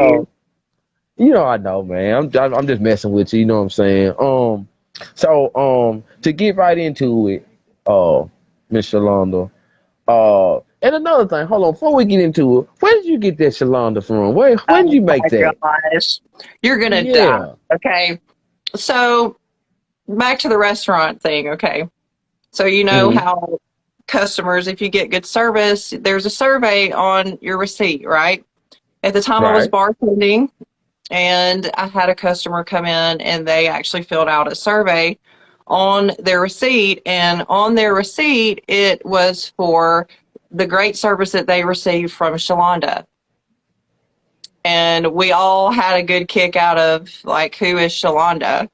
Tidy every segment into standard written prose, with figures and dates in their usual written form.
you. So, I know, man. I'm just messing with you. You know what I'm saying? To get right into it, Miss Sholanda. And another thing, hold on, before we get into it, where did you get that Sholanda from? Where did Oh you make my that? gosh. You're gonna die. Yeah. Okay. So back to the restaurant thing, okay. So you know Mm-hmm. how customers, if you get good service, there's a survey on your receipt, right? At the time I was Right. bartending and I had a customer come in and they actually filled out a survey on their receipt, and on their receipt it was for the great service that they received from Sholanda. And we all had a good kick out of like, who is Sholanda?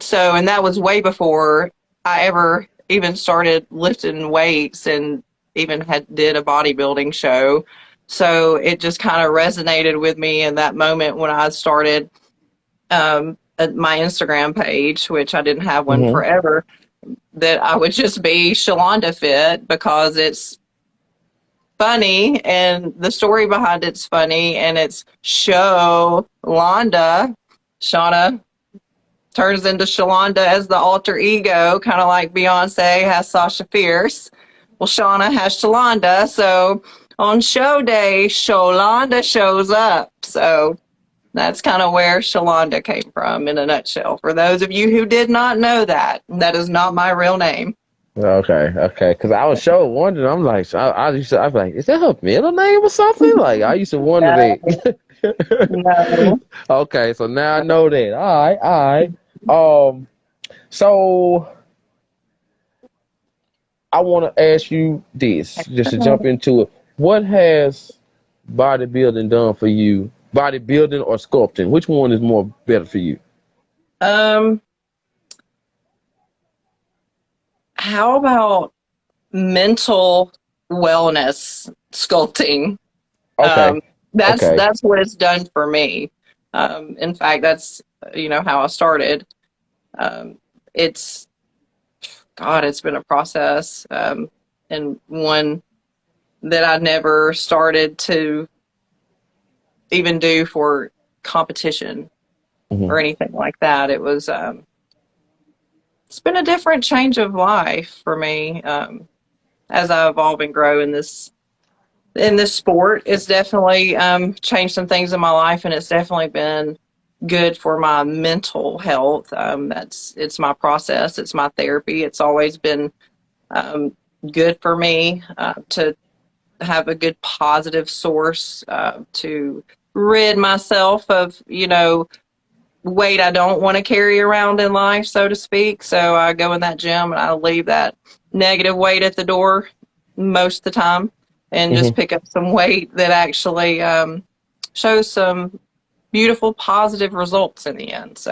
So, and that was way before I ever even started lifting weights and even did a bodybuilding show. So it just kind of resonated with me in that moment when I started my Instagram page, which I didn't have one Mm-hmm. forever, that I would just be Sholanda Fit because it's funny and the story behind it's funny, and it's show Londa. Shauna turns into Sholanda as the alter ego, kind of like Beyonce has Sasha Fierce. Well, Shauna has Sholanda. So on show day, Sholanda shows up. So that's kind of where Sholanda came from in a nutshell. For those of you who did not know that, that is not my real name. Okay, okay. Because I was sure wondering. I'm like, I'd be like, is that her middle name or something? Like, I used to wonder No, that. no. Okay, so now I know that. All right, all right. So I want to ask you this, just to jump into it. What has bodybuilding done for you? Bodybuilding or sculpting? Which one is more better for you? Um, how about mental wellness sculpting? Okay, Um, that's okay. that's what it's done for me. In fact, that's how I started. Um, it's God, it's been a process, and one that I never started to even do for competition Hmm. or anything like that. It's been a different change of life for me, as I evolve and grow in this sport. It's definitely changed some things in my life, and it's definitely been good for my mental health. It's my process, it's my therapy. It's always been um, good for me to have a good positive source to rid myself of weight I don't want to carry around in life, so to speak. So I go in that gym and I leave that negative weight at the door most of the time and just Hmm. pick up some weight that actually shows some beautiful, positive results in the end.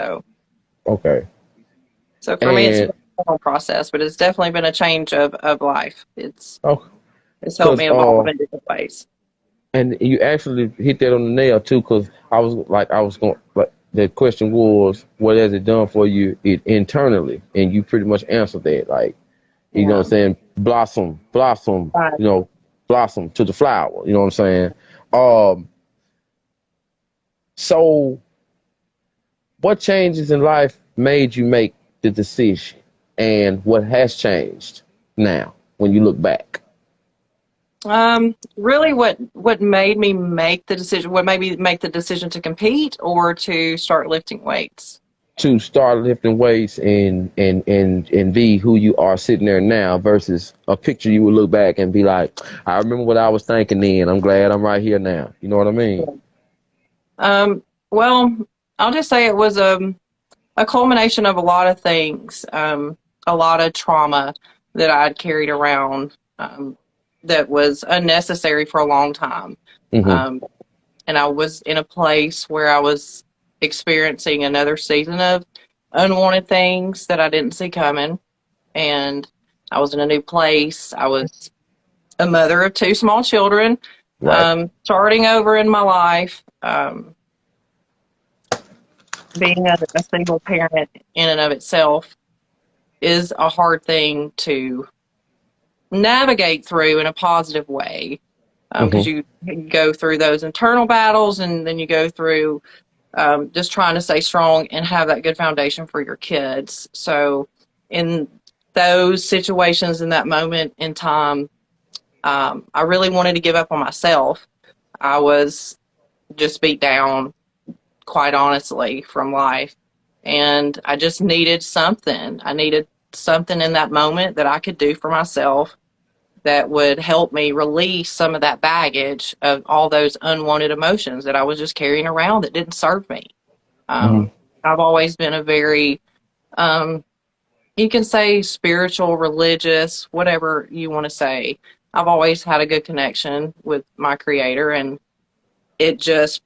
Okay. So for me, it's been And a whole process, but it's definitely been a change of life. oh, It's helped cause me evolve in different ways. and you actually hit that on the nail too, cause I was going like the question was, what has it done for you internally, and you pretty much answered that, like you know what Yeah. I'm saying, blossom, Right. blossom to the flower, you know what I'm saying. Um, so what changes in life made you make the decision, and what has changed now when you look back? Really, what made me make the decision? What made me make the decision to compete or to start lifting weights? To start lifting weights and be who you are sitting there now versus a picture you would look back and be like, I remember what I was thinking then. I'm glad I'm right here now. You know what I mean? Well, I'll just say it was a culmination of a lot of things, a lot of trauma that I'd carried around that was unnecessary for a long time. Hmm. Um, and I was in a place where I was experiencing another season of unwanted things that I didn't see coming. And I was in a new place. I was a mother of two small children, Right. starting over in my life. Being a single parent in and of itself is a hard thing to navigate through in a positive way. because Mhm. you go through those internal battles, and then you go through just trying to stay strong and have that good foundation for your kids. So in those situations, in that moment in time, I really wanted to give up on myself. I was just beat down, quite honestly, from life. And I just needed something. I needed something in that moment that I could do for myself that would help me release some of that baggage of all those unwanted emotions that I was just carrying around that didn't serve me. Mhm. Um, I've always been a very, um, you can say spiritual, religious, whatever you want to say. I've always had a good connection with my creator, and it just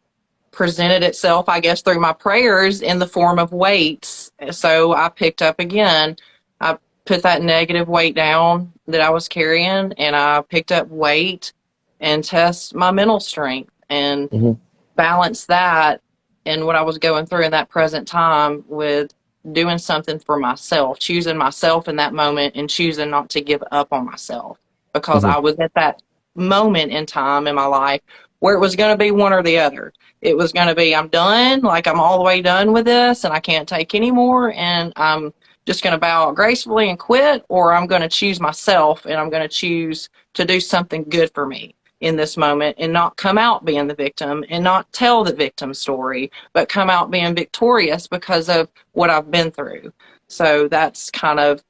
presented itself, I guess, through my prayers in the form of weights. So I picked up again. I put that negative weight down that I was carrying, and I picked up weight and test my mental strength and Mhm. balance that and what I was going through in that present time with doing something for myself, choosing myself in that moment and choosing not to give up on myself because Mhm. I was at that moment in time in my life where it was going to be one or the other. It was going to be, I'm done, like I'm all the way done with this and I can't take any more and I'm just going to bow out gracefully and quit, or I'm going to choose myself and I'm going to choose to do something good for me in this moment and not come out being the victim and not tell the victim story, but come out being victorious because of what I've been through. So that's kind of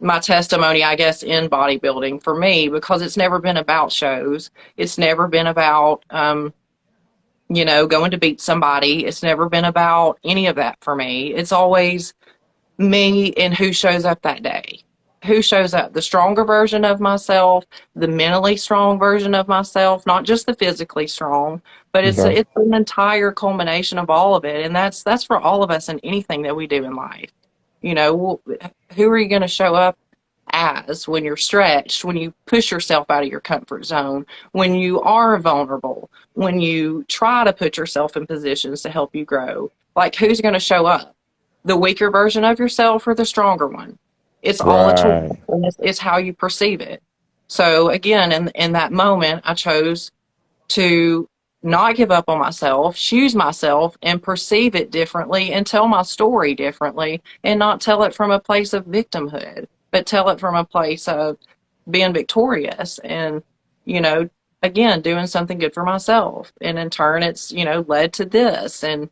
my testimony, I guess, in bodybuilding for me, because it's never been about shows. It's never been about, going to beat somebody. It's never been about any of that for me. It's always me and who shows up that day. Who shows up? The stronger version of myself, the mentally strong version of myself, not just the physically strong, but it's Okay. it's an entire culmination of all of it, and that's for all of us in anything that we do in life. Who are you going to show up as when you're stretched, when you push yourself out of your comfort zone, when you are vulnerable, when you try to put yourself in positions to help you grow? Like, who's going to show up? The weaker version of yourself or the stronger one? It's all a choice, Right. and it's how you perceive it. So, again, in that moment, I chose to not give up on myself, choose myself, and perceive it differently and tell my story differently and not tell it from a place of victimhood, but tell it from a place of being victorious and, you know, again, doing something good for myself. And in turn, it's, led to this and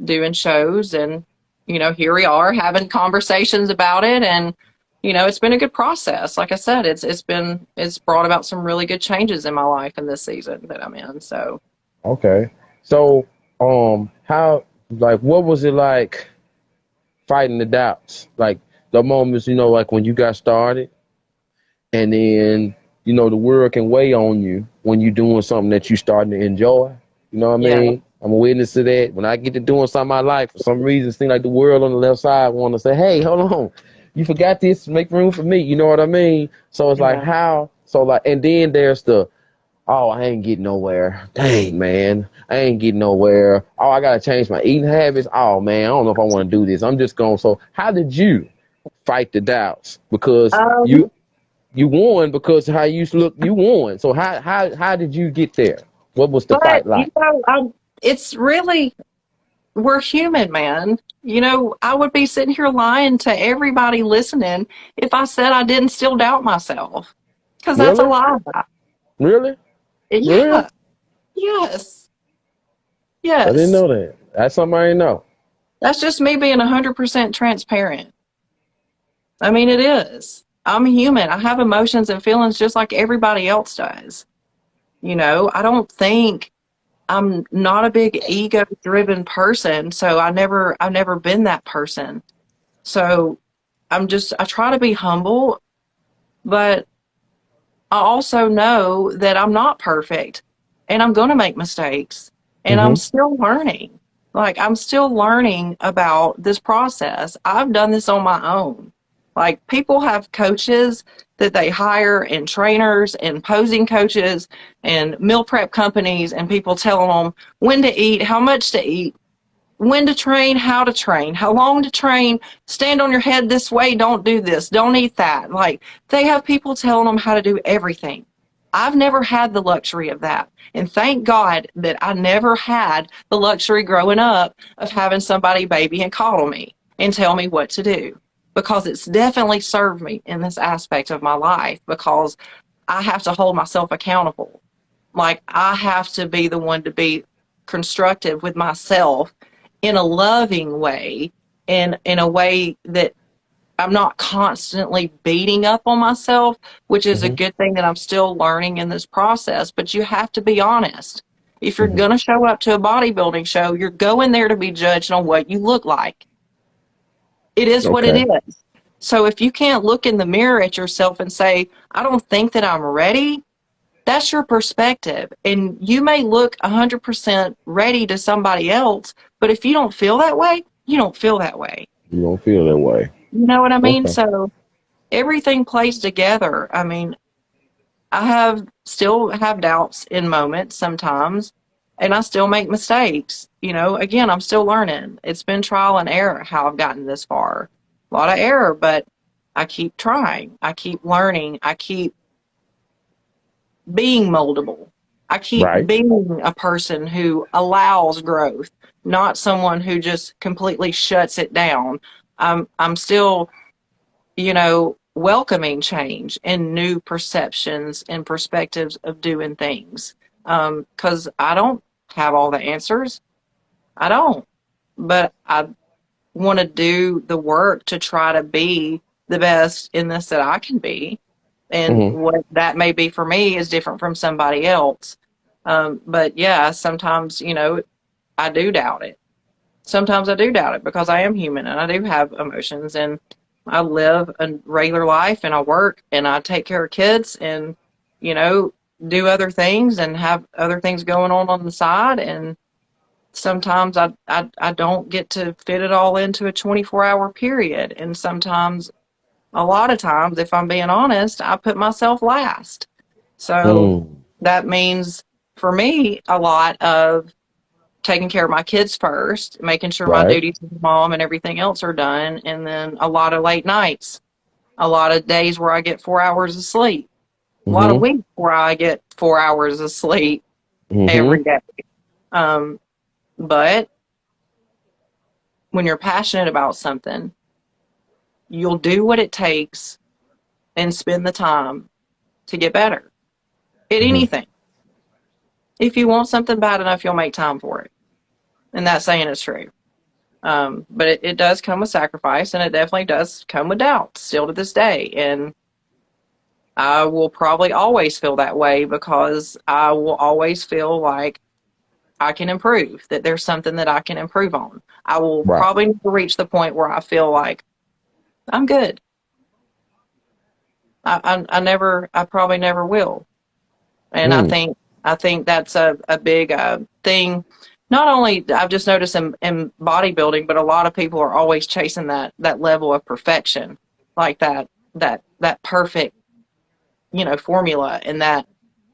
doing shows. And, here we are having conversations about it. And, it's been a good process. Like I said, it's brought about some really good changes in my life in this season that I'm in. So, Okay. So, how, like, what was it like fighting the doubts? Like the moments, like when you got started, and then, the world can weigh on you when you're doing something that you starting to enjoy. You know what I yeah. mean? I'm a witness to that. When I get to doing something I like, for some reason, it seems like the world on the left side want to say, "Hey, hold on, you forgot this. Make room for me." You know what I mean? So it's like Yeah. how? So like, and then there's the, oh, I ain't getting nowhere. Dang, man, I ain't getting nowhere. Oh, I gotta change my eating habits. Oh man, I don't know if I want to do this. I'm just going. So how did you fight the doubts? Because Um, you won because how you look, you won. So how did you get there? What was the but fight like? it's really, we're human, man. I would be sitting here lying to everybody listening if I said I didn't still doubt myself, because that's a Really? lie. Really? For real? Yeah. Yes. I didn't Yes. know that. That's something I didn't know. That's just me being 100% transparent. I mean, it is. I'm human. I have emotions and feelings just like everybody else does. I don't think I'm not a big ego driven person. So I've never been that person. So I try to be humble, but I also know that I'm not perfect and I'm going to make mistakes and I'm Mm-hmm. still learning. Like, I'm still learning about this process. I've done this on my own. Like, people have coaches that they hire and trainers and posing coaches and meal prep companies and people telling them when to eat, how much to eat, when to train, how to train, how long to train, stand on your head this way, don't do this, don't eat that. Like, they have people telling them how to do everything. I've never had the luxury of that. And thank God that I never had the luxury growing up of having somebody baby and coddle me and tell me what to do, because it's definitely served me in this aspect of my life, because I have to hold myself accountable. Like, I have to be the one to be constructive with myself in a loving way, in a way that I'm not constantly beating up on myself, which is a Hmm. good thing that I'm still learning in this process. But you have to be honest. If you're Hmm. going to show up to a bodybuilding show, you're going there to be judged on what you look like. It is what it Okay. is. So if you can't look in the mirror at yourself and say, I don't think that I'm ready, that's your perspective. And you may look 100% ready to somebody else, but if you don't feel that way, you don't feel that way. You don't feel that way. You know what I mean? Okay. So everything plays together. I mean, I have still have doubts in moments sometimes, and I still make mistakes. You know, again, I'm still learning. It's been trial and error how I've gotten this far. A lot of error, but I keep trying. I keep learning. I keep being moldable. I keep Right. being a person who allows growth, not someone who just completely shuts it down. I'm still, welcoming change and new perceptions and perspectives of doing things. Because I don't have all the answers. I don't. But I want to do the work to try to be the best in this that I can be. And Hmm. what that may be for me is different from somebody else. But yeah, sometimes, I do doubt it. Sometimes I do doubt it because I am human and I do have emotions, and I live a regular life and I work and I take care of kids and, you know, do other things and have other things going on the side. And sometimes I don't get to fit it all into a 24-hour period. And sometimes, a lot of times, if I'm being honest, I put myself last. So Mm. that means for me a lot of taking care of my kids first, making sure my Right. duties as a mom and everything else are done, and then a lot of late nights, a lot of days where I get 4 hours of sleep, a lot of Hmm. weeks where I get 4 hours of sleep Hmm. every day. Um, but when you're passionate about something, you'll do what it takes and spend the time to get better at Hmm. anything. If you want something bad enough, you'll make time for it. And that saying is true. But it does come with sacrifice, and it definitely does come with doubt still to this day. And I will probably always feel that way because I will always feel like I can improve, that there's something that I can improve on. I will Right. probably never reach the point where I feel like I'm good. I probably never will. And I Mm. think I think that's a big thing. Not only I've just noticed in bodybuilding, but a lot of people are always chasing that level of perfection, like that perfect, formula, and that,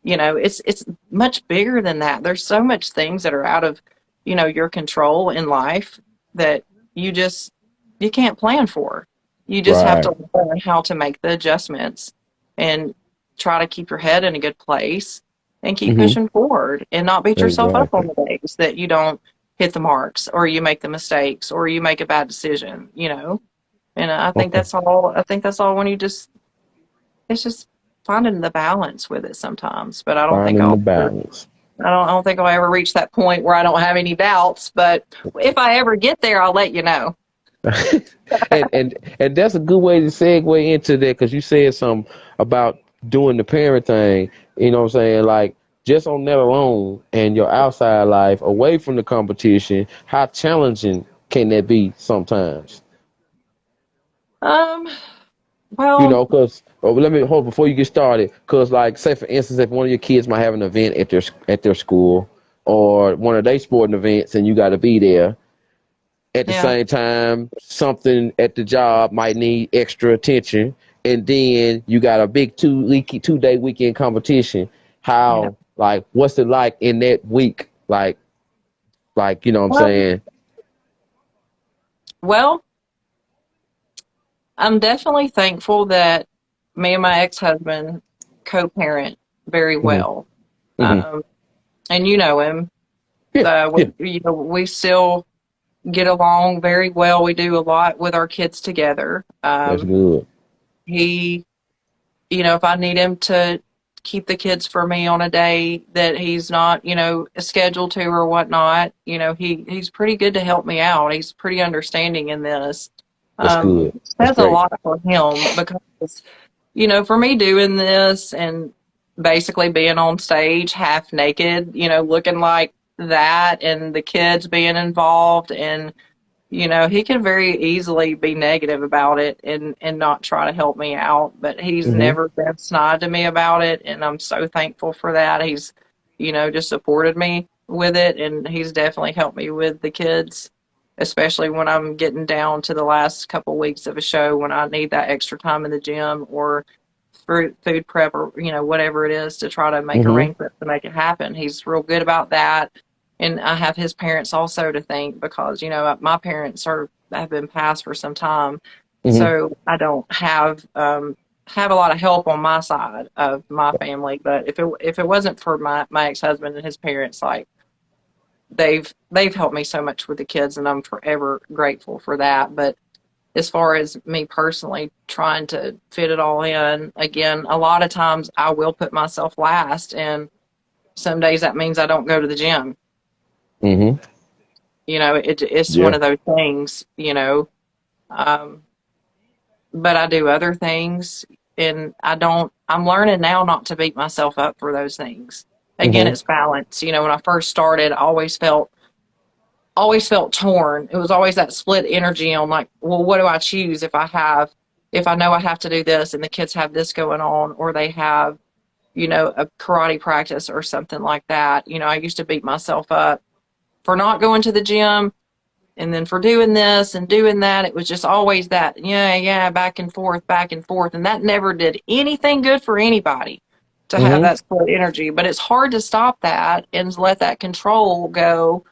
it's much bigger than that. There's so much things that are out of, your control in life that you just you can't plan for. You just have Right. to learn how to make the adjustments and try to keep your head in a good place and keep Hmm. pushing forward and not beat yourself up on Exactly. the days that you don't hit the marks or you make the mistakes or you make a bad decision. And Okay. I think that's all when you just it's just finding the balance with it sometimes. But Finding the balance. I don't think I'll ever reach that point where I don't have any doubts. But if I ever get there, I'll let you know. And that's a good way to segue into that because you said something about doing the parent thing. You know what I'm saying? Like just on that alone and your outside life away from the competition, how challenging can that be sometimes? Um, You well, know, because let me hold before you get started. Because, like, say for instance, if one of your kids might have an event at their school or one of their sporting events, and you got to be there, at the yeah, same time, something at the job might need extra attention, and then you got a big 2 day weekend competition. yeah. What's it like in that week? You know what I'm Well, saying? well, I'm definitely thankful that me and my ex-husband co-parent very Mm-hmm. well. Mm-hmm. Um, and you know him. Yeah. Yeah. We still get along very well. We do a lot with our kids together. That's good. He, if I need him to keep the kids for me on a day that he's not, scheduled to or whatnot, he's pretty good to help me out. He's pretty understanding in this. That's good. That's Says a great. lot for him because, for me doing this and basically being on stage half naked, looking like that and the kids being involved and he can very easily be negative about it and not try to help me out, but he's Mm-hmm. never been snide to me about it, and I'm so thankful for that. He's, just supported me with it, and he's definitely helped me with the kids, especially when I'm getting down to the last couple weeks of a show when I need that extra time in the gym or food prep or whatever it is to try to make Mm-hmm. arrangements to make it happen. He's real good about that, and I have his parents also to thank because my parents have been passed for some time, Mm-hmm. so I don't have a lot of help on my side of my family. But if it wasn't for my ex-husband and his parents, like they've helped me so much with the kids, and I'm forever grateful for that. But as far as me personally trying to fit it all in, again, a lot of times I will put myself last, and some days that means I don't go to the gym. Mm-hmm. It's one Yeah. of those things, um, but I do other things, and I'm learning now not to beat myself up for those things. Again, Mm-hmm. it's balance. When I first started, I always felt torn. It was always that split energy on like, well, what do I choose if I know I have to do this and the kids have this going on or they have, a karate practice or something like that. I used to beat myself up for not going to the gym and then for doing this and doing that. It was just always that, yeah, back and forth, back and forth. And that never did anything good for anybody to have Mm-hmm. that split energy. But it's hard to stop that and let that control go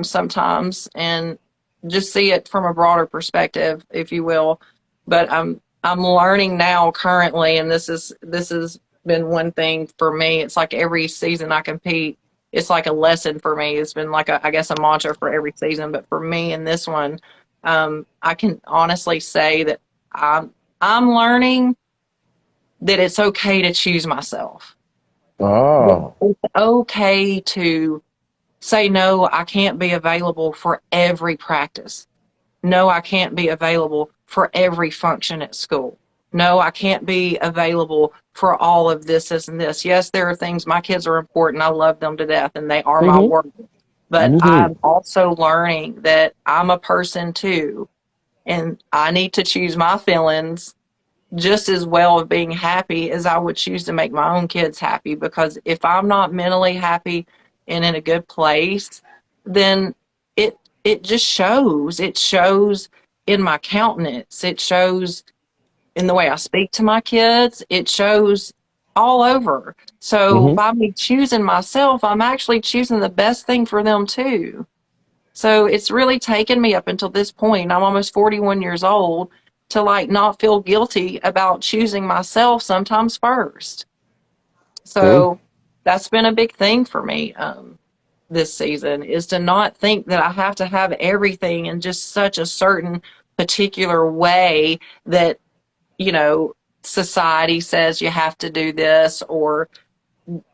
sometimes and just see it from a broader perspective, if you will. But I'm learning now currently, and this has been one thing for me. It's like every season I compete, it's like a lesson for me. It's been like I guess a mantra for every season, but for me in this one, I can honestly say that I'm learning that it's okay to choose myself. Oh. It's okay to say, no, I can't be available for every practice. No, I can't be available for every function at school. No, I can't be available for all of this and this. Yes, there are things, my kids are important. I love them to death and they are my Mm-hmm. world. But Mm-hmm. I'm also learning that I'm a person too, and I need to choose my feelings just as well of being happy as I would choose to make my own kids happy. Because if I'm not mentally happy and in a good place, then it just shows. It shows in my countenance. It shows in the way I speak to my kids. It shows all over. So Mm-hmm. by me choosing myself, I'm actually choosing the best thing for them too. So it's really taken me up until this point. I'm almost 41 years old to like not feel guilty about choosing myself sometimes first. True. So that's been a big thing for me this season is to not think that I have to have everything in just such a certain particular way that, you know, society says you have to do this or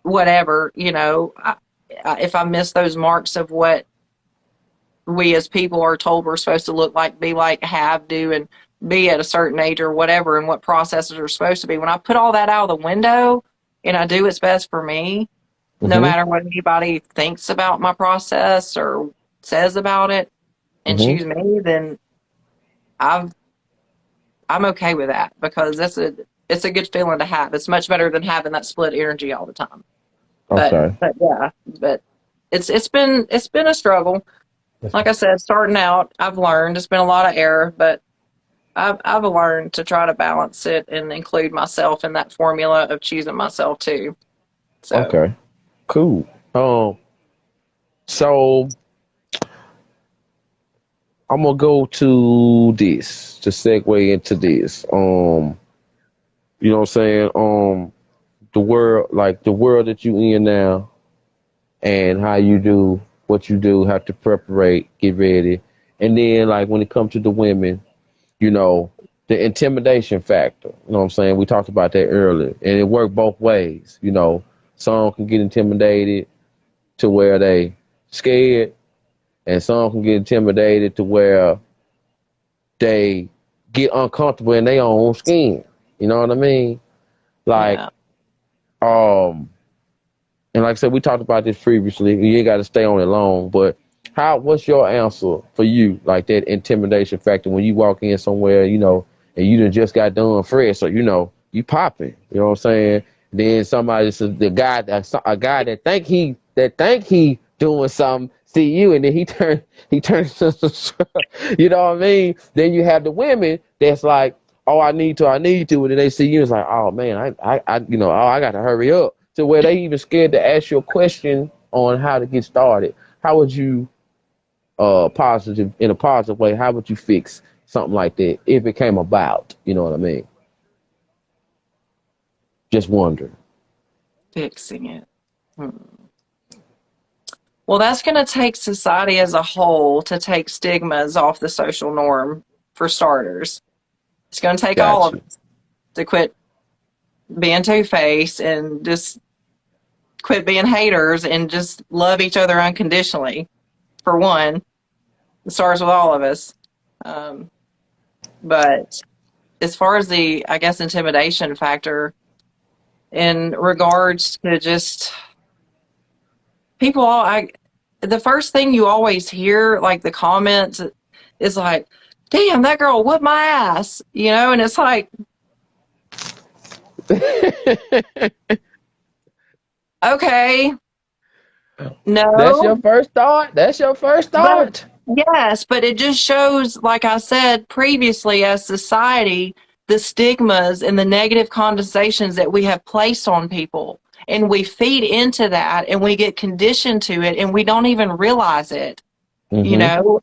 whatever, if I miss those marks of what we as people are told we're supposed to look like, be like, have, do, and be at a certain age or whatever, and what processes are supposed to be. When I put all that out of the window and I do what's best for me, no Mm-hmm. matter what anybody thinks about my process or says about it, and Mm-hmm. choose me, then I've I'm okay with that because it's a good feeling to have. It's much better than having that split energy all the time. But Okay. but yeah, but it's been a struggle. Like I said, starting out, I've learned it's been a lot of error, but I've learned to try to balance it and include myself in that formula of choosing myself too. So Okay. Cool. So I'm gonna go to this to segue into this. You know what I'm saying? the world, like the world that you in now, and how you do what you do, have to preparate, get ready, and then like when it comes to the women, you know, the intimidation factor. You know what I'm saying? We talked about that earlier, and it worked both ways. You know, some can get intimidated to where they scared, and some can get intimidated to where they get uncomfortable in their own skin. You know what I mean? Like, Yeah. um, and like I said, we talked about this previously. You ain't got to stay on it long, but what's your answer for you? Like that intimidation factor when you walk in somewhere, you know, and you done just got done fresh, so you know you popping. You know what I'm saying? Then somebody says a guy that think he doing something see you, and then he turns you know what I mean? Then you have the women that's like, oh, I need to, and then they see you, it's like, oh man, you know, oh, I got to hurry up, to where they even scared to ask you a question on how to get started. How would you in a positive way, how would you fix something like that if it came about? You know what I mean? Just wondering. Fixing it. Hmm. Well, that's going to take society as a whole to take stigmas off the social norm, for starters. It's going to take all Got of you. us to quit being two-faced and just quit being haters and just love each other unconditionally. For one, it starts with all of us. Um, but as far as the, I guess, intimidation factor in regards to just people, the first thing you always hear, like the comments, is like, "Damn, that girl whipped my ass," you know, and it's like, okay, That's your no, first thought? That's your first but thought? yes, but it just shows, like I said previously, as society, the stigmas and the negative connotations that we have placed on people. And we feed into that and we get conditioned to it and we don't even realize it. You Mm-hmm. know,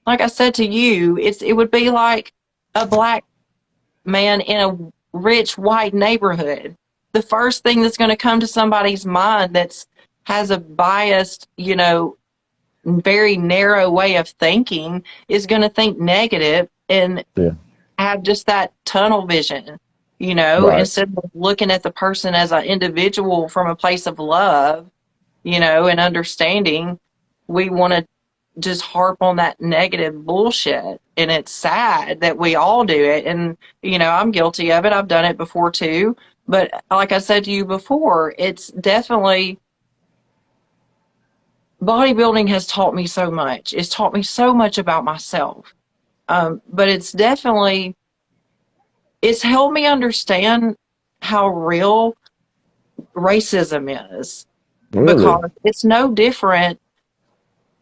like I said to you, it would be like a black man in a rich white neighborhood. The first thing that's going to come to somebody's mind that's has a biased, you know, very narrow way of thinking is going to think negative and Yeah. have just that tunnel vision, you know, Right. instead of looking at the person as an individual from a place of love, you know, and understanding. We want to just harp on that negative bullshit. And it's sad that we all do it. And, you know, I'm guilty of it. I've done it before too. But like I said to you before, it's definitely bodybuilding has taught me so much. It's taught me so much about myself. But it's helped me understand how real racism is, Really? because it's no different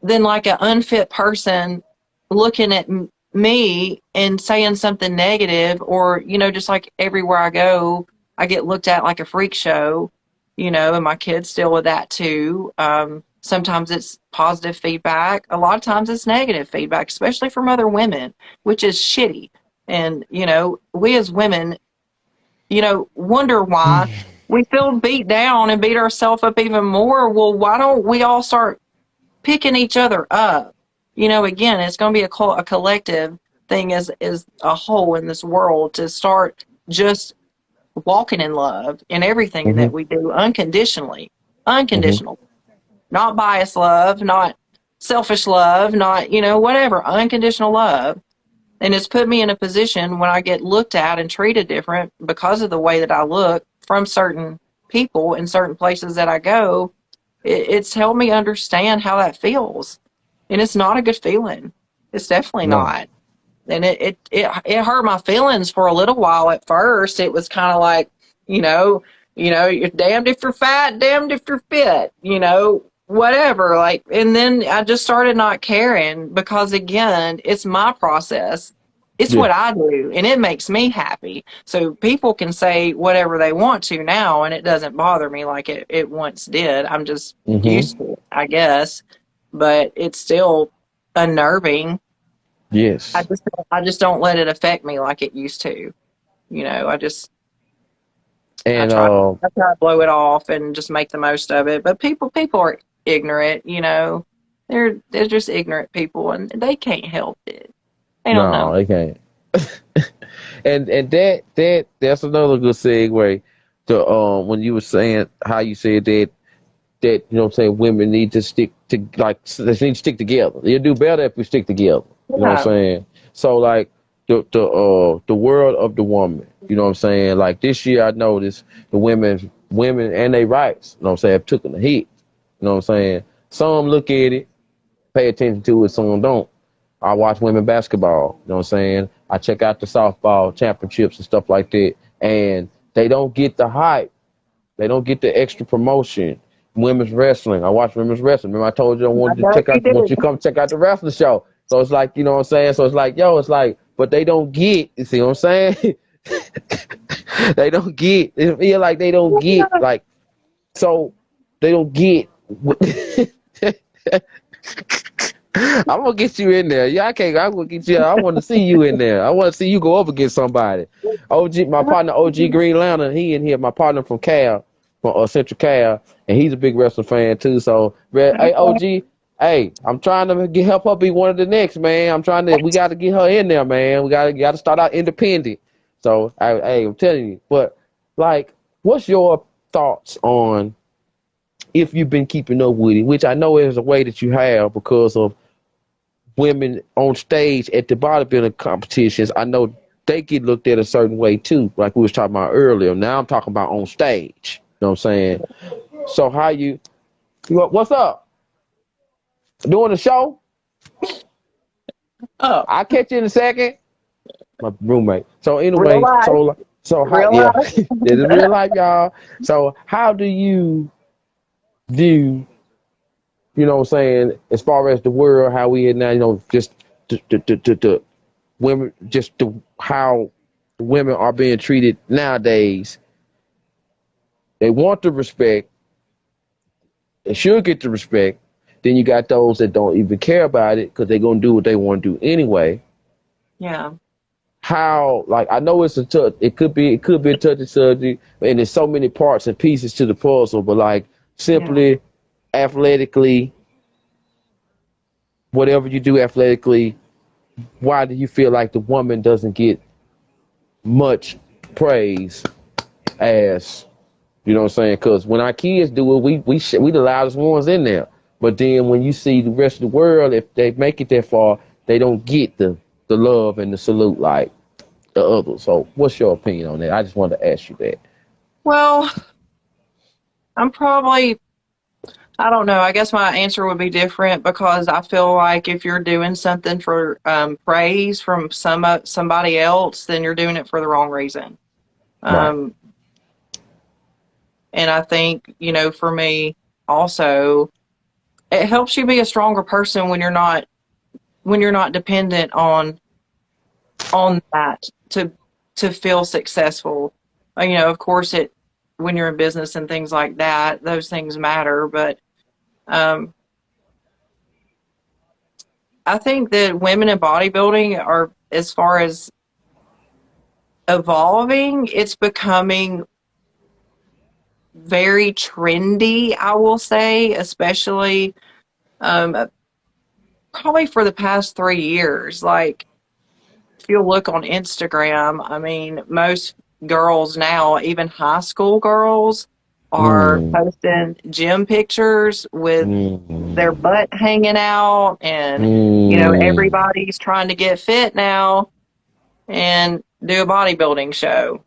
than like an unfit person looking at me and saying something negative, or, you know, just like everywhere I go, I get looked at like a freak show, you know, and my kids deal with that too. Sometimes it's positive feedback. A lot of times it's negative feedback, especially from other women, which is shitty. And, you know, we as women, you know, wonder why we feel beat down and beat ourselves up even more. Well, why don't we all start picking each other up? You know, again, it's going to be a collective thing as a whole in this world, to start just walking in love in everything Mm-hmm. that we do Mm-hmm. unconditional, not biased love, not selfish love, not, you know, whatever, unconditional love. And it's put me in a position when I get looked at and treated different because of the way that I look from certain people in certain places that I go. It's helped me understand how that feels. And it's not a good feeling. It's definitely No. not. And it hurt my feelings for a little while at first. It was kind of like, you know, you're damned if you're fat, damned if you're fit, you know, whatever. Like, and then I just started not caring, because again, it's my process. It's Yeah. what I do and it makes me happy. So people can say whatever they want to now and it doesn't bother me like it once did. I'm just used Mm-hmm. to it, I guess. But it's still unnerving. I Yes. just I just don't let it affect me like it used to. You know, I just I And try, I try to blow it off and just make the most of it. But people are ignorant, you know. They're just ignorant people, and they can't help it. They don't no, know. they can't. And that's another good segue to when you were saying how you said that you know what I'm saying, women need to stick to, like, they need to stick together. You'll do better if we stick together. You know what I'm Yeah, saying? So like the world of the woman, you know what I'm saying? Like this year I noticed the women and their rights, you know what I'm saying, have taken a hit. You know what I'm saying? Some look at it, pay attention to it, some don't. I watch women basketball, you know what I'm saying? I check out the softball championships and stuff like that. And they don't get the hype. They don't get the extra promotion. Women's wrestling. I watch women's wrestling. Remember I told you I I wanted to know check you out, want you to did. come check out the wrestling show. So it's like, you know what I'm saying? So it's like, yo, it's like, but they don't get, you see what I'm saying? They don't get, they feel like they don't get, like, so they don't get. I'm gonna get you in there. Yeah, I can't. I'm gonna get you. I want to see you in there. I want to see you go up against somebody. OG, my partner, OG Green Lantern. He in here. My partner from Cal, from Central Cal, and he's a big wrestling fan too. So, hey, OG, hey, I'm trying to help her be one of the next, man. I'm trying to. We got to get her in there, man. We got to start out independent. So, hey, I'm telling you. But like, what's your thoughts on if you've been keeping up with it? Which I know is a way that you have because of women on stage at the bodybuilding competitions. I know they get looked at a certain way too, like we was talking about earlier. Now I'm talking about on stage. You know what I'm saying? So how what's up? Doing the show? Oh, I'll catch you in a second. My roommate. So real anyway, life, so how, real yeah, life. this is real life, y'all. So how do you view, you know what I'm saying, as far as the world, how we are now, you know, just the women, how women are being treated nowadays. They want the respect. They should get the respect. Then you got those that don't even care about it because they're gonna do what they want to do anyway. Yeah, How, like, I know it's a touch. It could be a touchy subject, and there's so many parts and pieces to the puzzle. But like, yeah. simply, athletically, whatever you do athletically, why do you feel like the woman doesn't get much praise as, you know what I'm saying? Because when our kids do it, we the loudest ones in there. But then when you see the rest of the world, if they make it that far, they don't get the love and the salute like the others. So what's your opinion on that? I just wanted to ask you that. Well, I'm probably, I don't know. I guess my answer would be different because I feel like if you're doing something for praise from somebody else, then you're doing it for the wrong reason. Right. Um, and I think, you know, for me also, it helps you be a stronger person when you're not dependent on that to feel successful. You know, of course, it when you're in business and things like that, those things matter. But um, I think that women in bodybuilding are, as far as evolving, it's becoming very trendy. I will say, especially um, probably for the past 3 years. Like if you look on Instagram, I mean, most girls now, even high school girls, are Mm, posting gym pictures with their mm, butt hanging out, and you know, mm. everybody's trying to get fit now and do a bodybuilding show.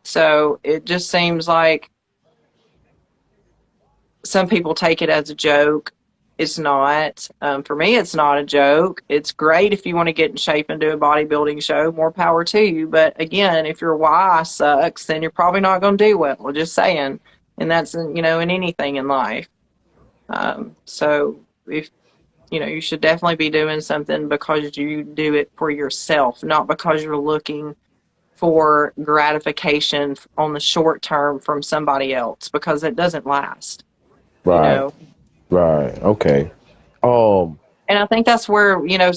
So it just seems like some people take it as a joke. It's not. For me, it's not a joke. It's great if you want to get in shape and do a bodybuilding show. More power to you. But again, if your why sucks, then you're probably not going to do well. Just saying. And that's, you know, in anything in life. So if, you know, you should definitely be doing something because you do it for yourself, not because you're looking for gratification on the short term from somebody else, because it doesn't last, you Right. know. Right. Okay. Um. And I think that's where, you know,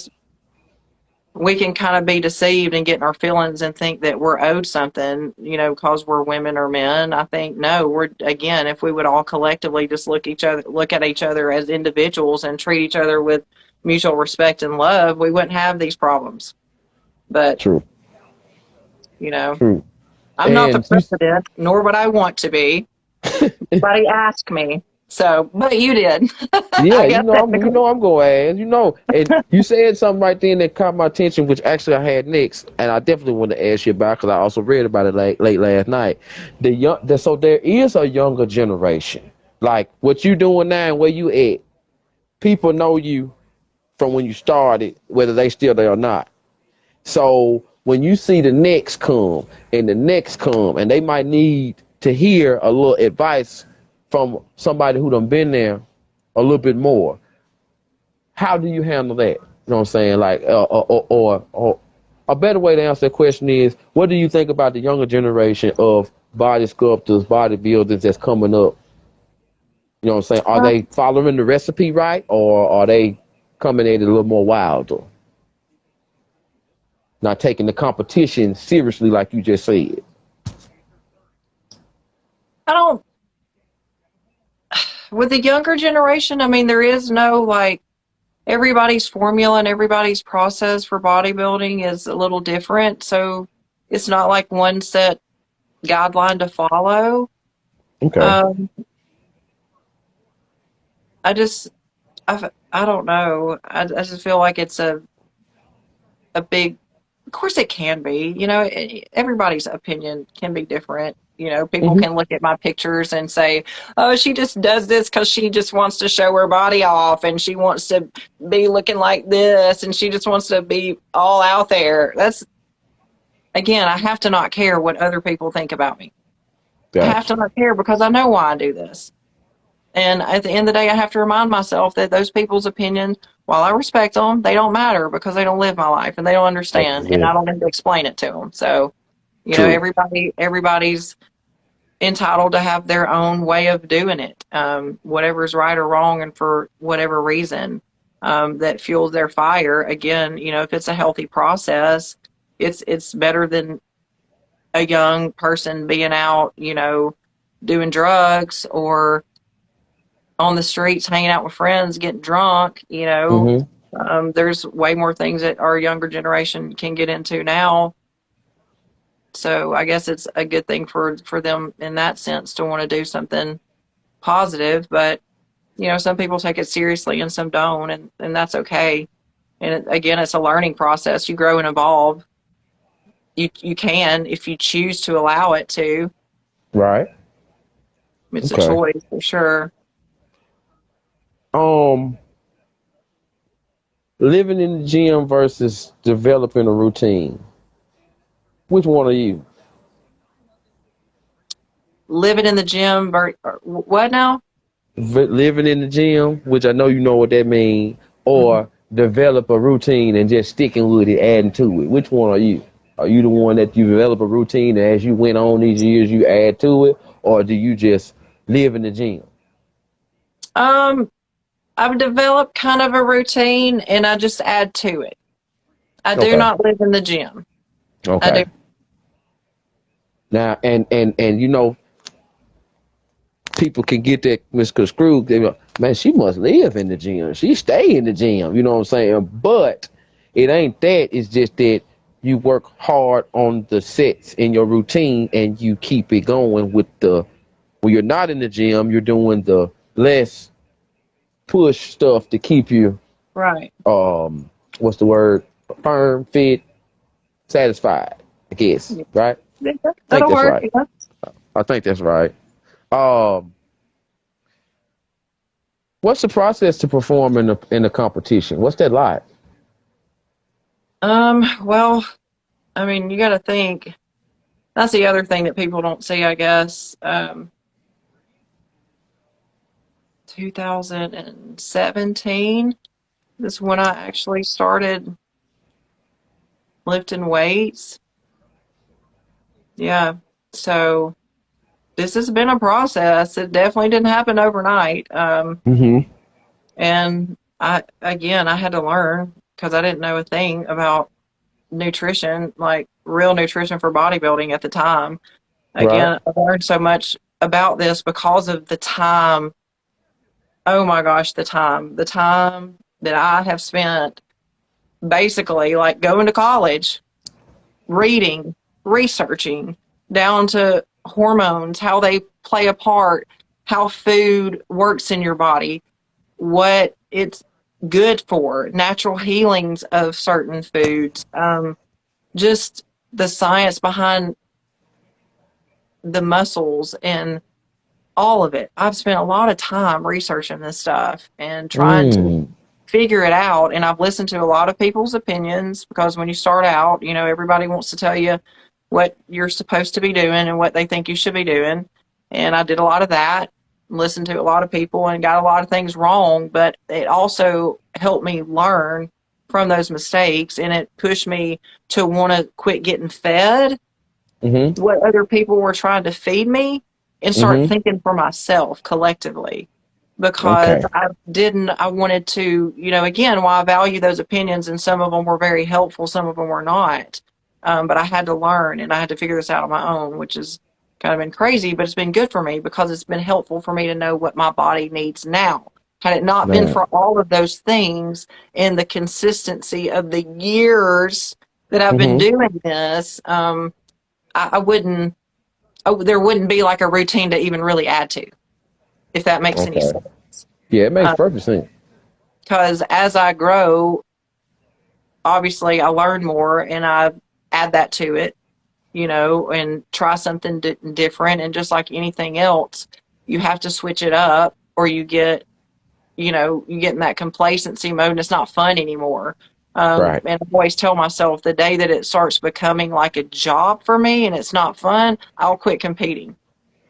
we can kind of be deceived and get in our feelings and think that we're owed something, you know, because we're women or men. I think no, we're, again, if we would all collectively just look at each other as individuals and treat each other with mutual respect and love, we wouldn't have these problems. But True. you know, True. I'm not the And you, president, nor would I want to be. Nobody asked me, so but you did. yeah, I guess technically. I'm gonna ask, and you said something right then that caught my attention, which actually I had next, and I definitely want to ask you about because I also read about it late last night. So there is a younger generation, like what you doing now and where you at. People know you from when you started, whether they still there or not. So when you see the next come and the next come, and they might need to hear a little advice from somebody who done been there a little bit more. How do you handle that? You know what I'm saying? Like, or a better way to answer that question is, what do you think about the younger generation of body sculptors, bodybuilders that's coming up? You know what I'm saying? Are they following the recipe right, or are they coming at it a little more wilder? Not taking the competition seriously, like you just said. I don't. With the younger generation, I mean, there is no like everybody's formula and everybody's process for bodybuilding is a little different. So it's not like one set guideline to follow. Okay. Um, I just, I don't know. I just feel like it's a big, of course it can be, you know, everybody's opinion can be different. You know, people Hmm. can look at my pictures and say, oh, she just does this because she just wants to show her body off and she wants to be looking like this and she just wants to be all out there. That's, again, I have to not care what other people think about me. I have Gotcha. to not care because I know why I do this. And at the end of the day, I have to remind myself that those people's opinion, while I respect them, they don't matter because they don't live my life and they don't understand, and Yeah. I don't need to explain it to them. So, you know, True. everybody's entitled to have their own way of doing it, whatever's right or wrong, and for whatever reason that fuels their fire. Again, you know, if it's a healthy process, it's better than a young person being out, you know, doing drugs or on the streets hanging out with friends, getting drunk. You know, Hmm. there's way more things that our younger generation can get into now. So I guess it's a good thing for them in that sense to want to do something positive. But you know, some people take it seriously and some don't, and that's okay. And again, it's a learning process. You grow and evolve. You can if you choose to allow it to. Right. It's a Okay. choice for sure. Um, Living in the gym versus developing a routine. Which one are you? Living in the gym, what now? Living in the gym, which I know you know what that means, Mhm. or develop a routine and just sticking with it, adding to it. Which one are you? Are you the one that you develop a routine and as you went on these years you add to it, or do you just live in the gym? Um, I've developed kind of a routine and I just add to it. I do Okay. not live in the gym. I do. Okay. Now and people can get that misconstrued. They go, man, she must live in the gym. She stay in the gym. You know what I'm saying? But it ain't that. It's just that you work hard on the sets in your routine and you keep it going with the. When you're not in the gym, you're doing the less push stuff to keep you Right. what's the word? Firm, fit, satisfied. I guess. Yeah. Right? Yeah, I think that'll that's work. right. Yeah. I think that's right. Um, what's the process to perform in a competition? What's that like? Well, I mean, you got to think. That's the other thing that people don't see, I guess. 2017 is when I actually started lifting weights. Yeah. So this has been a process. It definitely didn't happen overnight. Mm-hmm. And I, again, I had to learn because I didn't know a thing about. nutrition, like real nutrition for bodybuilding at the time. Right. Again, I learned so much about this because of the time. Oh my gosh, the time that I have spent basically like going to college, reading, researching, down to hormones, how they play a part, how food works in your body, what it's good for, natural healings of certain foods, just the science behind the muscles and all of it. I've spent a lot of time researching this stuff and trying to Mm. figure it out. And I've listened to a lot of people's opinions because when you start out, everybody wants to tell you what you're supposed to be doing and what they think you should be doing. And I did a lot of that, listened to a lot of people and got a lot of things wrong, but it also helped me learn from those mistakes, and it pushed me to want to quit getting fed Mm-hmm. what other people were trying to feed me and start Mm-hmm. thinking for myself collectively, because Okay. I wanted to, again, while I value those opinions and some of them were very helpful, some of them were not. But I had to learn and I had to figure this out on my own, which has kind of been crazy, but it's been good for me because it's been helpful for me to know what my body needs now. Had it not been Right. for all of those things and the consistency of the years that I've been Mm-hmm. doing this, I wouldn't, there wouldn't be like a routine to even really add to, if that makes any Okay. sense. Yeah, it makes perfect sense. Because as I grow, obviously I learn more and I add that to it, and try something different. And just like anything else, you have to switch it up or you get in that complacency mode and it's not fun anymore. Right. And I always tell myself the day that it starts becoming like a job for me and it's not fun, I'll quit competing.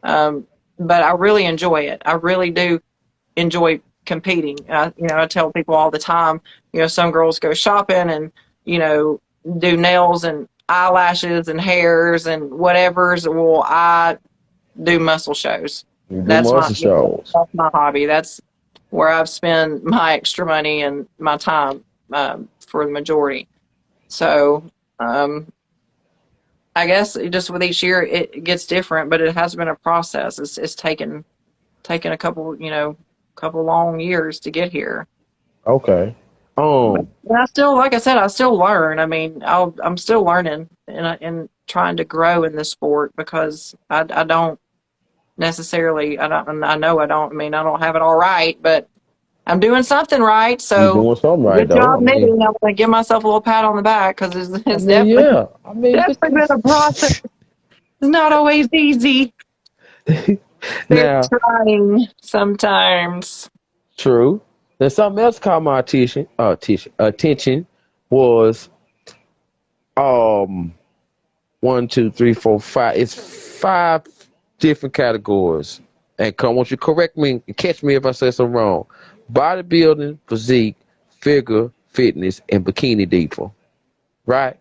Um, but I really enjoy it. I really do enjoy competing. I tell people all the time, some girls go shopping and, do nails and eyelashes and hairs and whatever's. Well, I do muscle shows. You do That's my, muscle shows. that's my hobby. That's where I've spent my extra money and my time, for the majority. So, I guess just with each year it gets different, but it has been a process. It's taken a couple long years to get here. Okay. But I still, like I said, I still learn. I mean, I'm still learning and trying to grow in this sport because I don't necessarily, I know I don't, I mean, I don't have it all right, but I'm doing something right. You So doing something right good though. job, me. I'm going to give myself a little pat on the back because it's definitely, Yeah. I mean, definitely been a process. It's not always easy. They're now, trying sometimes. true. Then something else caught my attention was um 1, 2, 3, 4, 5. It's 5 different categories. And I want you to correct me and catch me if I say something wrong. Bodybuilding, physique, figure, fitness, and bikini diva. Right?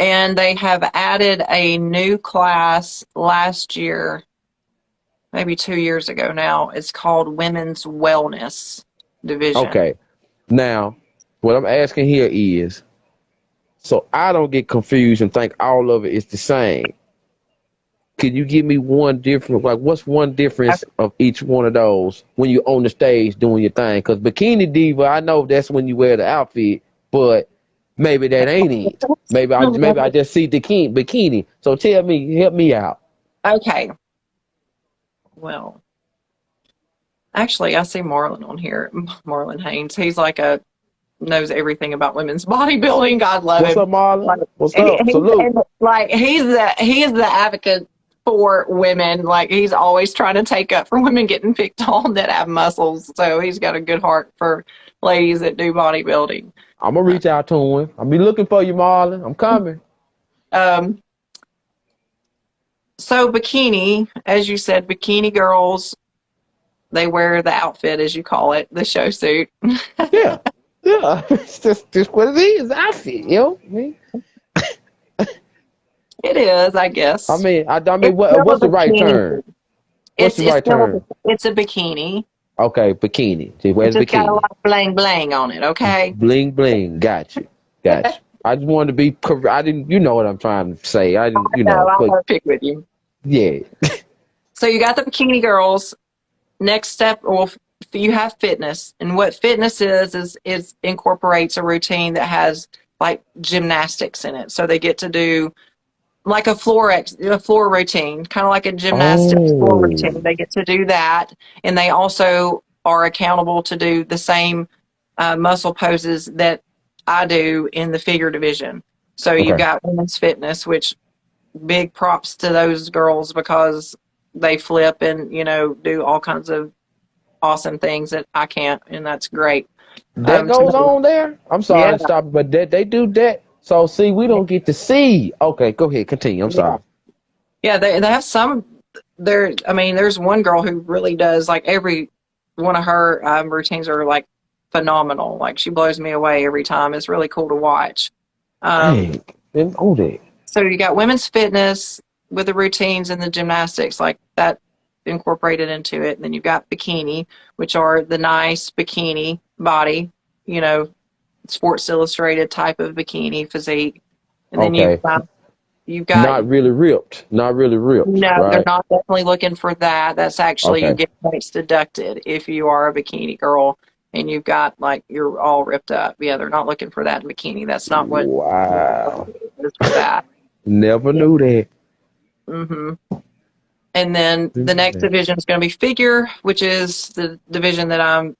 And they have added a new class last year, maybe 2 years ago now. It's called Women's Wellness Division. Okay. Now, what I'm asking here is, so I don't get confused and think all of it is the same. Could you give me one different, like what's one difference of each one of those when you're on the stage doing your thing? Because bikini diva, I know that's when you wear the outfit, but maybe that ain't it. Maybe I just see the bikini. So tell me, help me out. Okay. Well, actually, I see Marlon on here. Marlon Haynes. He's like knows everything about women's bodybuilding. God love What's him. up, Marlon? Like, What's up? Salute. he is the advocate for women. Like he's always trying to take up for women getting picked on that have muscles. So he's got a good heart for ladies that do bodybuilding. I'm gonna reach out to him. I'll be looking for you, Marlon. I'm coming. Um, so bikini, as you said, bikini girls, they wear the outfit, as you call it, the show suit. Yeah. Yeah. It's just what it is. Outfit, I mean, It is, I guess. I mean, It's still a what's the right bikini. term? What's the It's right still term? it's a bikini. Okay, bikini. She It's wears just got a lot bikini. of bling bling on it. Okay. Bling bling. Got you. Got you. I just wanted to be. I didn't. You know what I'm trying to say. I didn't. You No, know, I'm but gonna pick with you. yeah. So you got the bikini girls. Next step, well, you have fitness, and what fitness is incorporates a routine that has like gymnastics in it. So they get to do like a floor routine, kind of like a gymnastics floor routine. Oh. They get to do that, and they also are accountable to do the same muscle poses that I do in the figure division. So you've Okay. got women's fitness, which big props to those girls because they flip and do all kinds of awesome things that I can't, and that's great. That To goes me, on there. I'm yeah, sorry to stop, but that they do that. So see, we don't get to see. Okay, go ahead, continue. I'm yeah, sorry. yeah. They have some. There, I mean, there's one girl who really does like every one of her routines are like phenomenal. Like she blows me away every time. It's really cool to watch. Um, Dang, didn't know that. so you got women's fitness with the routines and the gymnastics like that incorporated into it. And then you've got bikini, which are the nice bikini body, you know, Sports Illustrated type of bikini physique. And then Okay, you've got not really ripped. Not really ripped, no, they're right? not definitely looking for that. That's actually you Okay. get points deducted if you are a bikini girl and you've got like you're all ripped up. Yeah, they're not looking for that in bikini. That's not what Wow. is for that. Never Yeah. knew that. hmm And then the next Mhm. division is going to be figure, which is the division that I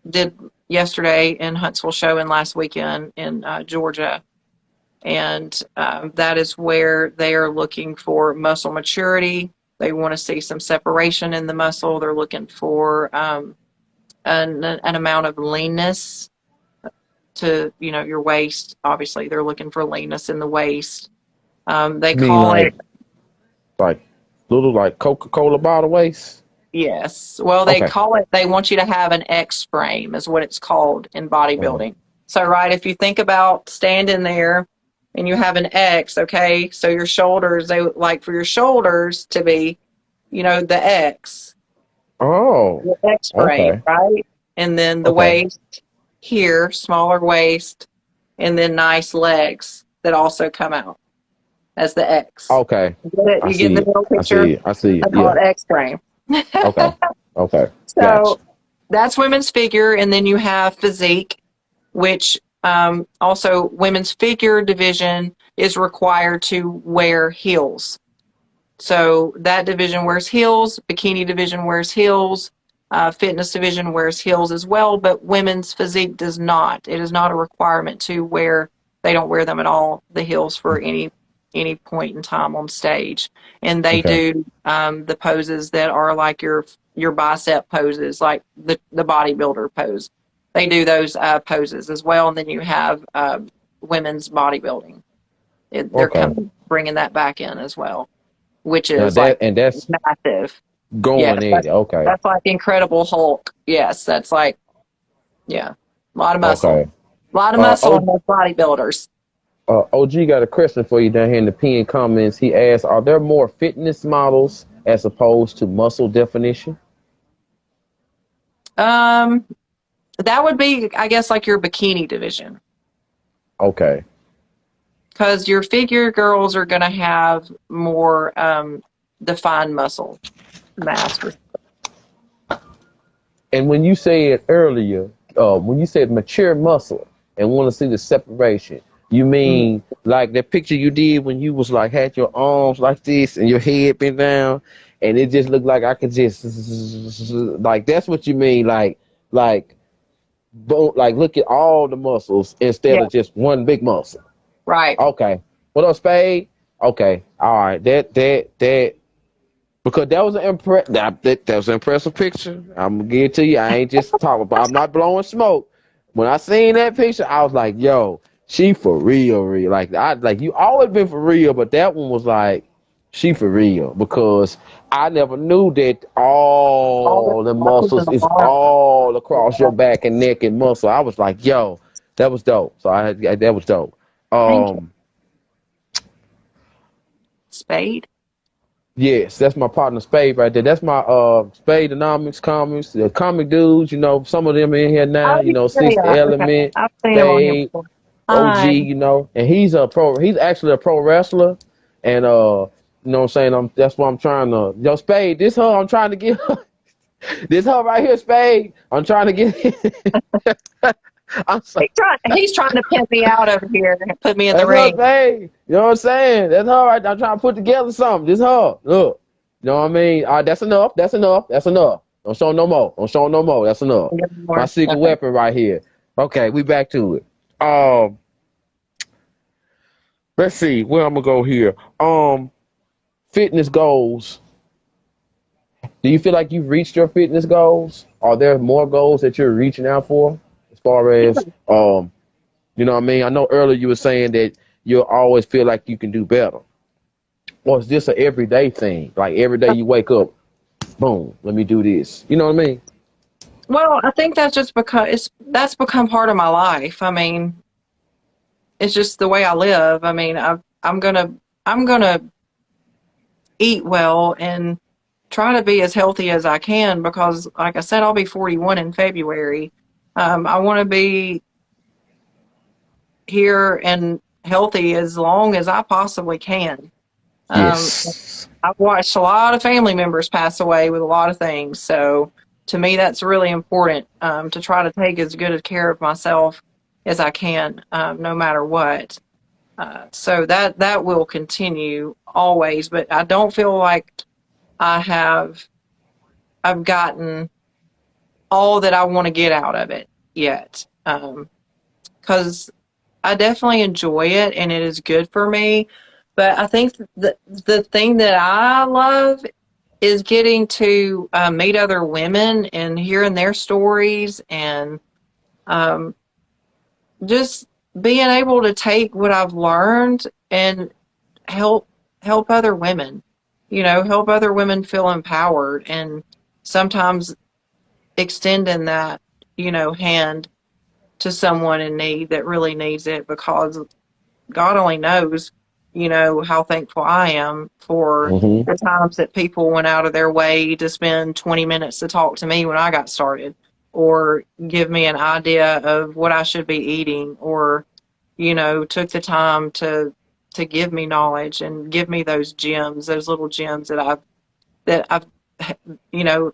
did yesterday in Huntsville show and last weekend in Georgia. And that is where they are looking for muscle maturity. They want to see some separation in the muscle. They're looking for an amount of leanness to your waist. Obviously, they're looking for leanness in the waist. They You mean call it like little like Coca-Cola bottle waist? yes. Well, they Okay. call it. They want you to have an X frame, is what it's called in Uh, bodybuilding. So, right, if you think about standing there and you have an X, okay, so your shoulders, they like for your shoulders to be, the X, oh. the X frame, Okay. right? And then the Okay. waist here, smaller waist, and then nice legs that also come out as the X. Okay. You get it? I You get see the it. middle I picture? see it. I see I it. call Yeah. it X frame. Okay. Okay. Gotcha. So that's women's figure, and then you have physique, which also women's figure division is required to wear heels. So that division wears heels, bikini division wears heels, fitness division wears heels as well, but women's physique does not. It is not a requirement to wear. They don't wear them at all, the heels for any point in time on stage, and they Okay. do the poses that are like your bicep poses, like the bodybuilder pose. They do those poses as well, and then you have women's bodybuilding. They're Okay. coming bringing that back in as well, which Now is like that's massive. going Yes, in. Okay. that's like Incredible Hulk. Yes, that's like yeah, a lot of muscle, Okay. a lot of muscle O, in those bodybuilders. OG got a question for you down here in the pinned comments. He asked, "Are there more fitness models as opposed to muscle definition?" Um, that would be, I guess, like your bikini division, Okay. because your figure girls are going to have more defined muscle mass. And when you said earlier, when you said mature muscle and want to see the separation, you Mhm. mean like that picture you did when you was like had your arms like this and your head bent down, and it just looked like I could just like that's what you mean, like like look at all the muscles instead Yeah, of just one big muscle. right. Okay. What up, Spade? Okay. All right. That because that was that was an impressive picture. I'm gonna give it to you. I ain't just talking about. I'm not blowing smoke. When I seen that picture, I was like, "Yo, she for real, real." Like you always been for real, but that one was like, she for real because I never knew that All the all the muscles in muscles the is arm. all across Yeah. your back and neck and muscle. I was like, "Yo, that was dope." So that was dope. Thank you, Um, Spade. Yes, that's my partner Spade right there. That's my Spade Dynamics comics, the comic dudes, some of them in here now, Oh, yeah, Sixth yeah. Okay, Element, I've seen him on here Spade, before. OG, Hi. and he's actually a pro wrestler, and you know what I'm saying, that's what I'm trying to, Spade, this her I'm trying to get, this her right here, Spade, I'm trying to get, I'm sorry. He's trying to pin me out over here and put me in the That's her, ring. Spade, you know what I'm saying, that's her right, I'm trying to put together something, this her, look, you know what I mean, that's enough, don't show no more, that's enough, my secret Okay. weapon right here. Okay, we back to it. um let's see where I'm gonna go here. Fitness goals. Do you feel like you've reached your fitness goals? Are there more goals that you're reaching out for? As far as you know what I mean? I know earlier you were saying that you'll always feel like you can do better. Or is this an everyday thing? Like every day you wake up, boom, let me do this. You know what I mean? Well, I think that's just because that's become part of my life. I mean, it's just the way I live. I mean, I'm gonna eat well and try to be as healthy as I can because, like I said, I'll be 41 in February. I want to be here and healthy as long as I possibly can. Um, Yes. I've watched a lot of family members pass away with a lot of things, so to me, that's really important to try to take as good a care of myself as I can, no matter what. So that will continue always, but I don't feel like I have I've gotten all that I want to get out of it yet. Because I definitely enjoy it and it is good for me. But I think the thing that I love is getting to meet other women and hearing their stories and um, just being able to take what I've learned and help help other women. Help other women feel empowered and sometimes extending that hand to someone in need that really needs it because God only knows, how thankful I am for Mm-hmm. the times that people went out of their way to spend 20 minutes to talk to me when I got started or give me an idea of what I should be eating or, took the time to give me knowledge and give me those gems, those little gems that I've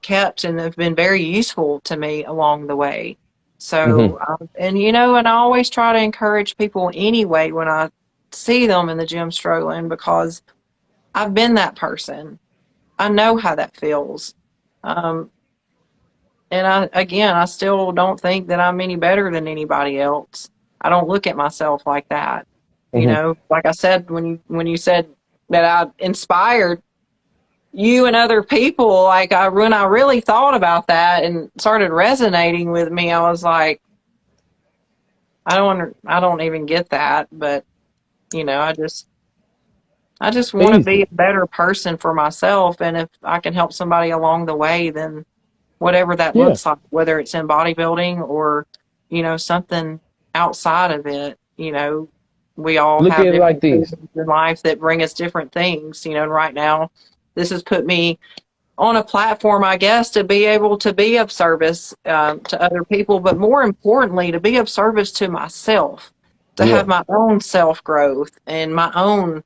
kept and have been very useful to me along the way. Mm-hmm. So, and I always try to encourage people anyway when I see them in the gym struggling because I've been that person. I know how that feels. Um, and I still don't think that I'm any better than anybody else. I don't look at myself like that. Mm-hmm. Like I said, when you said that I inspired you and other people, like when I really thought about that and started resonating with me, I was like, I don't even get that, but I just want to be Easy. a better person for myself, and if I can help somebody along the way, then whatever that Yeah. looks like, whether it's in bodybuilding or something outside of it, we all Look have at it like different this. seasons in life that bring us different things, and right now, this has put me on a platform, I guess, to be able to be of service to other people, but more importantly, to be of service to myself, to have Yeah. my own self growth and my own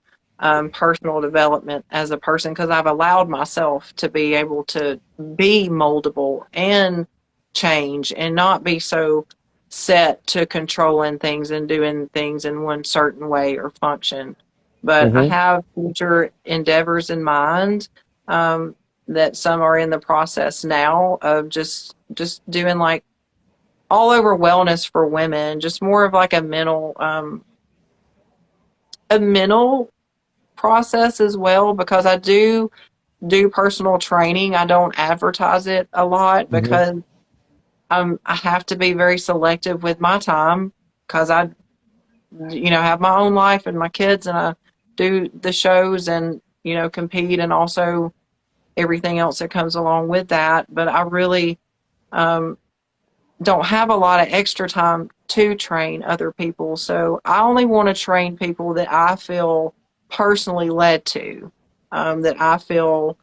personal development as a person, because I've allowed myself to be able to be moldable and change and not be so set to controlling things and doing things in one certain way or function. But I Mm-hmm. have future endeavors in mind. Um, that some are in the process now of just doing like all over wellness for women, just more of like a mental process as well because I do personal training. I don't advertise it a lot Mm-hmm. because I have to be very selective with my time because I have my own life and my kids and I do the shows and compete and also everything else that comes along with that. But I really um, don't have a lot of extra time to train other people. So I only want to train people that I feel personally led to, that I feel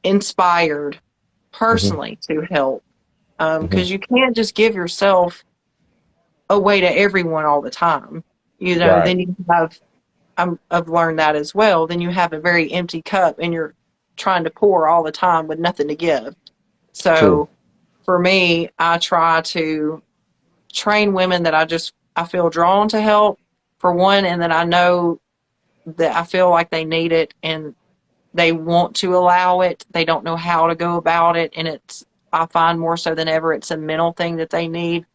inspired Mm-hmm. personally to help. Mm-hmm. Because you can't just give yourself a way to everyone all the time. Right. Then you have, I've learned that as well. Then you have a very empty cup and you're trying to pour all the time with nothing to give. True. So for me, I try to train women that I feel drawn to help for one, and then I know that I feel like they need it and they want to allow it. They don't know how to go about it. And I find more so than ever, it's a mental thing that they need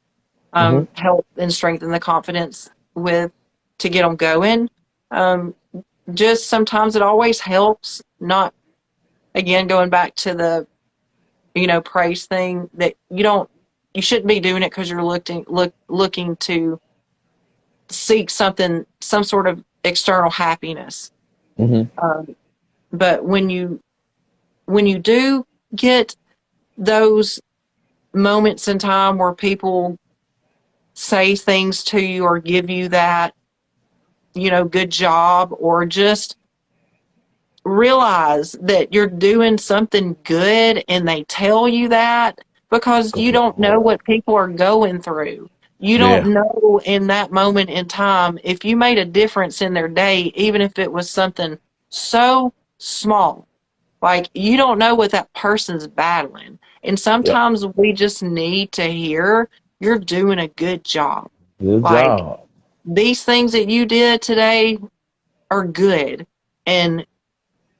Mm-hmm. help and strengthen the confidence with to get them going. Um, just sometimes it always helps, not again, going back to the, praise thing that you shouldn't be doing it because you're looking to seek some sort of external happiness. Mm-hmm. Um, but when you do get those moments in time where people say things to you or give you that, good job, or just realize that you're doing something good and they tell you that, because you don't know what people are going through. You don't Yeah. know in that moment in time if you made a difference in their day, even if it was something so small. Like, you don't know what that person's battling. And Yep. sometimes we just need to hear you're doing a good job. Good Like, job. these things that you did today are good. And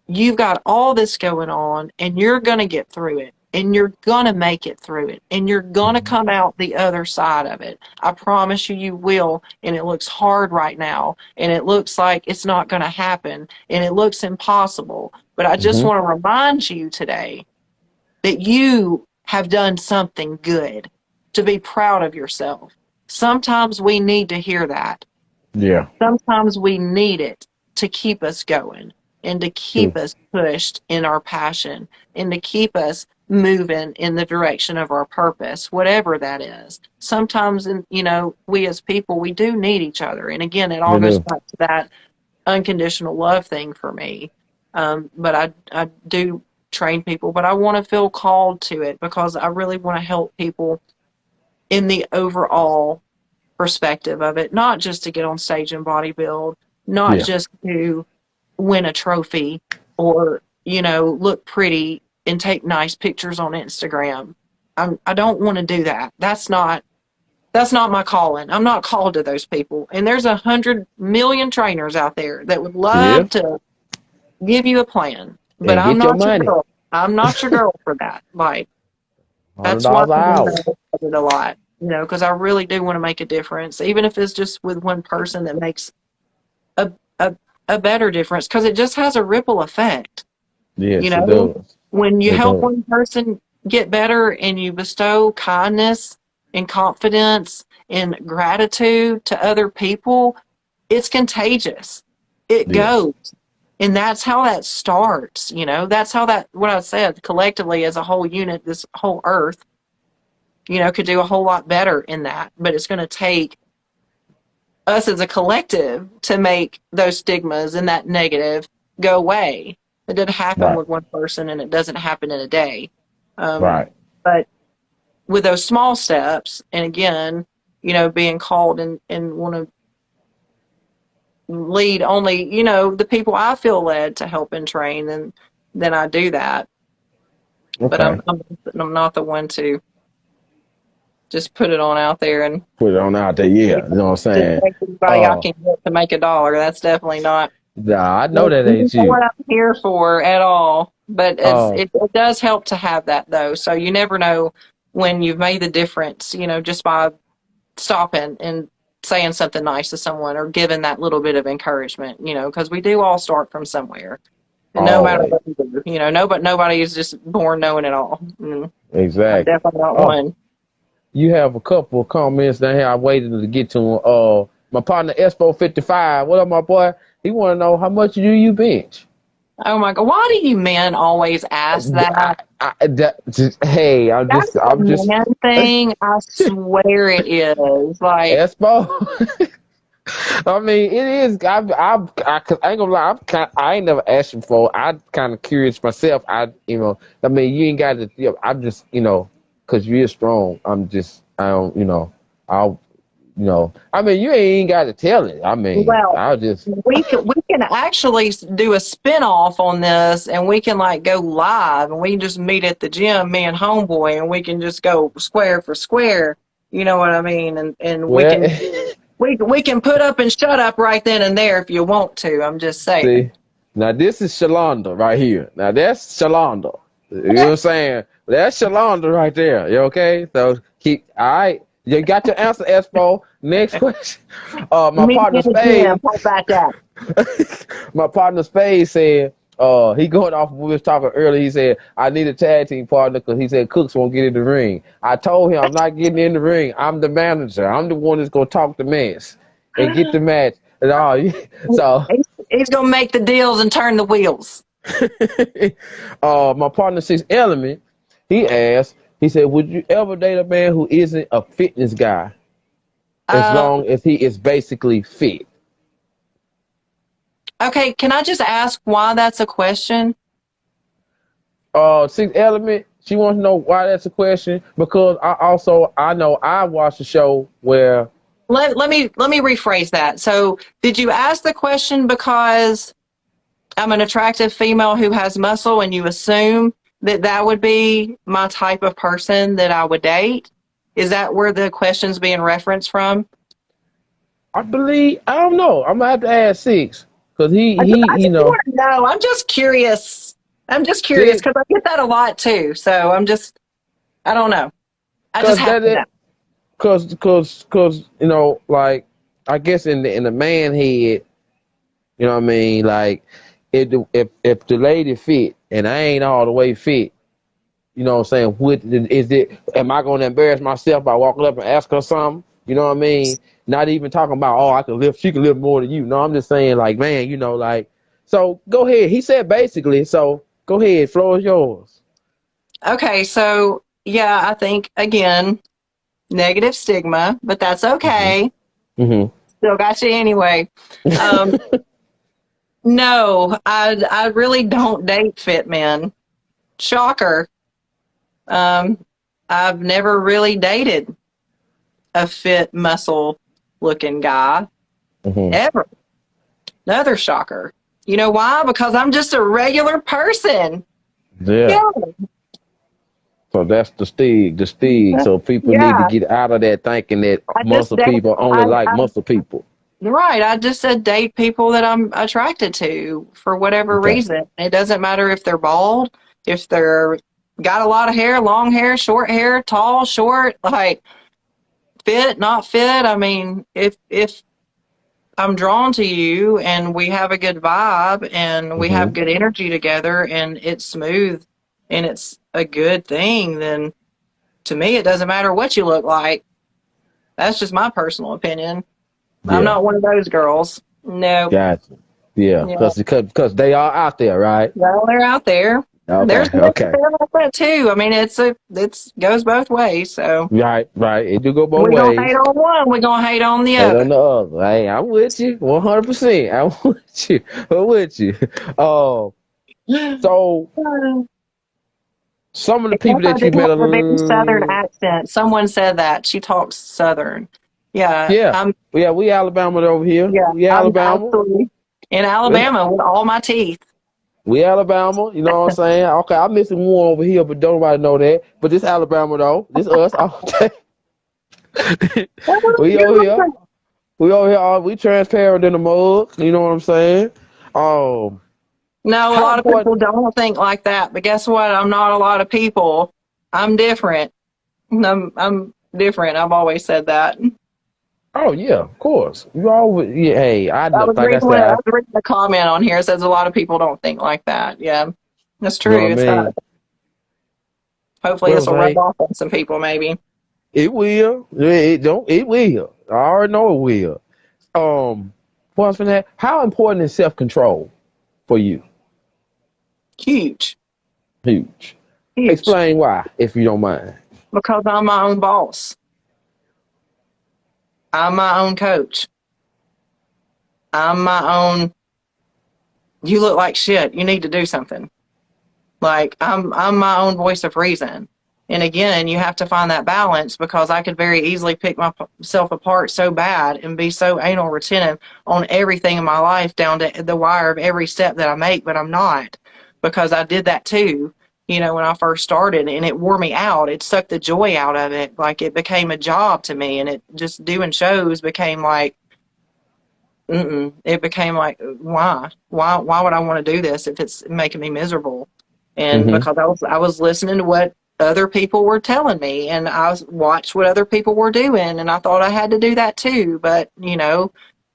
you've got all this going on and you're going to get through it and you're going to make it through it and you're going to Mm-hmm. come out the other side of it. I promise you, you will. And it looks hard right now and it looks like it's not going to happen and it looks impossible. But I just Mm-hmm. want to remind you today that you have done something good, to be proud of yourself. Sometimes we need to hear that. Yeah. Sometimes we need it to keep us going and to keep True. us pushed in our passion and to keep us moving in the direction of our purpose, whatever that is. Sometimes, we as people, we do need each other. And again, it all We goes do. back to that unconditional love thing for me. But I do train people, but I want to feel called to it because I really want to help people in the overall perspective of it, not just to get on stage and bodybuild, not Yeah. just to win a trophy or, look pretty and take nice pictures on Instagram. I don't want to do that. That's not my calling. I'm not called to those people. And there's 100 million trainers out there that would Yeah. love to give you a plan, but And I'm get your not your money. girl. I'm not your girl for that. Like, hundred that's why dollars an I'm in hour. it a lot, because I really do want to make a difference, even if it's just with one person that makes a, a, a better difference, because it just has a ripple effect. You Yes, it know, does. when you It help does. one person get better and you bestow kindness and confidence and gratitude to other people, it's contagious. It Yes. goes. And that's how that starts. That's how what I said, collectively as a whole unit, this whole earth, could do a whole lot better in that. But it's going to take us as a collective to make those stigmas and that negative go away. It didn't happen Right. with one person and it doesn't happen in a day. Um, Right. but with those small steps, and again, being called and want to lead only, the people I feel led to help and train, and then I do that. But Okay. I'm not the one to just put it on out there and Put it on out there. Yeah. You know what I'm just saying? take everybody I Uh, can get to make a dollar. That's definitely not nah, I know that ain't you. what I'm here for at all. But Uh, it does help to have that though. So you never know when you've made the difference, just by stopping and saying something nice to someone or giving that little bit of encouragement, because we do all start from somewhere. And no matter always. what you do, nobody is just born knowing it all. I'm Exactly. definitely not Oh, one. you have a couple of comments down here. I waited to get to 'em. My partner Espo 55. What up, my boy? He want to know how much do you bench? Oh my God. Why do you men always ask that? Hey, That's a I'm just man thing. I swear it is. Like, Espo. I mean, it is. Cause I ain't gonna lie. I ain't never asked you before. I kind of curious myself. I mean, you ain't got to. I'm just, cause you're strong. I don't, I'll. You know, I mean, you ain't got to tell it. I mean, Well, I'll just we can actually do a spin-off on this, and we can like go live, and we can just meet at the gym, me and homeboy, and we can just go square for square. You know what I mean? And we well. can we can put up and shut up right then and there if you want to. I'm just saying. See, now this is Sholanda right here. Now that's Sholanda. You know what I'm saying? That's Sholanda right there. You okay? So keep all right. You got your answer, Espo. Next question. My Meet me partner at the gym. Spade. How about that? My partner Spade said. He going off. We was talking earlier. He said I need a tag team partner because he said Cooks won't get in the ring. I told him I'm not getting in the ring. I'm the manager. I'm the one that's gonna talk the mess and get the match. And all. So He's gonna make the deals and turn the wheels. my partner Six Element, he asked, he said, would you ever date a man who isn't a fitness guy as Um, long as he is basically fit? okay, can I just ask why that's a question? Six Element, she wants to know why that's a question because I know I watched a show where Let me rephrase that. So, did you ask the question because I'm an attractive female who has muscle, and you assume that that would be my type of person that I would date? Is that where the question's being referenced from? I believe I don't know. I'm gonna have to ask Six because I you just know want to know. I'm just curious. I'm just curious Six because I get that a lot too. So I don't know. I just because have that to know. is because you know like I guess in the man head. You know what I mean? Like, if the lady fit and I ain't all the way fit, you know what I'm saying? What is it? Am I going to embarrass myself by walking up and ask her something? You know what I mean? Not even talking about I can lift, she can lift more than you. No, I'm just saying like, man, you know, like. So go ahead. He said basically. So go ahead. Floor is yours. Okay, so yeah, I think again, negative stigma, but that's Mhm. okay. Mhm. Still got you anyway. Um, no, I really don't date fit men. Shocker. Um, I've never really dated a fit muscle looking guy Mhm. ever. Another shocker. You know why? Because I'm just a regular person. Yeah. Yeah, So that's the stig. The stig. So people need to yeah. get out of that thinking that I just muscle date. people only like I muscle people. Right. I just said date people that I'm attracted to for whatever Okay. reason. It doesn't matter if they're bald, if they're got a lot of hair, long hair, tall, short, like fit, not fit. I mean, if I'm drawn to you and we have a good vibe and we have Mhm. good energy together and it's smooth and it's a good thing, then to me it doesn't matter what you look like. That's just my personal opinion. I'm Yeah. not one of those girls. Nope. Gotcha. Yeah, Yeah. because they are out there, right? Well, they're out there. There's Okay, women out okay. there like that too. I mean, it's goes both ways. So Right, right. It do go both we're gonna hate ways. on one, we're gonna hate on the And on other. the other, hey, I'm with you 100%. I'm with you. I'm with you. Uh, so some of the If people I that you didn't met, have a very southern accent, someone said that she talks southern. Yeah, yeah, yeah, we Alabama over here. We I'm Alabama. absolutely in Let me- Alabama with all my teeth. We Alabama. You know what I'm saying? Okay, I'm missing one over here, but don't nobody know that. But this Alabama though, this us all day. We over here. We over here, we transparent in the mud. You know what I'm saying? Um, No, a how lot of important? people don't think like that. But guess what? I'm not a lot of people. I'm different. I'm different. I've always said that. Oh yeah, of course. You always, yeah. Hey, I I look was like I reading said. I was reading a comment on here. It says a lot of people don't think like that. Yeah, that's You know true. what I It's not. mean? Hopefully, Well, this I'm will rub saying off on some people. Maybe it will. It don't. It will. I already know it will. What's for that? How important is self control for you? huge, Huge. huge. Explain why, if you don't mind. Because I'm my own boss. I'm my own coach. I'm my own. You look like shit. You need to do something. Like I'm my own voice of reason. And again, you have to find that balance, because I could very easily pick myself apart so bad and be so anal retentive on everything in my life down to the wire of every step that I make, but I'm not, because I did that too, when I first started, and it wore me out. It sucked the joy out of it. Like, it became a job to me, and it just doing shows became like, it became like, why would I want to do this if it's making me miserable? And Mm-hmm. because I was listening to what other people were telling me, and I watched what other people were doing, and I thought I had to do that too. But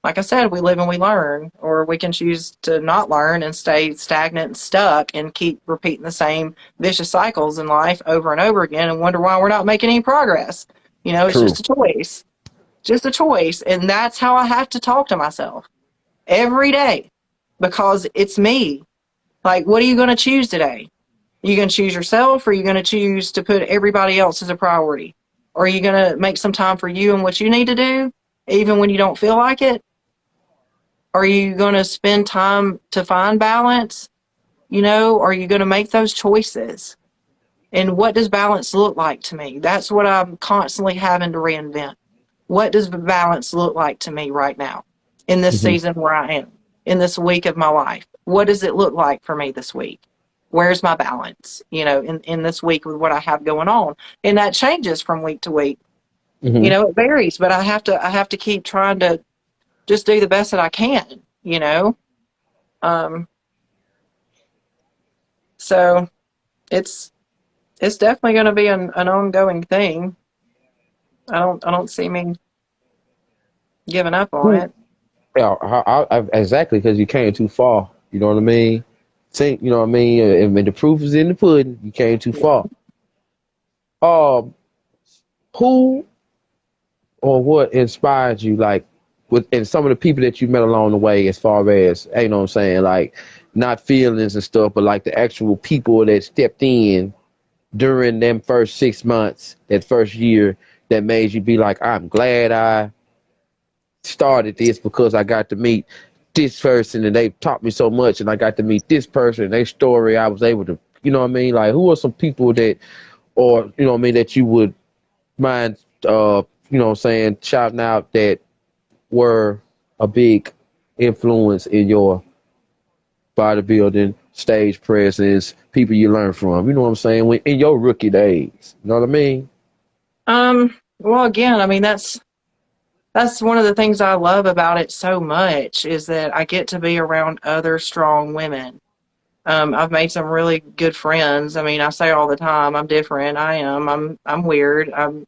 like I said, we live and we learn, or we can choose to not learn and stay stagnant and stuck and keep repeating the same vicious cycles in life over and over again and wonder why we're not making any progress. It's True. just a choice. Just a choice. And that's how I have to talk to myself every day, because it's me. Like, what are you going to choose today? Are you going to choose yourself, or are you going to choose to put everybody else as a priority? Or are you going to make some time for you and what you need to do, even when you don't feel like it? Are you going to spend time to find balance? Are you going to make those choices? And what does balance look like to me? That's what I'm constantly having to reinvent. What does balance look like to me right now in this Mm-hmm. season where I am, in this week of my life? What does it look like for me this week? Where's my balance, in this week with what I have going on? And that changes from week to week. Mm-hmm. It varies, but I have to keep trying to just do the best that I can. Um, so it's it's definitely going to be an ongoing thing. I don't see me giving up on Who? it. Yeah, exactly, because you came too far. You know what I mean? Think, you know what I mean? And the proof is in the pudding. You came too Yeah. far. Um, who or what inspired you, like, and some of the people that you met along the way, as far as, you know what I'm saying, like, not feelings and stuff, but like the actual people that stepped in during them first 6 months, that first year, that made you be like, I'm glad I started this, because I got to meet this person and they taught me so much, and I got to meet this person and their story. I was able to, you know what I mean? Like, who are some people that, or, you know what I mean, that you would mind, you know what I'm saying, shouting out, that were a big influence in your bodybuilding, stage presence, people you learn from, you know what I'm saying, when in your rookie days, you know what I mean? Well, again, I mean, that's one of the things I love about it so much, is that I get to be around other strong women. I've made some really good friends. I mean, I say all the time, I'm different. I am. I'm weird. I'm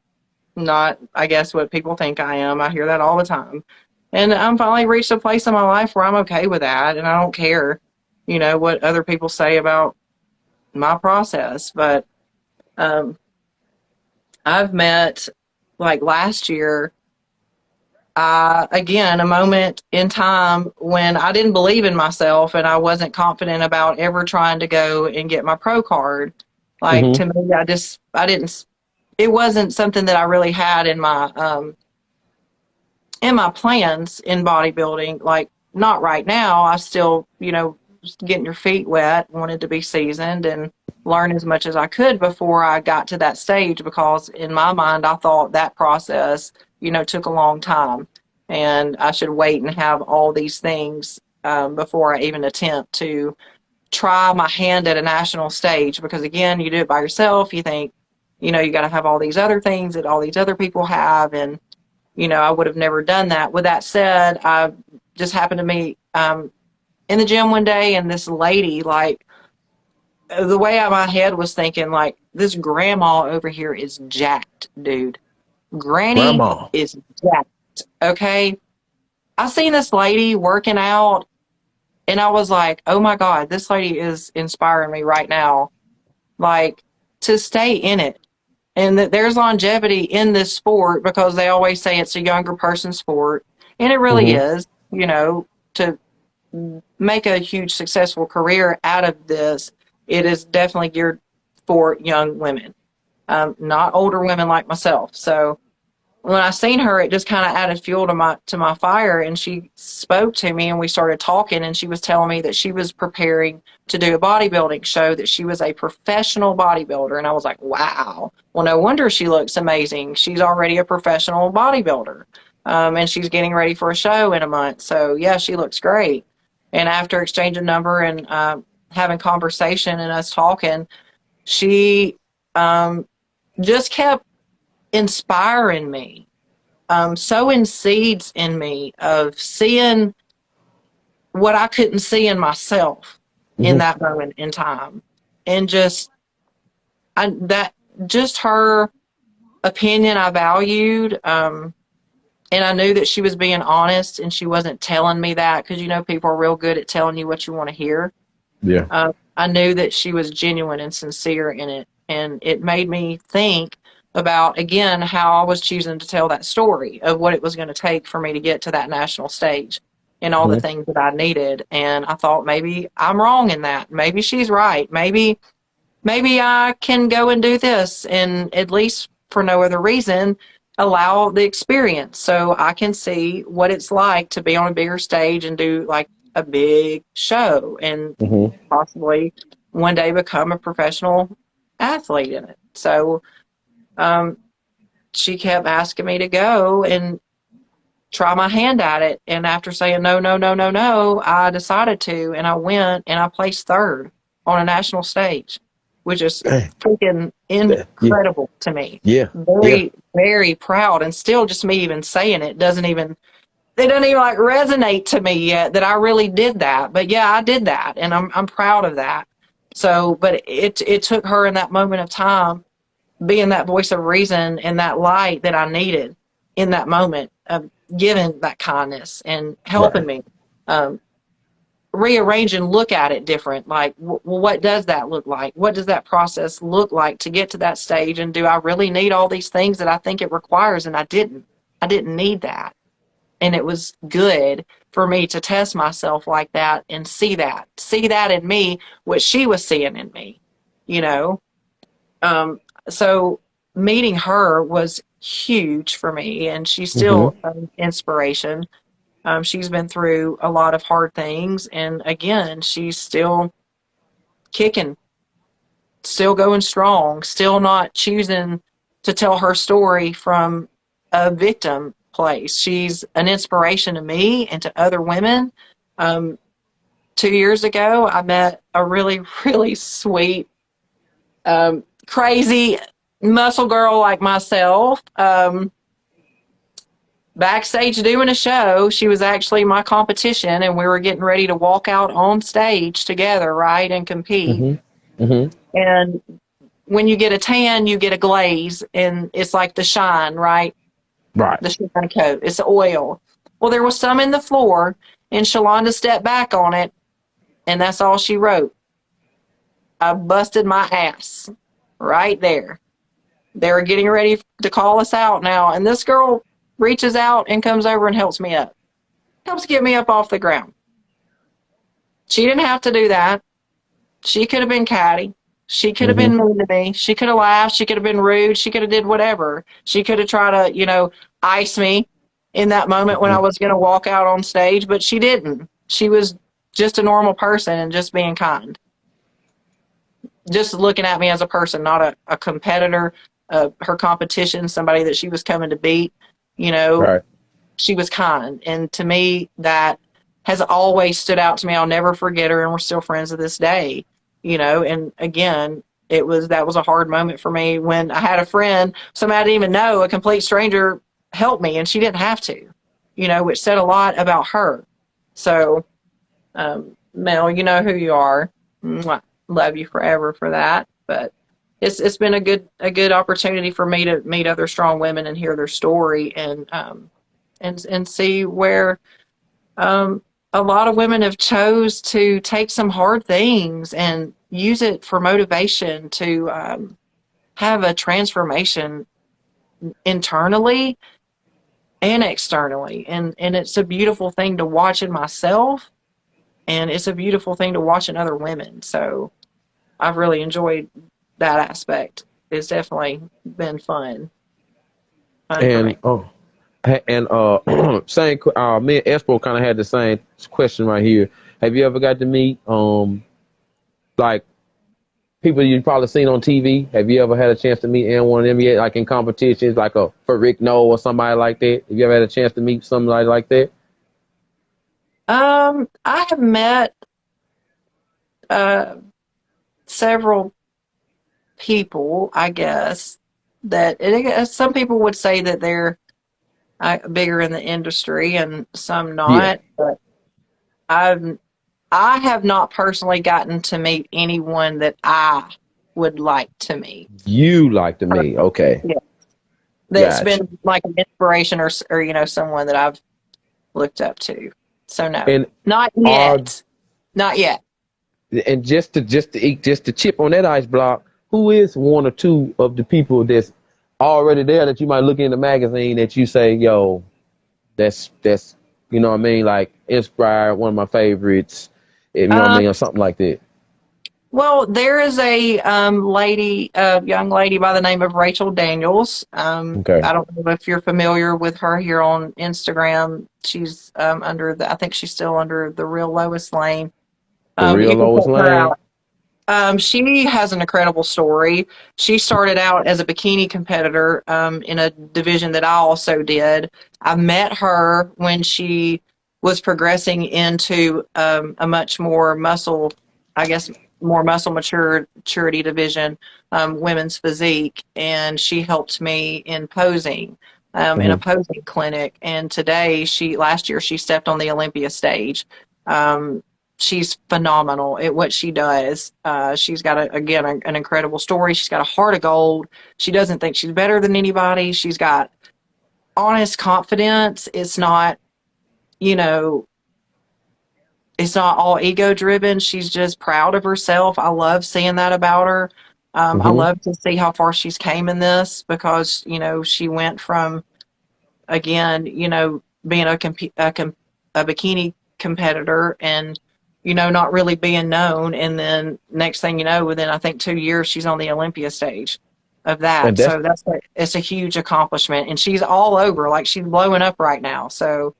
not, I guess, what people think I am. I hear that all the time. And I'm finally reached a place in my life where I'm okay with that, and I don't care, what other people say about my process. But um, I've met, like last year, again, a moment in time when I didn't believe in myself and I wasn't confident about ever trying to go and get my pro card. Like, Mm-hmm. to me, I didn't, it wasn't something that I really had in my plans in bodybuilding. Like, not right now. I still, just getting your feet wet, wanted to be seasoned and learn as much as I could before I got to that stage, because in my mind, I thought that process, took a long time, and I should wait and have all these things before I even attempt to try my hand at a national stage. Because again, you do it by yourself. You think, you got to have all these other things that all these other people have. And I would have never done that. With that said, I just happened to meet in the gym one day, and this lady, like, the way my head was thinking, like, this grandma over here is jacked, dude. Granny Grandma. is jacked. Okay. I seen this lady working out, and I was like, oh my God, this lady is inspiring me right now. Like, to stay in it. And that there's longevity in this sport, because they always say it's a younger person sport. And it really Mm-hmm. is, to make a huge successful career out of this. It is definitely geared for young women, not older women like myself. So when I seen her, it just kind of added fuel to my fire. And she spoke to me, and we started talking. And she was telling me that she was preparing to do a bodybuilding show, that she was a professional bodybuilder. And I was like, wow. Well, no wonder she looks amazing. She's already a professional bodybuilder, and she's getting ready for a show in a month. So yeah, she looks great. And after exchanging number and having conversation and us talking, she just kept inspiring me, sowing seeds in me of seeing what I couldn't see in myself in Mm-hmm. that moment in time. And that just her opinion I valued. And I knew that she was being honest, and she wasn't telling me that, because, people are real good at telling you what you want to hear. Yeah. I knew that she was genuine and sincere in it. And it made me think about, again, how I was choosing to tell that story of what it was going to take for me to get to that national stage and all the Mm-hmm. things that I needed. And I thought, maybe I'm wrong in that. Maybe she's right. Maybe I can go and do this, and at least for no other reason, allow the experience so I can see what it's like to be on a bigger stage and do like a big show, and Mm-hmm. possibly one day become a professional athlete in it. So um, she kept asking me to go and try my hand at it. And after saying no, no, no, no, no, I decided to, and I went and I placed third on a national stage, which is Dang. freaking Yeah. incredible to me. Yeah. Yeah. Very, very proud. And still, just me even saying it doesn't even like resonate to me yet that I really did that. But yeah, I did that, and I'm proud of that. So, but it took her in that moment of time being that voice of reason and that light that I needed in that moment of giving that kindness and helping Right. me um, rearrange and look at it different. Like, what does that look like? What does that process look like to get to that stage? And do I really need all these things that I think it requires? And I didn't. I didn't need that. And it was good for me to test myself like that and see that in me, what she was seeing in me, you know? So meeting her was huge for me, and she's Mm-hmm. still an inspiration. She's been through a lot of hard things, and again, she's still kicking, still going strong, still not choosing to tell her story from a victim place. She's an inspiration to me and to other women. Um, 2 years ago, I met a really, really sweet, crazy muscle girl like myself. Backstage doing a show. She was actually my competition, and we were getting ready to walk out on stage together, right, and compete. Mm-hmm. Mm-hmm. And when you get a tan, you get a glaze, and it's like the shine, right? Right. The shine coat. It's oil. Well, there was some in the floor, and Sholanda stepped back on it, and that's all she wrote. I busted my ass right there. They were getting ready to call us out now, and this girl reaches out and comes over and helps me up, helps get me up off the ground. She didn't have to do that. She could have been catty. She could have Mm-hmm. been mean to me. She could have laughed. She could have been rude. She could have did whatever. She could have tried to, ice me in that moment when I Mm-hmm. was going to walk out on stage, but she didn't. She was just a normal person and just being kind, just looking at me as a person, not a competitor, her competition, somebody that she was coming to beat. You know, Right. she was kind. And to me, that has always stood out to me. I'll never forget her, and we're still friends to this day. And again, that was a hard moment for me when I had a friend, somebody I didn't even know, a complete stranger, help me, and she didn't have to, which said a lot about her. So, Mel, you know who you are. Mwah. Love you forever for that. But it's been a good opportunity for me to meet other strong women and hear their story, and see where um, a lot of women have chose to take some hard things and use it for motivation to have a transformation internally and externally. And it's a beautiful thing to watch in myself, and it's a beautiful thing to watch in other women. So I've really enjoyed that aspect. It's definitely been fun. fun for And me. same. Me and Espo kind of had the same question right here. Have you ever got to meet like people you've probably seen on TV? Have you ever had a chance to meet anyone of them yet, like in competitions, like for Rick No or somebody like that? Have you ever had a chance to meet somebody like that? I have met uh, several people, I guess, some people would say that they're bigger in the industry and some Yeah, not. But I've I have not personally gotten to meet anyone that I would like to meet you like to meet. personally. Okay, Yeah, that's gotcha. been like an inspiration or someone that I've looked up to. So no, And not are yet, not yet. and just to chip on that ice block, who is one or two of the people that's already there that you might look in the magazine that you say, yo, that's you know what I mean, like inspired one of my favorites, you know what I Um, mean, or something like that. Well, there is a young lady by the name of Rachel Daniels. Okay, I don't know if you're familiar with her here on Instagram. She's I think she's still under the Real Lois Lane. the You real can Lois check her Lane. out. She has an incredible story. She started out as a bikini competitor in a division that I also did. I met her when she was progressing into a much more I guess, more muscle maturity division, women's physique, and she helped me in posing. In a Hmm. posing clinic, and last year, she stepped on the Olympia stage. Um, she's phenomenal at what she does. She's got an incredible story. She's got a heart of gold. She doesn't think she's better than anybody. She's got honest confidence. You know, it's not all ego driven. She's just proud of herself. I love seeing that about her. I Hmm. love to see how far she's came in this because, she went from, again, being a bikini competitor and, not really being known. And then next thing you know, within I think 2 years, she's on the Olympia stage of And that. that's So it's a huge accomplishment, and she's all over. Like she's blowing up right now. So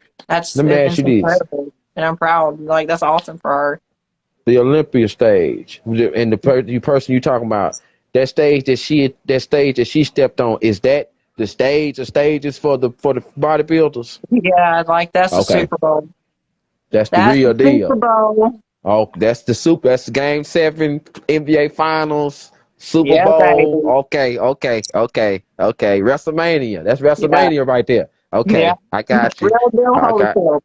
let me ask it's you this: incredible, and I'm proud. Like that's awesome for her. the Olympia stage, and the person you talking about, that stage that she stepped on, is that the stages for the bodybuilders? Yeah, like that's the Okay, Super Bowl. that's the That's the real Super deal. Bowl. Oh, that's the game seven NBA Finals, Super Yeah, Bowl. baby. Okay. WrestleMania. That's Yeah, WrestleMania right there. yeah. Okay, I got you. Real deal I got. Holyfield.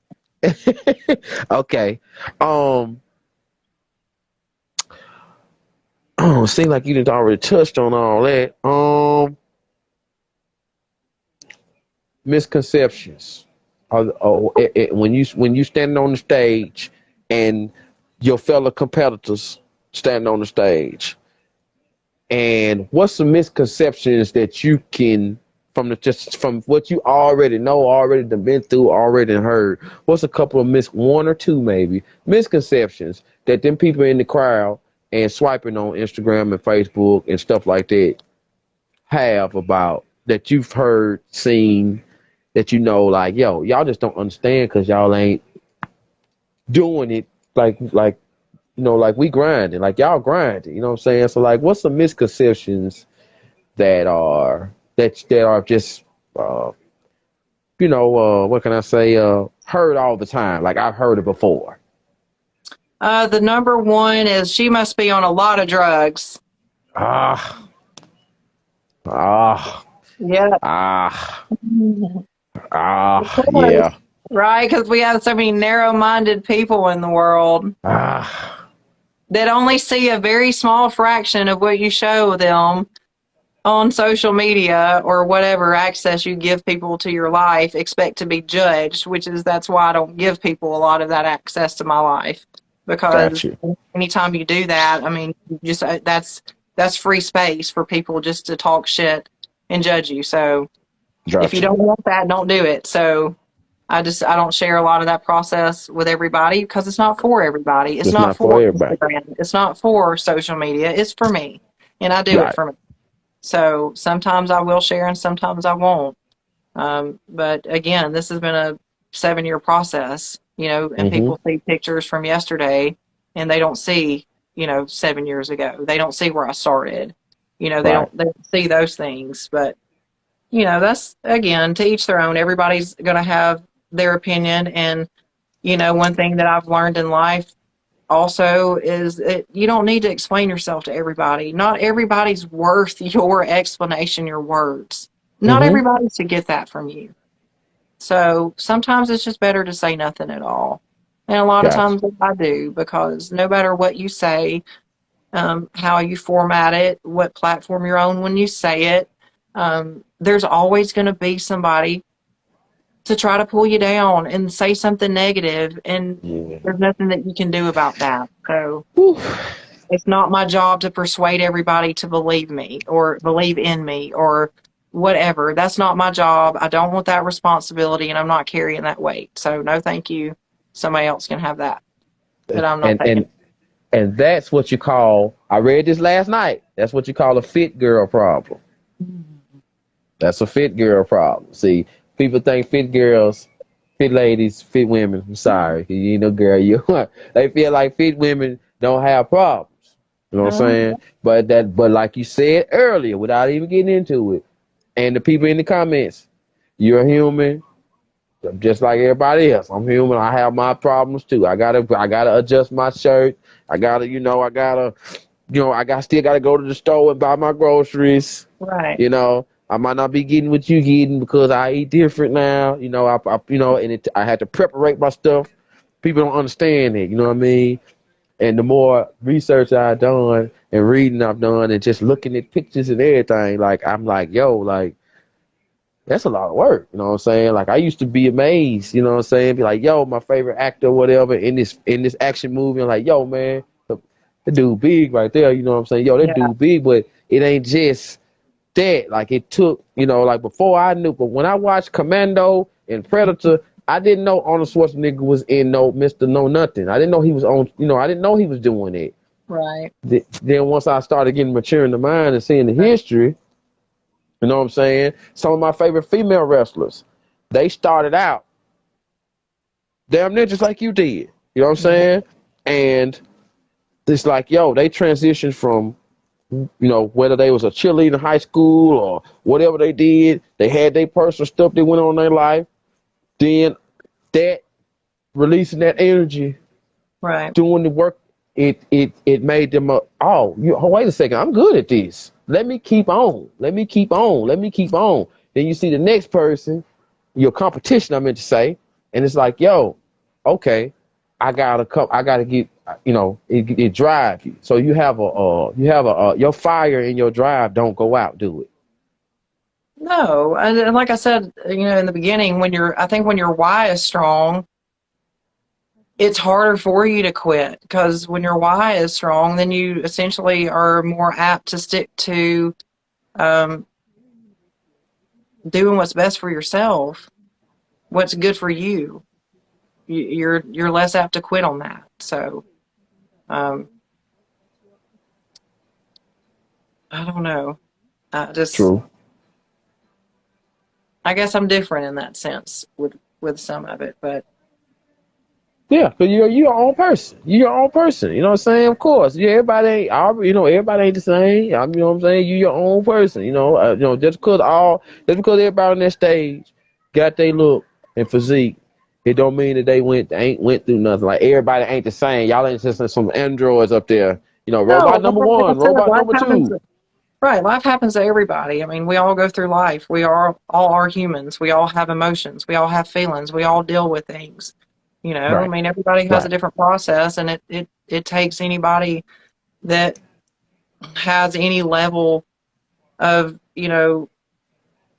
Okay. Um. Seems like you did already touched on all that. Misconceptions. When you standing on the stage and your fellow competitors standing on the stage. And what's some misconceptions that you can just from what you already know, already done been through, already heard? What's a couple of one or two maybe misconceptions that them people in the crowd and swiping on Instagram and Facebook and stuff like that have about that you've heard, seen, that like, yo, y'all just don't understand because y'all ain't doing it like like we grinding, like y'all grinding, you know what I'm saying? So like what's some misconceptions that are just uh what can I say, heard all the time, like I've heard it before. The number one is she must be on a lot of drugs. ah ah Yeah, ah of yeah. course. Right, because we have so many narrow-minded people in the world ah that only see a very small fraction of what you show them on social media or whatever access you give people to your life, expect to be judged, that's why I don't give people a lot of that access to my life. got Because you anytime you do that, I mean, just that's free space for people just to talk shit and judge you. So if got you you don't want that, don't do it. So I don't share a lot of that process with everybody because it's not for everybody. It's It's not not for for everybody. Instagram. It's not for social media. It's for me. And I do it Right. for me. So sometimes I will share and sometimes I won't. But again, this has been a 7-year process, and Mm-hmm. people see pictures from yesterday and they don't see, 7 years ago. They don't see where I started. Right. They don't see those things. But, that's again, to each their own. Everybody's going to have their opinion. And, one thing that I've learned in life also is that you don't need to explain yourself to everybody. Not everybody's worth your explanation, your words. Not Mm-hmm. everybody should get that from you. So sometimes it's just better to say nothing at all. And a lot of Gotcha. times I do, because no matter what you say, how you format it, what platform you're on when you say it, there's always going to be somebody to try to pull you down and say something negative, and Yeah. there's nothing that you can do about that. So Whew. it's not my job to persuade everybody to believe me or believe in me or whatever. That's not my job. I don't want that responsibility, and I'm not carrying that weight. So no, thank you. Somebody else can have that, but I'm not And taking. and and that's what you call. I read this last night. That's what you call a fit girl problem. That's a fit girl problem. See, people think fit girls, fit ladies, fit women. I'm sorry, you know, girl, you. They feel like fit women don't have problems. You know what I'm Uh, saying? But like you said earlier, without even getting into it, and the people in the comments, you're human, just like everybody else. I'm human. I have my problems too. I gotta adjust my shirt. I still gotta go to the store and buy my groceries. right, I might not be getting what you getting because I eat different now. I had to preparate my stuff. People don't understand it. You know what I mean? And the more research I've done and reading I've done and just looking at pictures and everything, like I'm like, yo, like that's a lot of work. You know what I'm saying? Like I used to be amazed. You know what I'm saying? Be like, yo, my favorite actor, whatever, in this action movie. I'm like, yo, man, the dude big right there. You know what I'm saying? Yo, that yeah, dude big, but it ain't just that. Like it took, like before I knew, but when I watched Commando and Predator, I didn't know Arnold Schwarzenegger was in no Mr. No Nothing. I didn't know he was on, I didn't know he was doing it. right, Then once I started getting mature in the mind and seeing the history, you know what I'm saying? Some of my favorite female wrestlers, they started out damn near just like you did. You know what I'm yeah, saying? And it's like, yo, they transitioned from whether they was a cheerleader in high school or whatever they did, they had their personal stuff that went on in their life. Then that releasing that energy, right. doing the work, it made them wait a second, I'm good at this. Let me keep on. Let me keep on. Let me keep on. Then you see the next person, your competition, I meant to say, and it's like, yo, okay, I gotta come. I gotta get. It drive you. So your fire and your drive don't go out. Do it. No, and like I said, in the beginning, I think when your why is strong, it's harder for you to quit, because when your why is strong, then you essentially are more apt to stick to um, doing what's best for yourself, what's good for you. You're less apt to quit on that. So um, I don't know. True. I guess I'm different in that sense with some of it, but Yeah, because you're your own person. You're your own person. You know what I'm saying? Of course. Yeah, everybody ain't the same. You know what I'm saying? You're your own person. Just because everybody on that stage got their look and physique, it don't mean that they ain't went through nothing. Like everybody ain't the same. Y'all ain't just some androids up there. no, Robot number like I one, said, robot life number happens. two. Right, life happens to everybody. I mean, we all go through life. We are all are humans. We all have emotions. We all have feelings. We all deal with things. I Right. mean, everybody has a Right. different process, and it takes anybody that has any level of,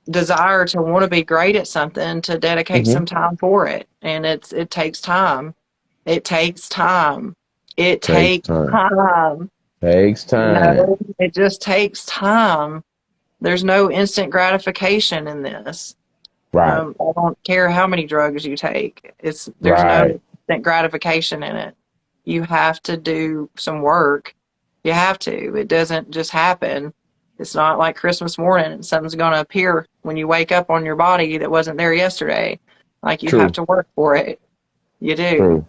desire to want to be great at something to dedicate Mm-hmm. some time for it. And it takes time. It takes time. It Takes takes time. time. Takes time. It just takes time. There's no instant gratification in this. Right. I don't care how many drugs you take. There's Right. no instant gratification in it. You have to do some work. You have to. It doesn't just happen. It's not like Christmas morning and something's going to appear when you wake up on your body that wasn't there yesterday. Like you have True. to work for it. You do. True.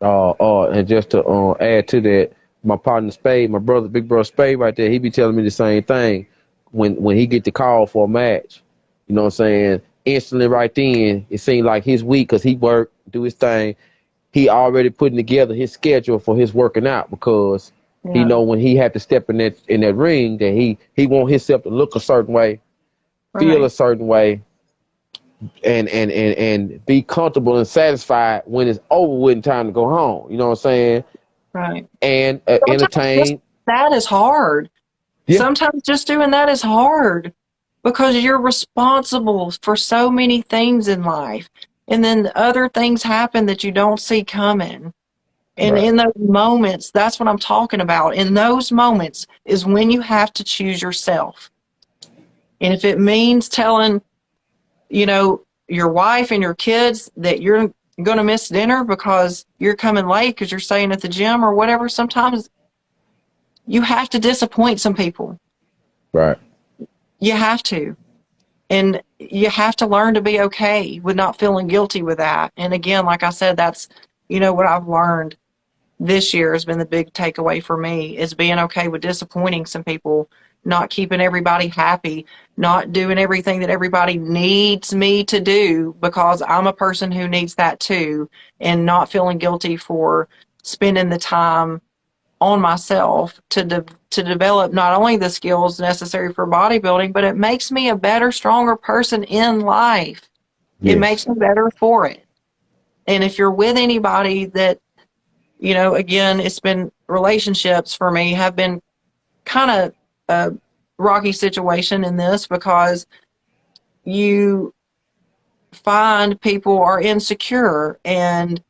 And just to add to that, my partner Spade, my brother, big brother Spade, right there, he be telling me the same thing. When he get the call for a match, you know what I'm saying? Instantly, right then, it seemed like his week, because he worked, do his thing. He already putting together his schedule for his working out, because he Yeah. know when he had to step in that ring, that he want himself to look a certain way, feel a Right. certain way, and be comfortable and satisfied when it's over with and time to go home. You know what I'm saying? Right. And Sometimes just entertain. that is hard. Yeah, Sometimes just doing that is hard because you're responsible for so many things in life. And then other things happen that you don't see coming. And right. in those moments, that's what I'm talking about. In those moments is when you have to choose yourself. And if it means telling, your wife and your kids that you're going to miss dinner because you're coming late because you're staying at the gym or whatever, sometimes you have to disappoint some people. Right. You have to. And you have to learn to be okay with not feeling guilty with that. And again, like I said, that's, what I've learned this year has been the big takeaway for me is being okay with disappointing some people, not keeping everybody happy, not doing everything that everybody needs me to do because I'm a person who needs that too, and not feeling guilty for spending the time on myself to develop not only the skills necessary for bodybuilding, but it makes me a better, stronger person in life. It Yes. makes me better for it. And if you're with anybody that, again, it's been relationships for me have been kind of a rocky situation in this because you find people are insecure and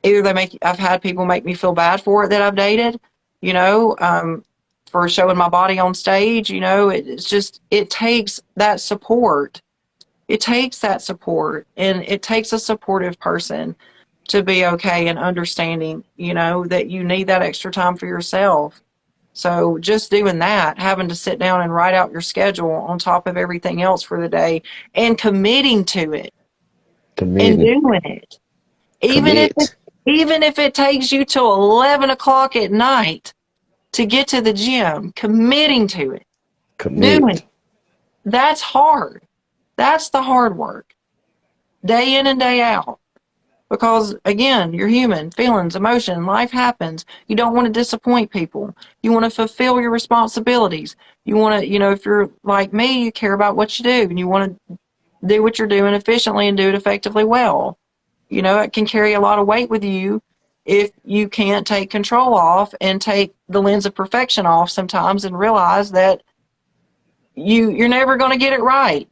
either I've had people make me feel bad for it that I've dated, you know, um, for showing my body on stage, it's just, it takes that support. It takes that support and it takes a supportive person to be okay and understanding, that you need that extra time for yourself. So just doing that, having to sit down and write out your schedule on top of everything else for the day and committing to it and Committing. doing it. Even if it, Commit. even if it takes you till 11 o'clock at night to get to the gym, committing to it, doing Commit. it. That's hard. That's the hard work, day in and day out. Because again, you're human, feelings, emotion, life happens. You don't want to disappoint people. You want to fulfill your responsibilities. You want to, if you're like me, you care about what you do and you want to do what you're doing efficiently and do it effectively well. It can carry a lot of weight with you if you can't take control off and take the lens of perfection off sometimes and realize that you're never going to get it right.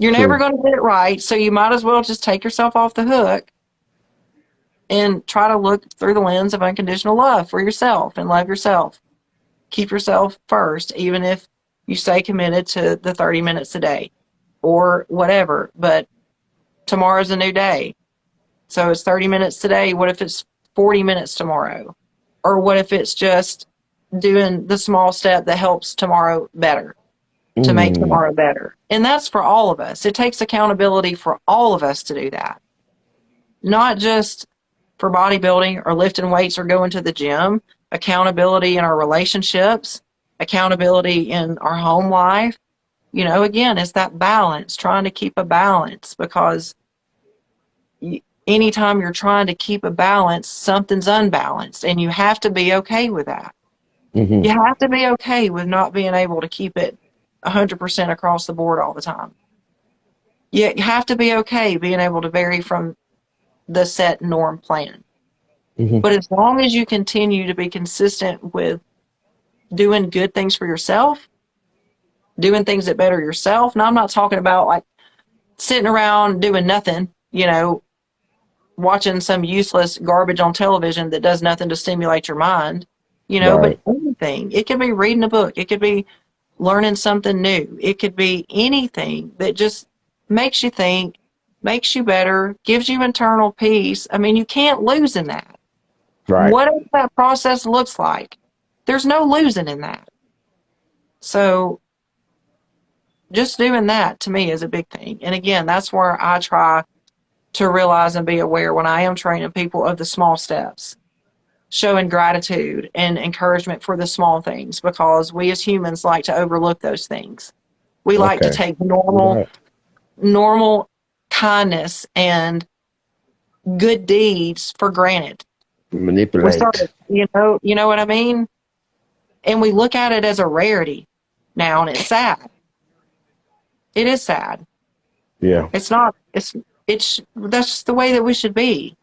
You're never True. going to get it right. So you might as well just take yourself off the hook and try to look through the lens of unconditional love for yourself and love yourself. Keep yourself first, even if you stay committed to the 30 minutes a day or whatever. But tomorrow's a new day. So it's 30 minutes today. What if it's 40 minutes tomorrow? Or what if it's just doing the small step that helps tomorrow better, to make Mm. tomorrow better? And that's for all of us. It takes accountability for all of us to do that, not just for bodybuilding or lifting weights or going to the gym. Accountability in our relationships, accountability in our home life. Again, it's that balance, trying to keep a balance because anytime you're trying to keep a balance, something's unbalanced, and you have to be okay with that. Mm-hmm. You have to be okay with not being able to keep it 100% across the board all the time. You have to be okay being able to vary from the set norm plan. Mm-hmm. But as long as you continue to be consistent with doing good things for yourself, doing things that better yourself. Now, I'm not talking about like sitting around doing nothing, watching some useless garbage on television that does nothing to stimulate your mind, but Right. anything. It could be reading a book. It could be learning something new. It could be anything that just makes you think, makes you better, gives you internal peace. I mean, you can't lose in that. Right. Whatever that process looks like, there's no losing in that. So just doing that to me is a big thing. And again, that's where I try to realize and be aware when I am training people of the small steps, showing gratitude and encouragement for the small things, because we as humans like to overlook those things. We like to Okay. take You're right. normal kindness and good deeds for granted. We start, Manipulate. you know what I mean? And we look at it as a rarity now, and it's sad. It is sad. Yeah. It's not, it's, that's just the way that we should be.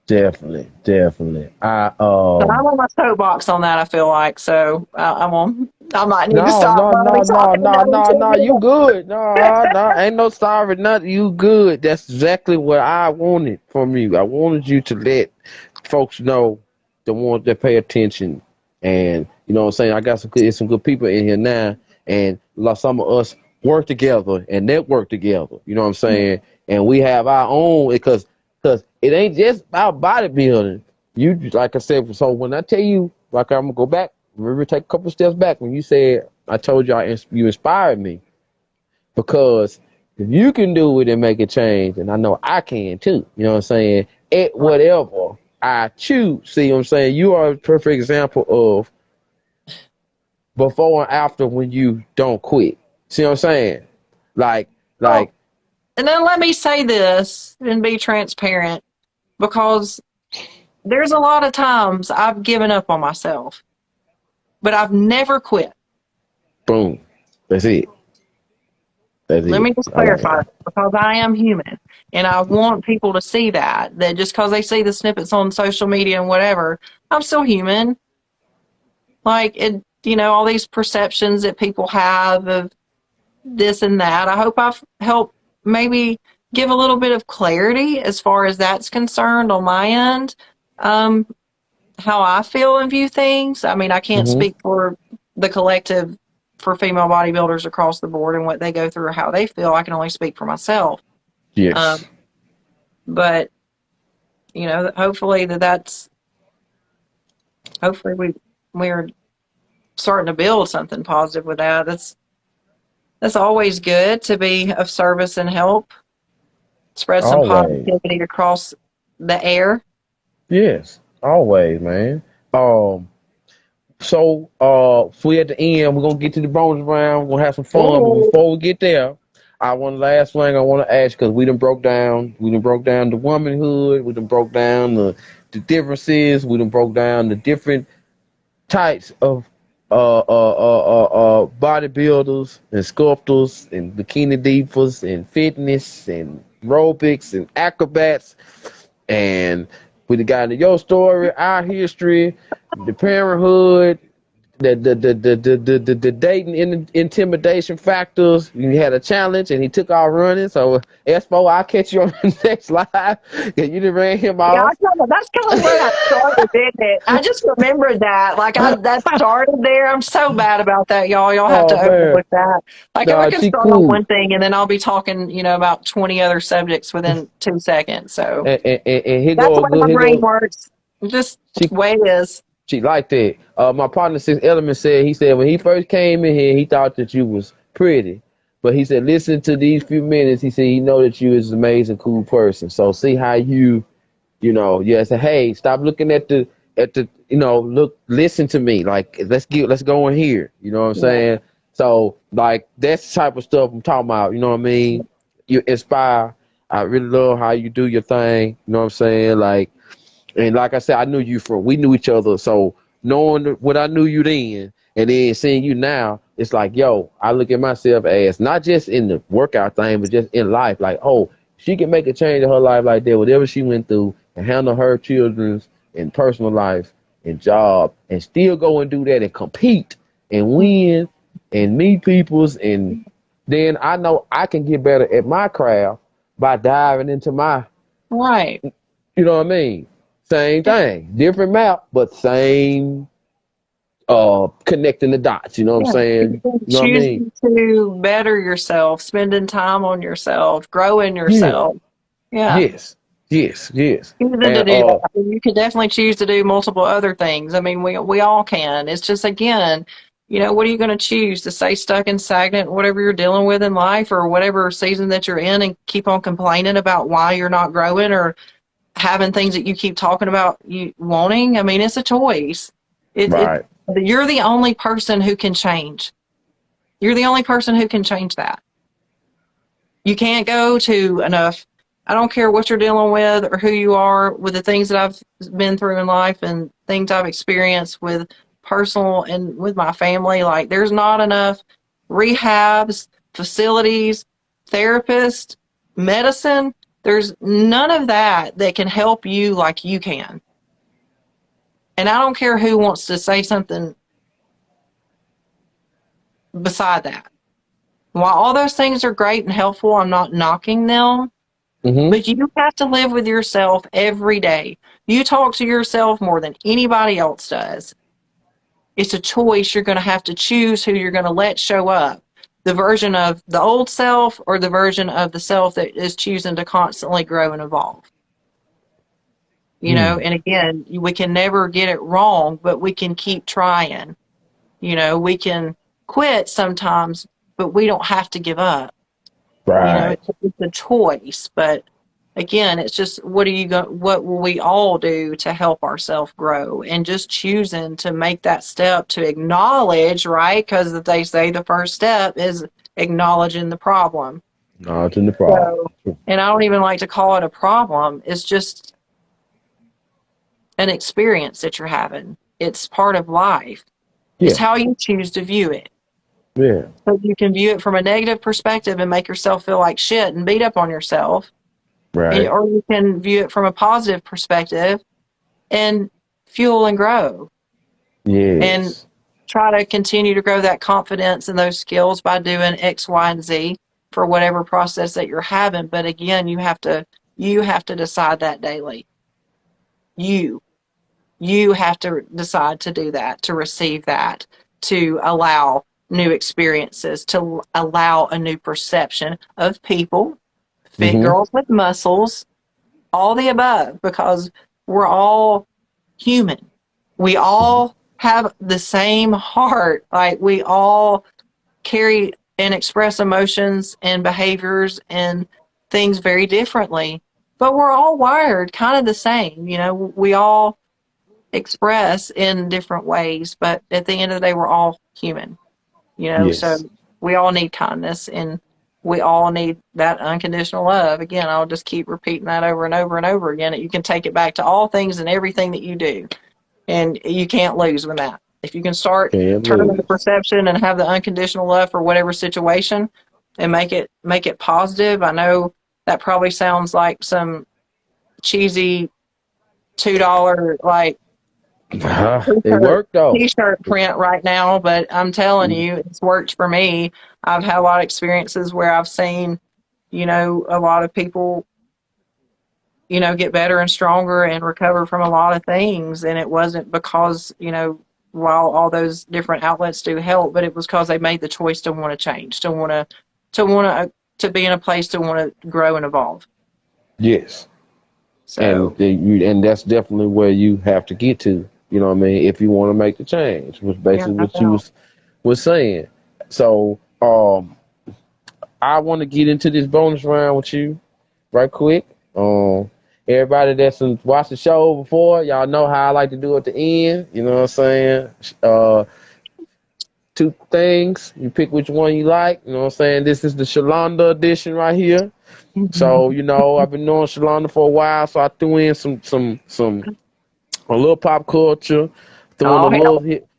Definitely. Definitely. But I'm on my soapbox on that, I feel like. So I might need to No, stop no, probably no, no, talking no, about no, no. You it. good? No, no, ain't no sorry, nothing. You good? That's exactly what I wanted from you. I wanted you to let folks know, the ones that pay attention, and you know what I'm saying. I got some good people in here now, and some of us work together and network together. You know what I'm saying? And we have our own, because it ain't just about bodybuilding. You, like I said, so when I tell you, like, I'm gonna go back. Remember, take a couple steps back when you said, I told you you inspired me, because if you can do it and make a change, and I know I can too, you know what I'm saying, at whatever I choose. See what I'm saying? You are a perfect example of before and after when you don't quit. See what I'm saying? Like, Well, like, and then let me say this and be transparent, because there's a lot of times I've given up on myself, but I've never quit. boom. That's it. That's Let it. me just I like clarify it. that, because I am human, and I want people to see that just because they see the snippets on social media and whatever, I'm still human. Like it, all these perceptions that people have of this and that. I hope I've helped maybe give a little bit of clarity as far as that's concerned on my end. Um, how I feel and view things. I mean, I can't Hmm. speak for the collective for female bodybuilders across the board and what they go through or how they feel. I can only speak for myself. Um, Yes. but hopefully hopefully we're starting to build something positive with that. That's always good to be of service and help, spread some Always. positivity across the air. Yes. Always, man. So, if we at the end, we're gonna get to the bonus round. We're gonna have some fun, but Oh, before we get there, I want last thing I want to ask, because we done broke down the womanhood, we done broke down the differences, we done broke down the different types of bodybuilders and sculptors and bikini divas and fitness and aerobics and acrobats, and we done got into your story, our history, the parenthood, the dating intimidation factors. You had a challenge and he took off running. So Espo, I'll catch you on the next live. You done ran him yeah, off. that's kind of where I started, didn't it? I just remembered that. Like that started there. I'm so bad about that, y'all. Y'all have Oh to man, overlook that. Like I nah, can she start on cool. one thing and then I'll be talking, about 20 other subjects within 2 seconds. So And here that's go the a way good. my Here brain go. works. Just She the way it is. she like that. My partner Six Element said, he said when he first came in here, he thought that you was pretty, but he said listen to these few minutes. He said he know that you is an amazing, cool person. So see how you say, hey, stop looking at the look, listen to me. Like let's go in here. You know what I'm Yeah. saying? So like that's the type of stuff I'm talking about. You know what I mean? You inspire. I really love how you do your thing. You know what I'm saying? Like, and like I said, we knew each other. So knowing what I knew you then, and then seeing you now, it's like, yo, I look at myself as not just in the workout thing, but just in life. Like, oh, she can make a change in her life like that, whatever she went through, and handle her children's and personal life and job, and still go and do that and compete and win and meet peoples. And then I know I can get better at my craft by diving into my, Right. you know what I mean? Same thing, different map, but same connecting the dots. You know what I'm Yeah. saying? You know what I mean? Choosing to better yourself, spending time on yourself, growing Yeah. yourself. Yeah. Yes. Yes. Yes. Choosing to And do that. You could definitely choose to do multiple other things. I mean, we all can. It's just again, what are you going to choose? To stay stuck and stagnant, whatever you're dealing with in life or whatever season that you're in, and keep on complaining about why you're not growing or having things that you keep talking about you wanting? I mean, it's a choice. Right. You're the only person who can change. You're the only person who can change that. You can't go to enough. I don't care what you're dealing with or who you are, with the things that I've been through in life and things I've experienced with personal and with my family. Like, there's not enough rehabs, facilities, therapists, medicine. There's none of that can help you like you can. And I don't care who wants to say something beside that. While all those things are great and helpful, I'm not knocking them. Mm-hmm. But you have to live with yourself every day. You talk to yourself more than anybody else does. It's a choice. You're going to have to choose who you're going to let show up. The version of the old self or the version of the self that is choosing to constantly grow and evolve. And again, we can never get it wrong, but we can keep trying. We can quit sometimes, but we don't have to give up. Right. It's a choice, but again, it's just what will we all do to help ourselves grow, and just choosing to make that step to acknowledge, right? Because they say the first step is acknowledging the problem. Acknowledging the problem. So, and I don't even like to call it a problem. It's just an experience that you're having. It's part of life. Yeah. It's how you choose to view it. Yeah. So you can view it from a negative perspective and make yourself feel like shit and beat up on yourself. Right. Or you can view it from a positive perspective and fuel and grow. Yes. And try to continue to grow that confidence and those skills by doing X, Y, and Z for whatever process that you're having. But again, you have to decide that daily. You have to decide to do that, to receive that, to allow new experiences, to allow a new perception of people, fit Mm-hmm. girls with muscles, all the above, because we're all human. We all have the same heart. Like, we all carry and express emotions and behaviors and things very differently, but we're all wired kind of the same. We all express in different ways, but at the end of the day, we're all human, so Yes. we all need kindness, and we all need that unconditional love. Again, I'll just keep repeating that over and over and over again. You can take it back to all things and everything that you do, and you can't lose with that. If you can start Can't turning the lose. perception and have the unconditional love for whatever situation and make it positive. I know that probably sounds like some cheesy $2 like It worked though. t-shirt print right now, but I'm telling you, it's worked for me. I've had a lot of experiences where I've seen, a lot of people, get better and stronger and recover from a lot of things. And it wasn't because, while all those different outlets do help, but it was because they made the choice to want to change, to be in a place to want to grow and evolve. Yes. So, And that's definitely where you have to get to. You know what I mean? If you want to make the change, was yeah, basically no what you doubt. was saying. So, I want to get into this bonus round with you right quick. Everybody that's watched the show before, y'all know how I like to do at the end. You know what I'm saying? Two things. You pick which one you like. You know what I'm saying? This is the Sholanda edition right here. So, I've been knowing Sholanda for a while, so I threw in some a little pop culture, throwing Oh, hell.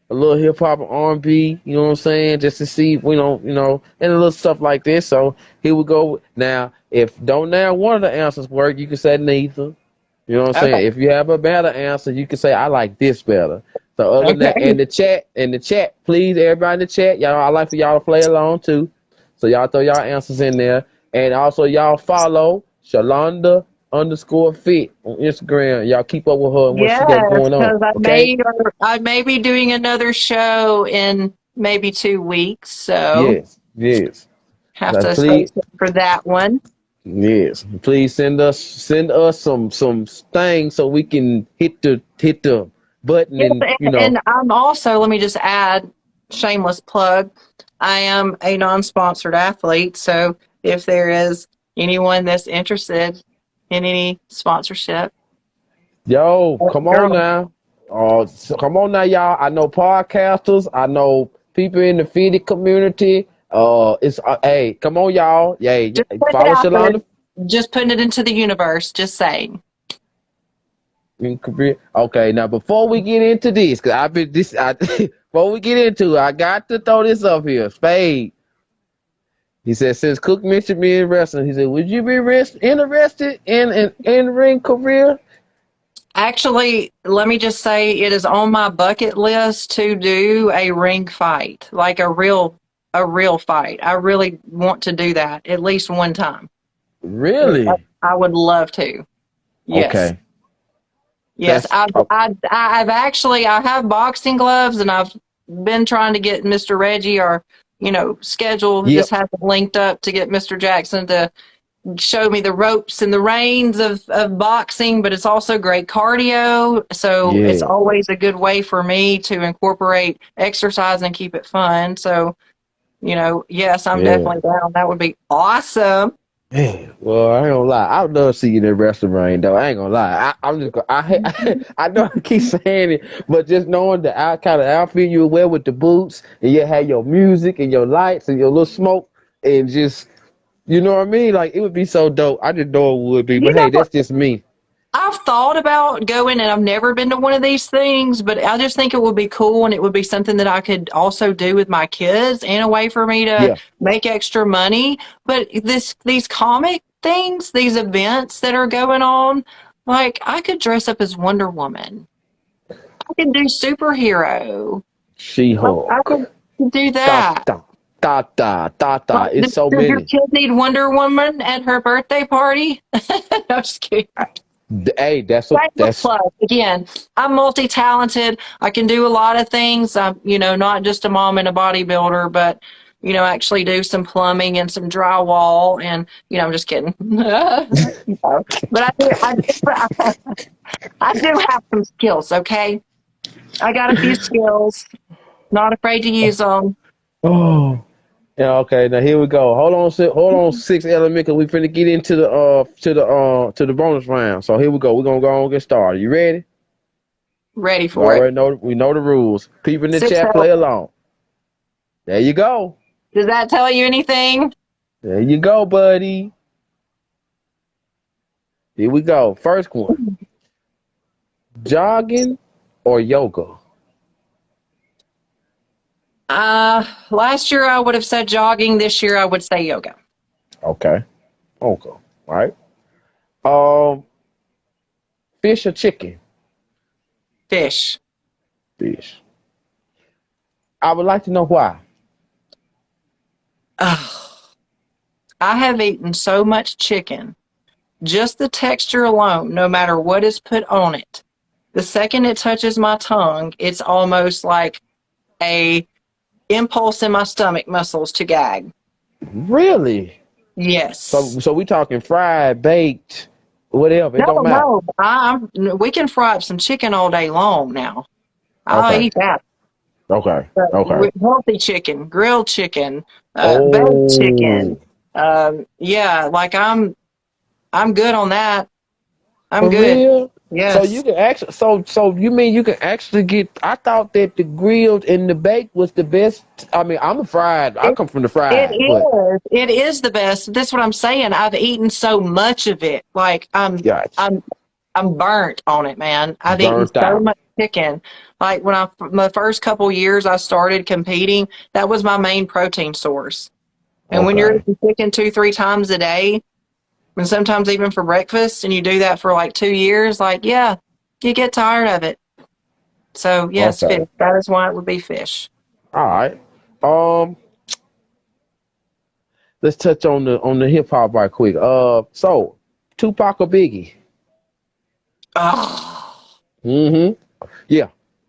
a little hip hop and R&B, you know what I'm saying, just to see, and a little stuff like this. So here we go. Now, if don't now one of the answers work, you can say neither. You know what I'm Okay. saying? If you have a better answer, you can say I like this better. So other than that, Okay. in the chat, please, everybody in the chat, y'all, I like for y'all to play along too. So y'all throw y'all answers in there, and also y'all follow Sholanda_fit on Instagram. Y'all keep up with her and what she got Yes, going on. because Okay? I may be doing another show in maybe 2 weeks, so Yes, yes. have Now, to stay please, tuned for that one. yes. Please send us some things so we can hit the button Yes, and and I'm also, let me just add, shameless plug, I am a non-sponsored athlete. So if there is anyone that's interested in any sponsorship, Yo, come on girl, now. So come on now, y'all. I know podcasters. I know people in the fitness community. It's hey, come on, y'all. Yeah, just putting it follow out there, Sholanda. just putting it into the universe, just saying. Okay, now before we get into this, cause I've been this. Before we get into it, I got to throw this up here. Spade. He said, since Cook mentioned me in wrestling, he said, would you be interested in an in-ring career? Actually, let me just say it is on my bucket list to do a ring fight, like a real fight. I really want to do that at least one time. Really? I would love to. Yes. Okay. Yes, That's okay. I have boxing gloves, and I've been trying to get Mr. Reggie or schedule Yep. just hasn't linked up to get Mr. Jackson to show me the ropes and the reins of boxing, but it's also great cardio. So it's Yeah. always a good way for me to incorporate exercise and keep it fun. So, yes, I'm Yeah. definitely down. That would be awesome. Man, well, I ain't gonna lie. I would love to see you in the wrestling ring, though. I ain't gonna lie. I'm just gonna, I know I keep saying it, but just knowing the kind of outfit you wear with the boots, and you have your music and your lights and your little smoke, and just, you know what I mean? Like, it would be so dope. I just know it would be. You But hey, know, that's just me. I've thought about going, and I've never been to one of these things, but I just think it would be cool, and it would be something that I could also do with my kids and a way for me to Yeah. make extra money. But these comic things, these events that are going on, like I could dress up as Wonder Woman. I could do superhero. Like I She-Hulk. could do Da, that. da, da, da, da, da. Like, It's so does your many. kid need Wonder Woman at her birthday party? No, I'm just kidding. Hey, Shameless that's plug. Again, I'm multi-talented. I can do a lot of things. I'm, not just a mom and a bodybuilder, but, actually do some plumbing and some drywall. And, I'm just kidding. But I do have some skills. Okay, I got a few skills. Not afraid to use them. oh. Yeah, okay, now here we go. Hold on, six element, cause we finna get into the to the bonus round. So here we go. We're gonna go and get started. You ready? Ready You for it. already know we know the rules. People in the Six chat play elements. along. There you go. Does that tell you anything? There you go, buddy. Here we go. First one. Jogging or yoga? Last year I would have said jogging. This year I would say yoga. Okay. Okay. All right. Um, fish or chicken? Fish. Fish. I would like to know why. Ugh. I have eaten so much chicken. Just the texture alone, no matter what is put on it, the second it touches my tongue, it's almost like a impulse in my stomach muscles to gag. Really? Yes. So we talking fried, baked, whatever. It No, don't matter. no. We can fry up some chicken all day long now. I'll Okay. eat that. Okay. But Okay. with healthy chicken, grilled chicken, baked chicken. Oh, Yeah, like I'm good on that. I'm for good. real? So you Yes. can actually, so you mean you can actually get? I thought that the grilled and the baked was the best. I mean, I'm a fried. I come from the It fried, but is. It is the best. That's what I'm saying. I've eaten so much of it. Like gotcha. I'm burnt on it, man. I've eaten Burnt so out. much chicken. Like my first couple years I started competing, that was my main protein source. And when you're Okay. eating chicken 2, 3 times a day, and sometimes even for breakfast, and you do that for like 2 years, like yeah, you get tired of it. So yes, fish. Okay. That is why it would be fish. All right. Um, let's touch on the hip hop right quick. So Tupac or Biggie? Oh. Mm-hmm. Yeah.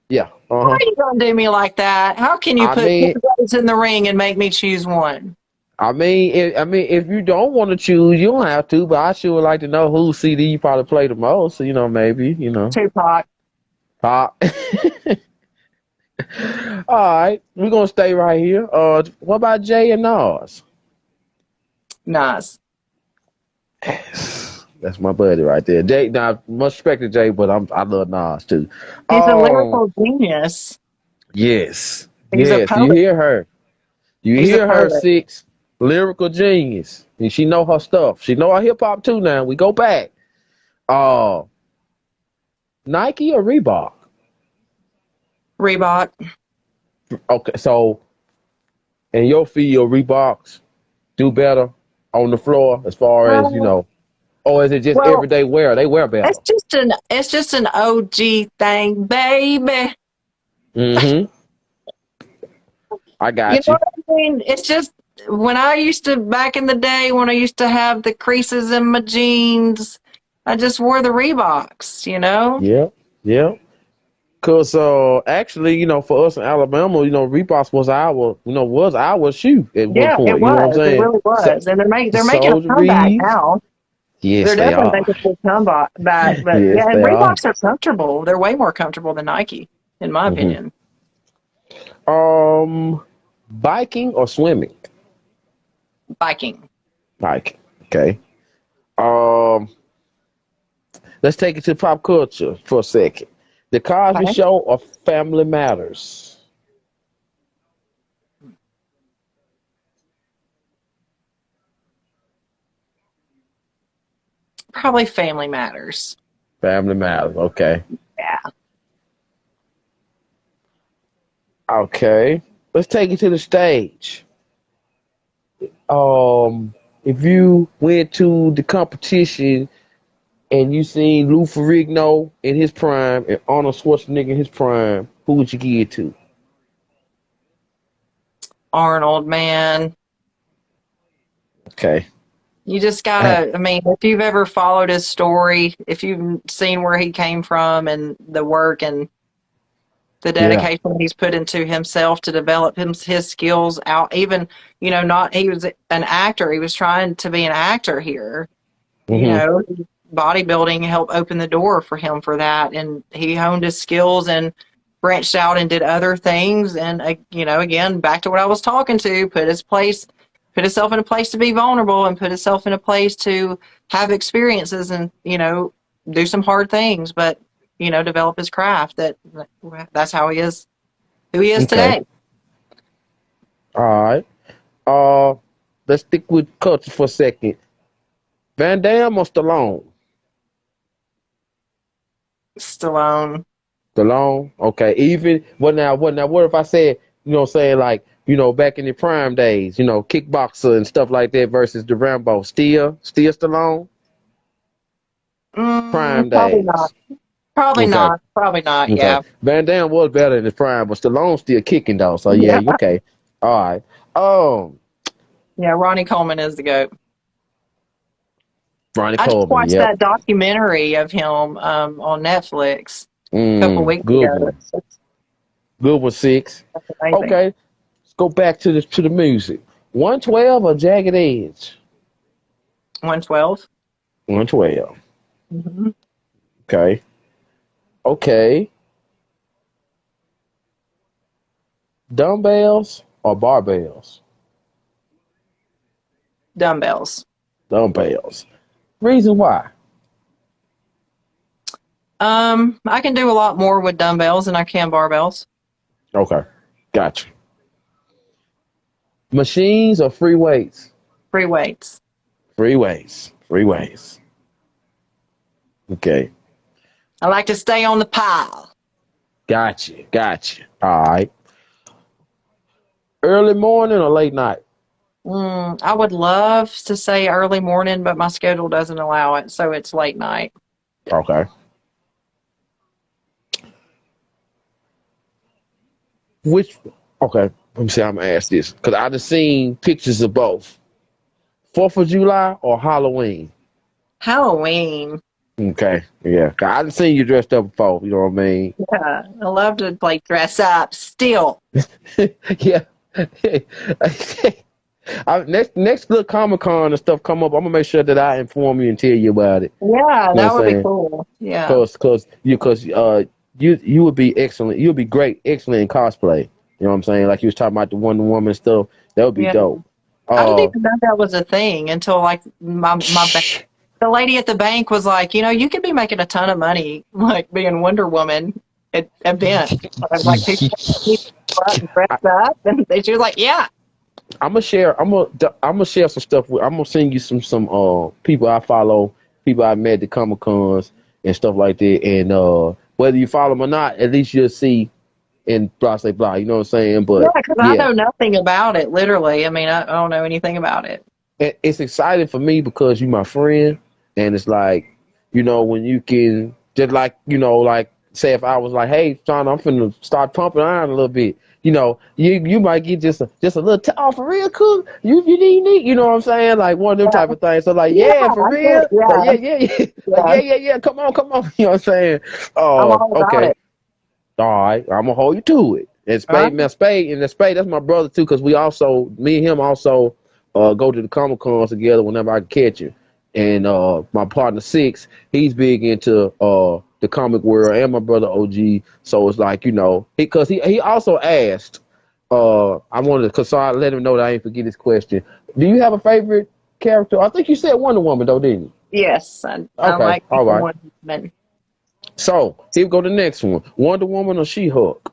Yeah. Why Uh-huh. are you gonna do me like that? How can you I put two mean, guys in the ring and make me choose one? if you don't want to choose, you don't have to. But I sure would like to know whose CD you probably play the most. So, maybe, Tupac. pop. All right, we're gonna stay right here. What about Jay and Nas? Nice. That's my buddy right there. Jay, now much respect to Jay, but I love Nas too. He's a Um, lyrical genius. yes, He's a yes. You poet. hear her? You He's a hear her? poet. Six lyrical genius, and she know her stuff. She know her hip hop too. Now we go back. Uh, Nike or Reebok? Reebok. Okay, so in your field, Reeboks do better on the floor as far as Uh, or is it just well, everyday wear? They wear better. it's just an OG thing, baby. Mm-hmm. I You got know you. what I mean? It's just when I used to back in the day when I used to have the creases in my jeans, I just wore the Reeboks, you know? Yeah, yeah. Cause actually, for us in Alabama, Reeboks was our shoe at one Yeah, it point. You know what I'm was. It saying? really So was. And they're making a Soldier comeback Reeves. now. Yes, They're they definitely are. making a comeback back, but Yes, yeah, and they are. Reeboks are comfortable. They're way more comfortable than Nike, in my hmm opinion. Biking or swimming? Biking. Biking. Okay. Um, let's take it to pop culture for a second. The Cosby Okay. Show or Family Matters? Probably Family Matters. Family Matters. Okay. Yeah. Okay. Let's take it to the stage. If you went to the competition and you seen Lou Ferrigno in his prime and Arnold Schwarzenegger in his prime, who would you give it to? Arnold, man. Okay. You just Ah, gotta, I mean, if you've ever followed his story, if you've seen where he came from and the work and the yeah. dedication he's put into himself to develop his skills out, even, not, he was an actor. He was trying to be an actor here, you hmm know, bodybuilding helped open the door for him for that. And he honed his skills and branched out and did other things. And, again, back to what I was talking to, put himself in a place to be vulnerable and put himself in a place to have experiences and, do some hard things, but, develop his craft. That's how he is, who he is Okay. today. All right. Uh, let's stick with culture for a second. Van Damme or Stallone? Stallone. Stallone. Okay. Even what if I said, saying like, back in the prime days, kickboxer and stuff like that versus the Rambo. Still Stallone? Prime Probably not. days. Probably Okay. not. Probably not. Okay. Yeah. Van Damme was better in his prime, but Stallone still kicking though. So yeah, Yeah. okay. All right. Um, Yeah. Ronnie Coleman is the GOAT. Ronnie I just Coleman. watched Yep. that documentary of him on Netflix a couple weeks Good ago. one. It's Good one. Six. amazing. Okay. Let's go back to the music. 112 or Jagged Edge? 112. 112. Mm-hmm. Okay. Okay. Dumbbells or barbells? Dumbbells. Dumbbells. Reason why? I can do a lot more with dumbbells than I can barbells. Okay. Gotcha. Machines or free weights? Free weights. Free weights. Free weights. Okay. I like to stay on the pile. Gotcha. Gotcha. All right. Early morning or late night? I would love to say early morning, but my schedule doesn't allow it, so it's late night. Okay. Which, okay, let me see. I'm gonna ask this because I just seen pictures of both. 4th of July or Halloween? Halloween. Okay, yeah. 'Cause I done seen you dressed up before. You know what I mean? Yeah, I love to like dress up still. Yeah. Next little Comic Con and stuff come up, I'm gonna make sure that I inform you and tell you about it. Yeah, You know what that I'm would be saying? cool. Yeah. Cause you would be excellent. You would be great, excellent in cosplay. You know what I'm saying? Like you was talking about the Wonder Woman stuff. That would be Yeah. dope. I didn't Uh, even know that was a thing until like the lady at the bank was like, you could be making a ton of money like being Wonder Woman at events. Like people go out and dress up, and she was like, yeah. I'm gonna share. I'm gonna share some stuff. I'm gonna send you some people I follow, people I met at Comic Cons and stuff like that. And whether you follow them or not, at least you'll see and blah blah blah. You know what I'm saying? Yeah, But because I yeah, know nothing about it, literally. I mean, I don't know anything about it. it's exciting for me because you my friend, and it's like, when you can just like, like say if I was like, hey, Sean, I'm finna start pumping iron a little bit. You might get just a little oh, for real, cool. You need, you know what I'm saying? Like one of them Yeah, type of things. So like, yeah, yeah, for I get, real. Like, yeah, yeah. Like, yeah. yeah. Come on. You know what I'm saying? I'm all about Okay. it. All right, I'm gonna hold you to it. And All right. Spade, that's my brother too, because me and him also go to the Comic Cons together whenever I can catch him. And my partner Six, he's big into the comic world, and my brother OG. So it's like, because he also asked, I wanted to, cause so I let him know that I ain't forget his question. Do you have a favorite character? I think you said Wonder Woman though, didn't you? Yes, I Okay, like all people right. one woman. So here we go to the next one: Wonder Woman or She-Hulk?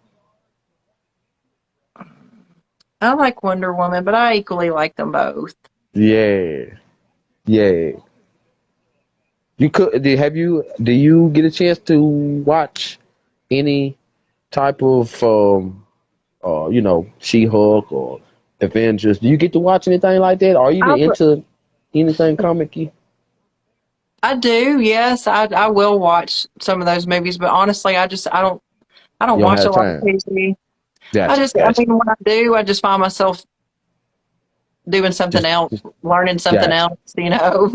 I like Wonder Woman, but I equally like them both. Yeah. Yeah. Do you get a chance to watch any type of She-Hulk or Avengers? Do you get to watch anything like that? Are you I even into anything comic-y? I do, yes. I will watch some of those movies, but honestly, I don't You don't watch a have lot of time. TV. Gotcha, I gotcha. mean, when I do, I just find myself doing something else, Just learning something gotcha. else.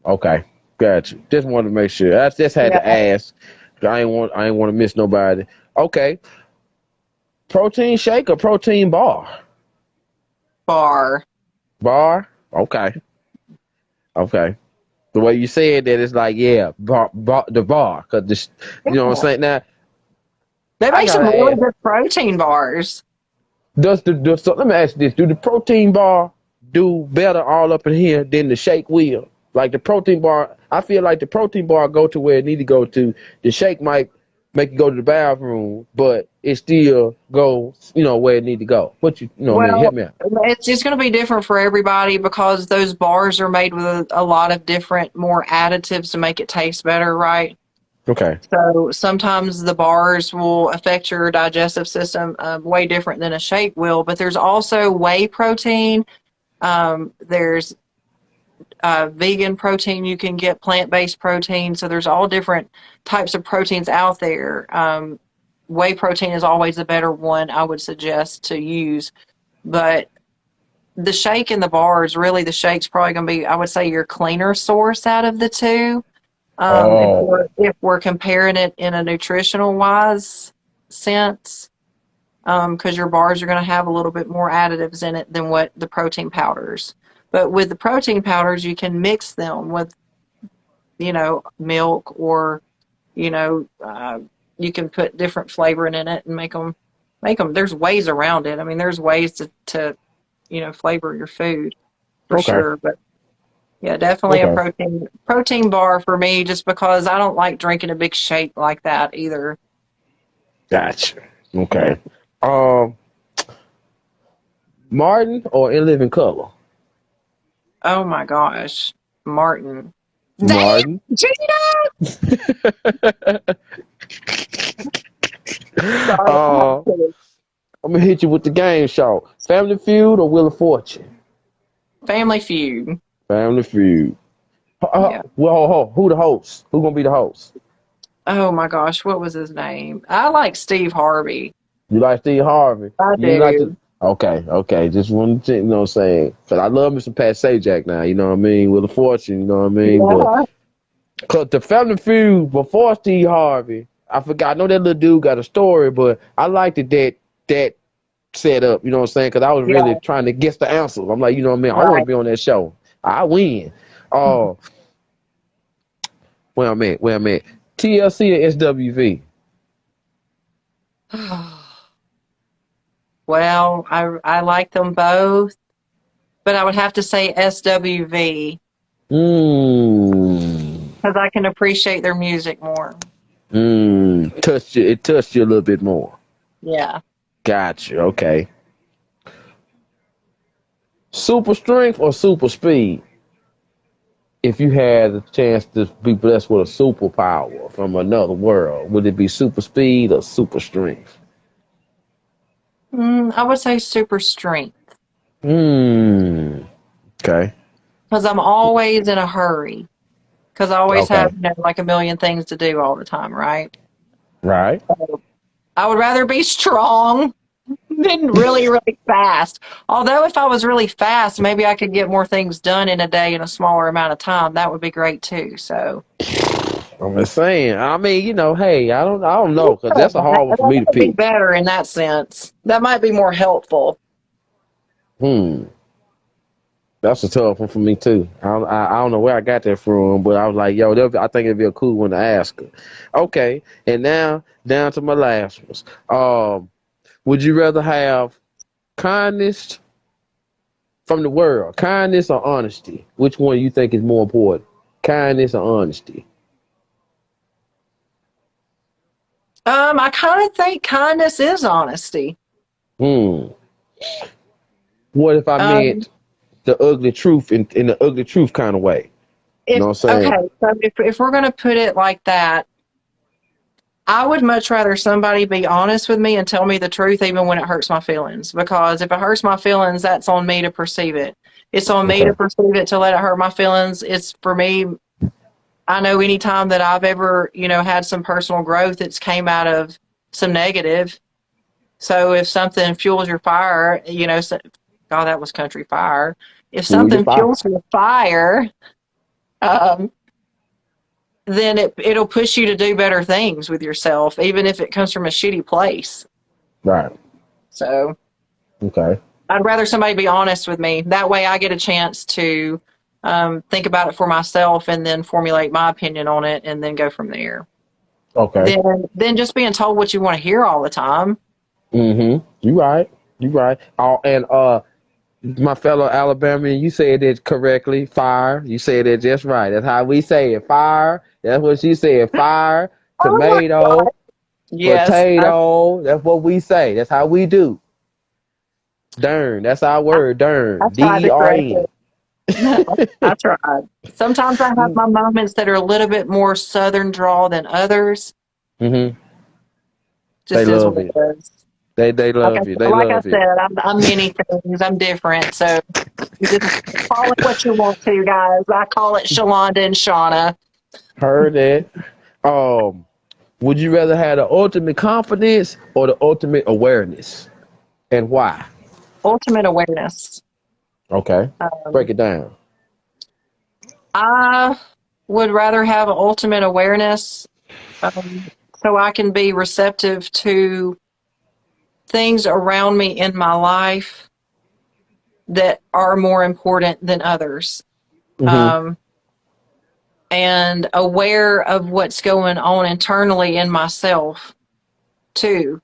Okay. Gotcha. Just wanted to make sure. I just had Yeah, to ask. I ain't want to miss nobody. Okay. Protein shake or protein bar? bar. Bar? Okay. Okay. The way you said that, it's like, yeah, the bar, cause you know what I'm Yeah. saying. Now, They I make some gotta really ask, good protein bars. so let me ask you this: do the protein bar do better all up in here than the shake will? Like the protein bar, I feel like the protein bar go to where it need to go to. The shake might make you go to the bathroom, but it still goes, where it need to go. What what I mean, help Well, me out. it's just going to be different for everybody because those bars are made with a lot of different, more additives to make it taste better, right? Okay. So sometimes the bars will affect your digestive system way different than a shake will. But there's also whey protein. There's vegan protein. You can get plant-based protein. So there's all different types of proteins out there. Whey protein is always a better one I would suggest to use. But the shake and the bars, really, the shake's probably going to be, I would say, your cleaner source out of the two. If we're Oh, if we're comparing it in a nutritional wise sense, because your bars are going to have a little bit more additives in it than what the protein powders. But with the protein powders, you can mix them with milk or you know uh, you can put different flavoring in it and make them. There's ways around it. I mean, there's ways to flavor your food for okay, sure. But yeah, definitely a okay, protein bar for me, just because I don't like drinking a big shake like that either. gotcha. Yeah. Okay. Um, Martin or In Living Color? Oh my gosh, Martin. Damn, Martin. Gina! Sorry, I uh, have to. I'm gonna hit you with the game show. Family Feud or Wheel of Fortune? Family Feud. Family Feud. Yeah. Well, who the host? Who gonna be the host? Oh my gosh, what was his name? I like Steve Harvey. You like Steve Harvey? I You ain't like the. do. Okay. Just wanted to, what I'm saying. Cause I love Mr. Pat Sajak now. You know what I mean? Wheel of Fortune. You know what I mean? But Yeah. cause the Family Feud before Steve Harvey, I forgot. I know that little dude got a story, but I liked it that set up, you know what I'm saying? Because I was really Yeah. trying to guess the answers. I'm like, you know what I mean? I want to Right. be on that show. I win. Oh, where I'm at. TLC or SWV? Well, I like them both, but I would have to say SWV Mm. because I can appreciate their music more. Touched you. It touched you a little bit more. Yeah. Gotcha. Okay. Super strength or super speed? If you had a chance to be blessed with a superpower from another world, would it be super speed or super strength? I would say super strength Hmm. Okay. because I'm always in a hurry because I always have, Okay. like a million things to do all the time, right? Right. I would rather be strong than really, really fast. Although if I was really fast, maybe I could get more things done in a day in a smaller amount of time. That would be great too. So I'm just saying. I mean, hey, I don't know, because yeah, that's a hard one that for me to would be pick. better in that sense. That might be more helpful. Hmm. That's a tough one for me too. I don't know where I got that from, but I was like, yo, I think it'd be a cool one to ask her. Okay, and now down to my last ones. Would you rather have kindness from the world, kindness or honesty? Which one you think is more important, kindness or honesty? I kind of think kindness is honesty. Hmm. What if I Um, meant the ugly truth in the ugly truth kind of way? You if know what I'm okay, saying? so if we're gonna put it like that, I would much rather somebody be honest with me and tell me the truth, even when it hurts my feelings. Because if it hurts my feelings, that's on me to perceive it. It's on me to Okay. perceive it to let it hurt my feelings. It's for me. I know anytime that I've ever, had some personal growth, it's came out of some negative. So if something fuels your fire, God, that was country fire. If Feel your something fire. fuels your fire, um, then it'll push you to do better things with yourself, even if it comes from a shitty place. Right. So Okay. I'd rather somebody be honest with me. That way I get a chance to think about it for myself and then formulate my opinion on it and then go from there. Okay. Then just being told what you want to hear all the time. Mm-hmm. You right. You right. Oh, and my fellow Alabamian, you said it correctly. Fire. You said it just right. That's how we say it. Fire. That's what she said. Fire. Oh my God. Tomato. Yes, Potato. That's what we say. That's how we do. Dern. That's our word. I Dern. tried to correct DERN. it. I tried. Sometimes I have my moments that are a little bit more Southern drawl than others. Mm-hmm. They Just is love what it. it is. They Like love you. They like I love it. said, I'm many things. I'm different. So you just call it what you want to, guys. I call it Sholanda and Shauna. Heard that. Um, would you rather have the ultimate confidence or the ultimate awareness? And why? Ultimate awareness. Okay. Break Um, it down. I would rather have ultimate awareness so I can be receptive to things around me in my life that are more important than others. Mm-hmm. Um, and aware of what's going on internally in myself too.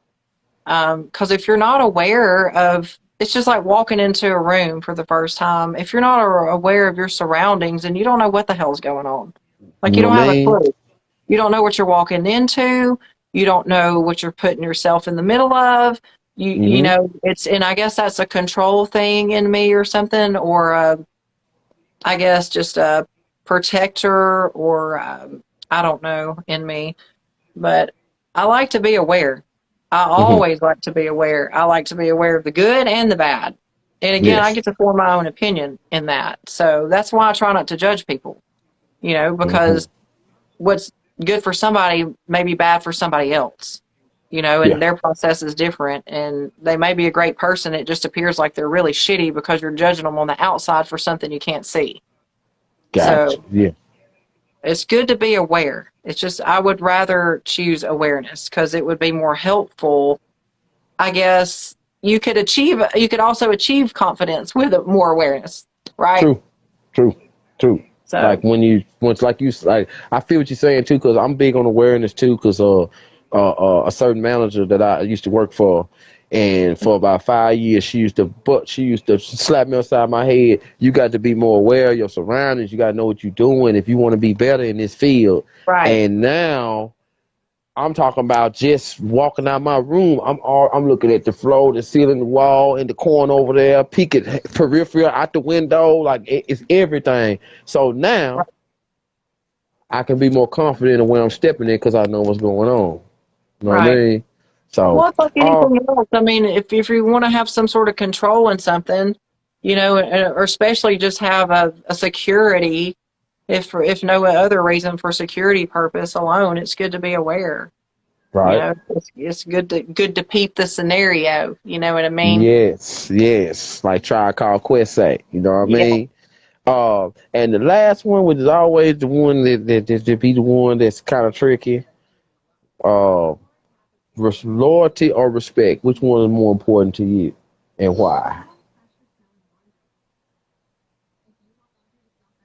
Because if you're not aware of, it's just like walking into a room for the first time. If you're not aware of your surroundings and you don't know what the hell's going on, You like you know don't what I have a mean? clue. You don't know what you're walking into. You don't know what you're putting yourself in the middle of. Mm-hmm. And I guess that's a control thing in me or something, or I guess just a protector, or I don't know in me. But I like to be aware. I Mm-hmm. always like to be aware. I like to be aware of the good and the bad. And again, I Yes. get to form my own opinion in that. So that's why I try not to judge people, Mm-hmm. because what's good for somebody may be bad for somebody else, Yeah. and their process is different. And they may be a great person. It just appears like they're really shitty because you're judging them on the outside for something you can't see. Gotcha. So Yeah. it's good to be aware. It's just, I would rather choose awareness because it would be more helpful. I guess you could also achieve confidence with more awareness, right? True. True. True. Like So, once like you like, I feel what you're saying too, because I'm big on awareness too, because a certain manager that I used to work for, and for about 5 years she used to slap me upside my head. You got to be more aware of your surroundings. You got to know what you're doing if you want to be better in this field. Right. And now I'm talking about just walking out my room. I'm looking at the floor, the ceiling, the wall, in the corner over there, peeking peripheral out the window, like it's everything. So now I can be more confident in where I'm stepping in because I know what's going on. You know what I Right. mean? So, Well, it's like uh, anything else. I mean, if you want to have some sort of control in something, or especially just have a security, if no other reason for security purpose alone, it's good to be aware. right. It's good to peep the scenario. You know what I mean? Yes, yes. Like try call quest say. You know what I Yeah. mean? And the last one, which is always the one that be the one that's kind of tricky. Uh, Loyalty or respect? Which one is more important to you, and why?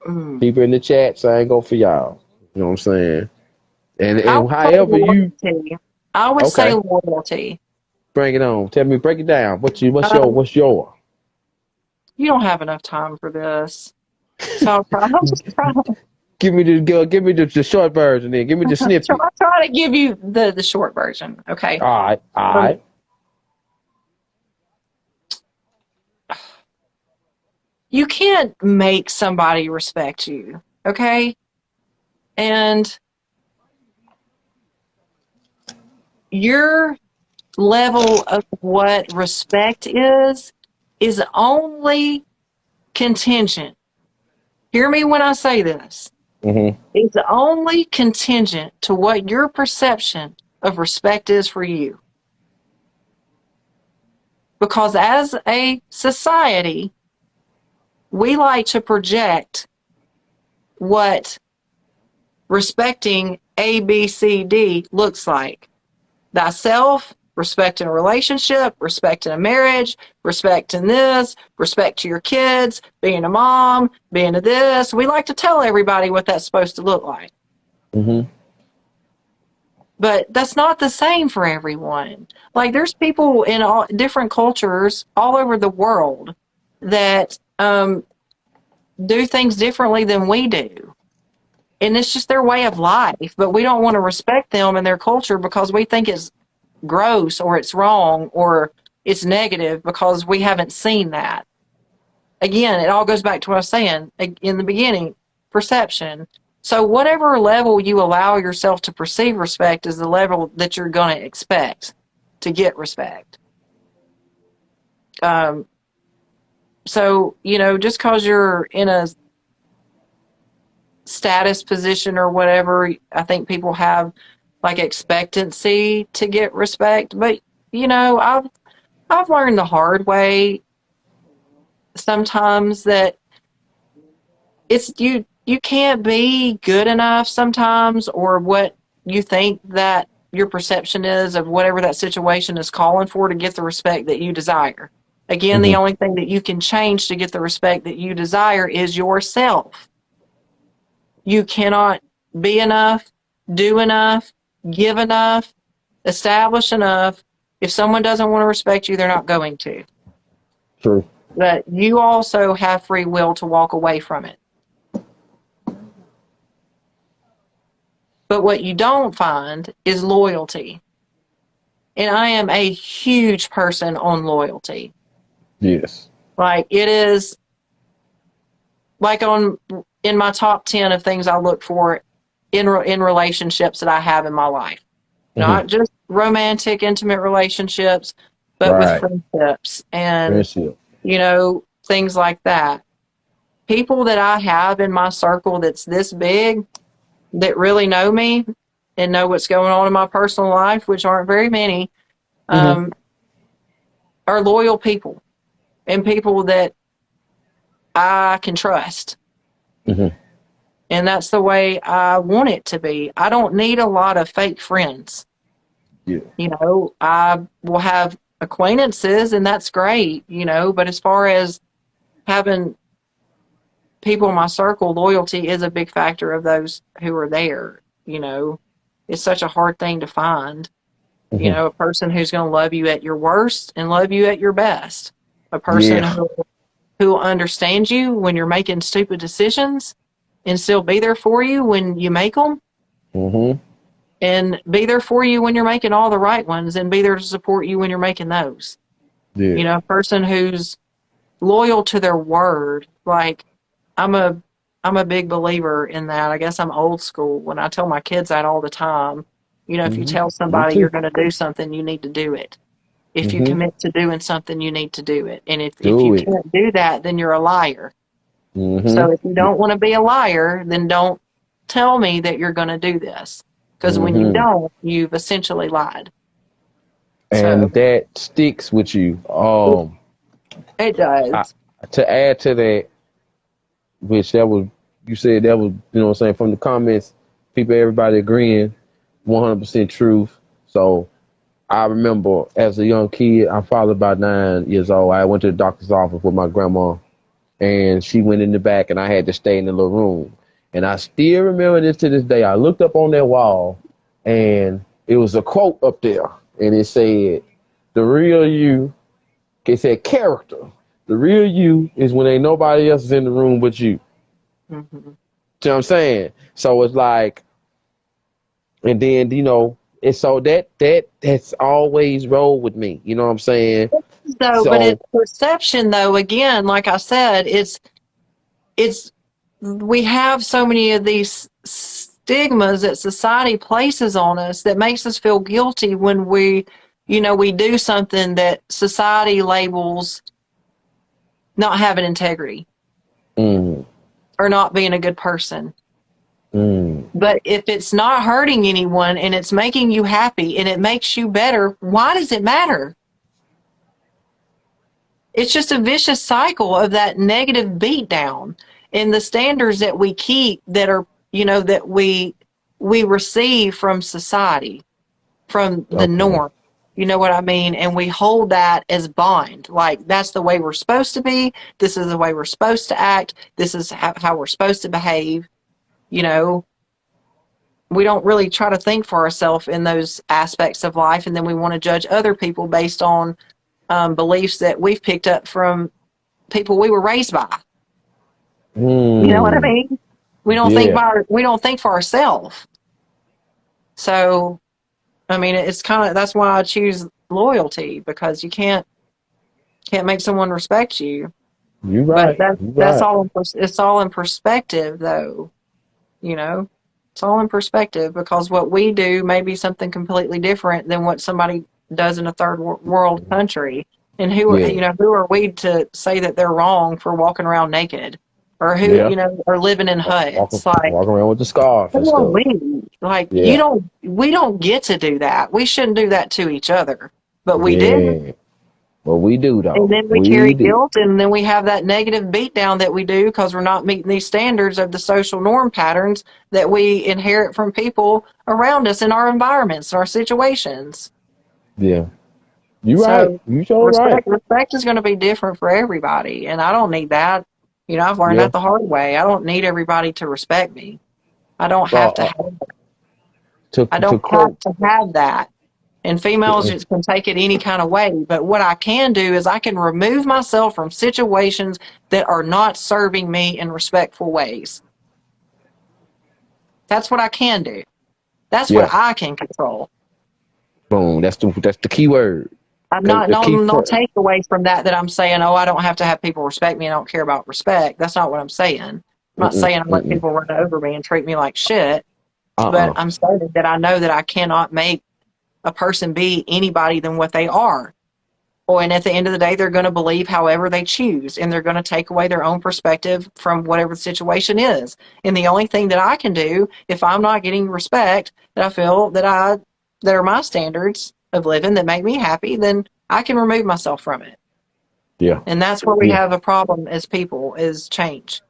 Mm. People in the chat saying go for y'all. You know what I'm saying? And I and would say however you loyalty. I would say okay, loyalty. bring it on. Tell me, break it down. Um, What's your? you don't have enough time for this, so I'll just try. Give me the short version. Then give me the snippet. I'll try to give you the short version. Okay. All right, all Um, right. you can't make somebody respect you. Okay. And your level of what respect is only contingent. Hear me when I say this. Mm-hmm. It's only contingent to what your perception of respect is for you. Because as a society, we like to project what respecting A, B, C, D looks like. Thyself, respect in a relationship, respect in a marriage, respect in this, respect to your kids, being a mom, being a this. We like to tell everybody what that's supposed to look like. Mm-hmm. But that's not the same for everyone. Like there's people in all different cultures all over the world that do things differently than we do. And it's just their way of life. But we don't want to respect them and their culture because we think it's gross or it's wrong or it's negative because we haven't seen that. Again, it all goes back to what I was saying in the beginning, perception. So whatever level you allow yourself to perceive respect is the level that you're going to expect to get respect. Um, so, just because you're in a status position or whatever, I think people have like expectancy to get respect. But, I've learned the hard way sometimes that it's you can't be good enough sometimes, or what you think that your perception is of whatever that situation is calling for to get the respect that you desire. Again, the Mm-hmm. only thing that you can change to get the respect that you desire is yourself. You cannot be enough, do enough, give enough, establish enough. If someone doesn't want to respect you, they're not going to. True. But you also have free will to walk away from it. But what you don't find is loyalty. And I am a huge person on loyalty. Yes. Like it is like in my top 10 of things I look for in relationships that I have in my life. Mm-hmm. Not just romantic, intimate relationships, but with Right. friendships and, Friendship. things like that. People that I have in my circle that's this big, that really know me and know what's going on in my personal life, which aren't very many, Mm-hmm. um, are loyal people and people that I can trust. Mm-hmm. And that's the way I want it to be. I don't need a lot of fake friends. Yeah. I will have acquaintances and that's great, but as far as having people in my circle, loyalty is a big factor of those who are there. It's such a hard thing to find. You Hmm. know, a person who's going to love you at your worst and love you at your best. A person Yeah. who will understand you when you're making stupid decisions and still be there for you when you make them, Hmm. and be there for you when you're making all the right ones, and be there to support you when you're making those. Yeah. You know, a person who's loyal to their word. Like, I'm a I'm a big believer in that. I guess I'm old school when I tell my kids that all the time. You know, if you Hmm. tell Me somebody you're too. going to do something, you need to do it. If you Hmm. commit to doing something, you need to do it. And if you Do it. can't do that, then you're a liar. Hmm. So if you don't want to be a liar, then don't tell me that you're going to do this. Because when you Hmm. don't, you've essentially lied. And So that sticks with you. it I, does. to add to that, which that was, you said that was, you know what I'm saying, from the comments, people, everybody agreeing, 100% truth. So I remember as a young kid, I'm probably about 9 years old. I went to the doctor's office with my grandma, and she went in the back, and I had to stay in the little room. And I still remember this to this day. I looked up on that wall, and it was a quote up there, and it said, "The real you," it said character. The real you is when ain't nobody else is in the room but you. Hmm. See what I'm saying? So it's like, and then it's so that's always rolled with me. You know what I'm saying? So, but it's So, perception, though. Again, like I said, it's we have so many of these stigmas that society places on us that makes us feel guilty when we do something that society labels not having integrity mm, or not being a good person. mm, But if it's not hurting anyone and it's making you happy and it makes you better, why does it matter? It's just a vicious cycle of that negative beatdown and the standards that we keep that are, that we receive from society, from the okay, norm. You know what I mean? And we hold that as bond. Like, that's the way we're supposed to be. This is the way we're supposed to act. This is how we're supposed to behave. You know, we don't really try to think for ourselves in those aspects of life. And then we want to judge other people based on beliefs that we've picked up from people we were raised by. You know what I mm, mean? yeah, We don't think for ourselves. So, I mean, it's kind of that's why I choose loyalty, because you can't make someone respect you. you But right, you that's right. it's all in perspective, though. You know, it's all in perspective, because what we do may be something completely different than what somebody does in a third world country. And Yeah, who are we to say that they're wrong for walking around naked, or yeah. or living in Walking, huts? Like, walking around with the scarf and who are stuff. we? Like, Yeah, we don't get to do that. We shouldn't do that to each other, but we do. yeah. But we do And though. then we We carry do. guilt, and then we have that negative beatdown that we do because we're not meeting these standards of the social norm patterns that we inherit from people around us in our environments, our situations. Yeah, you right. So You so right. respect is going to be different for everybody, and I don't need that. You know, I've learned Yeah. that the hard way. I don't need everybody to respect me. I don't Uh, have to uh, have I to don't have quote. to have that. And females just can take it any kind of way. But what I can do is I can remove myself from situations that are not serving me in respectful ways. That's what I can do. That's what Yeah. I can control. Boom. That's the key word. I'm The not the key no phrase. takeaway from that I'm saying, oh, I don't have to have people respect me. I don't care about respect. That's not what I'm saying. I'm not Mm-mm, saying I let mm-mm. people run over me and treat me like shit. But Uh-uh. I'm saying that I know that I cannot make a person be anybody than what they are. Or, and at the end of the day, they're going to believe however they choose, and they're going to take away their own perspective from whatever the situation is. And the only thing that I can do, if I'm not getting respect that I feel that are my standards of living that make me happy, then I can remove myself from it. Yeah. And that's where we Yeah. have a problem as people, is change.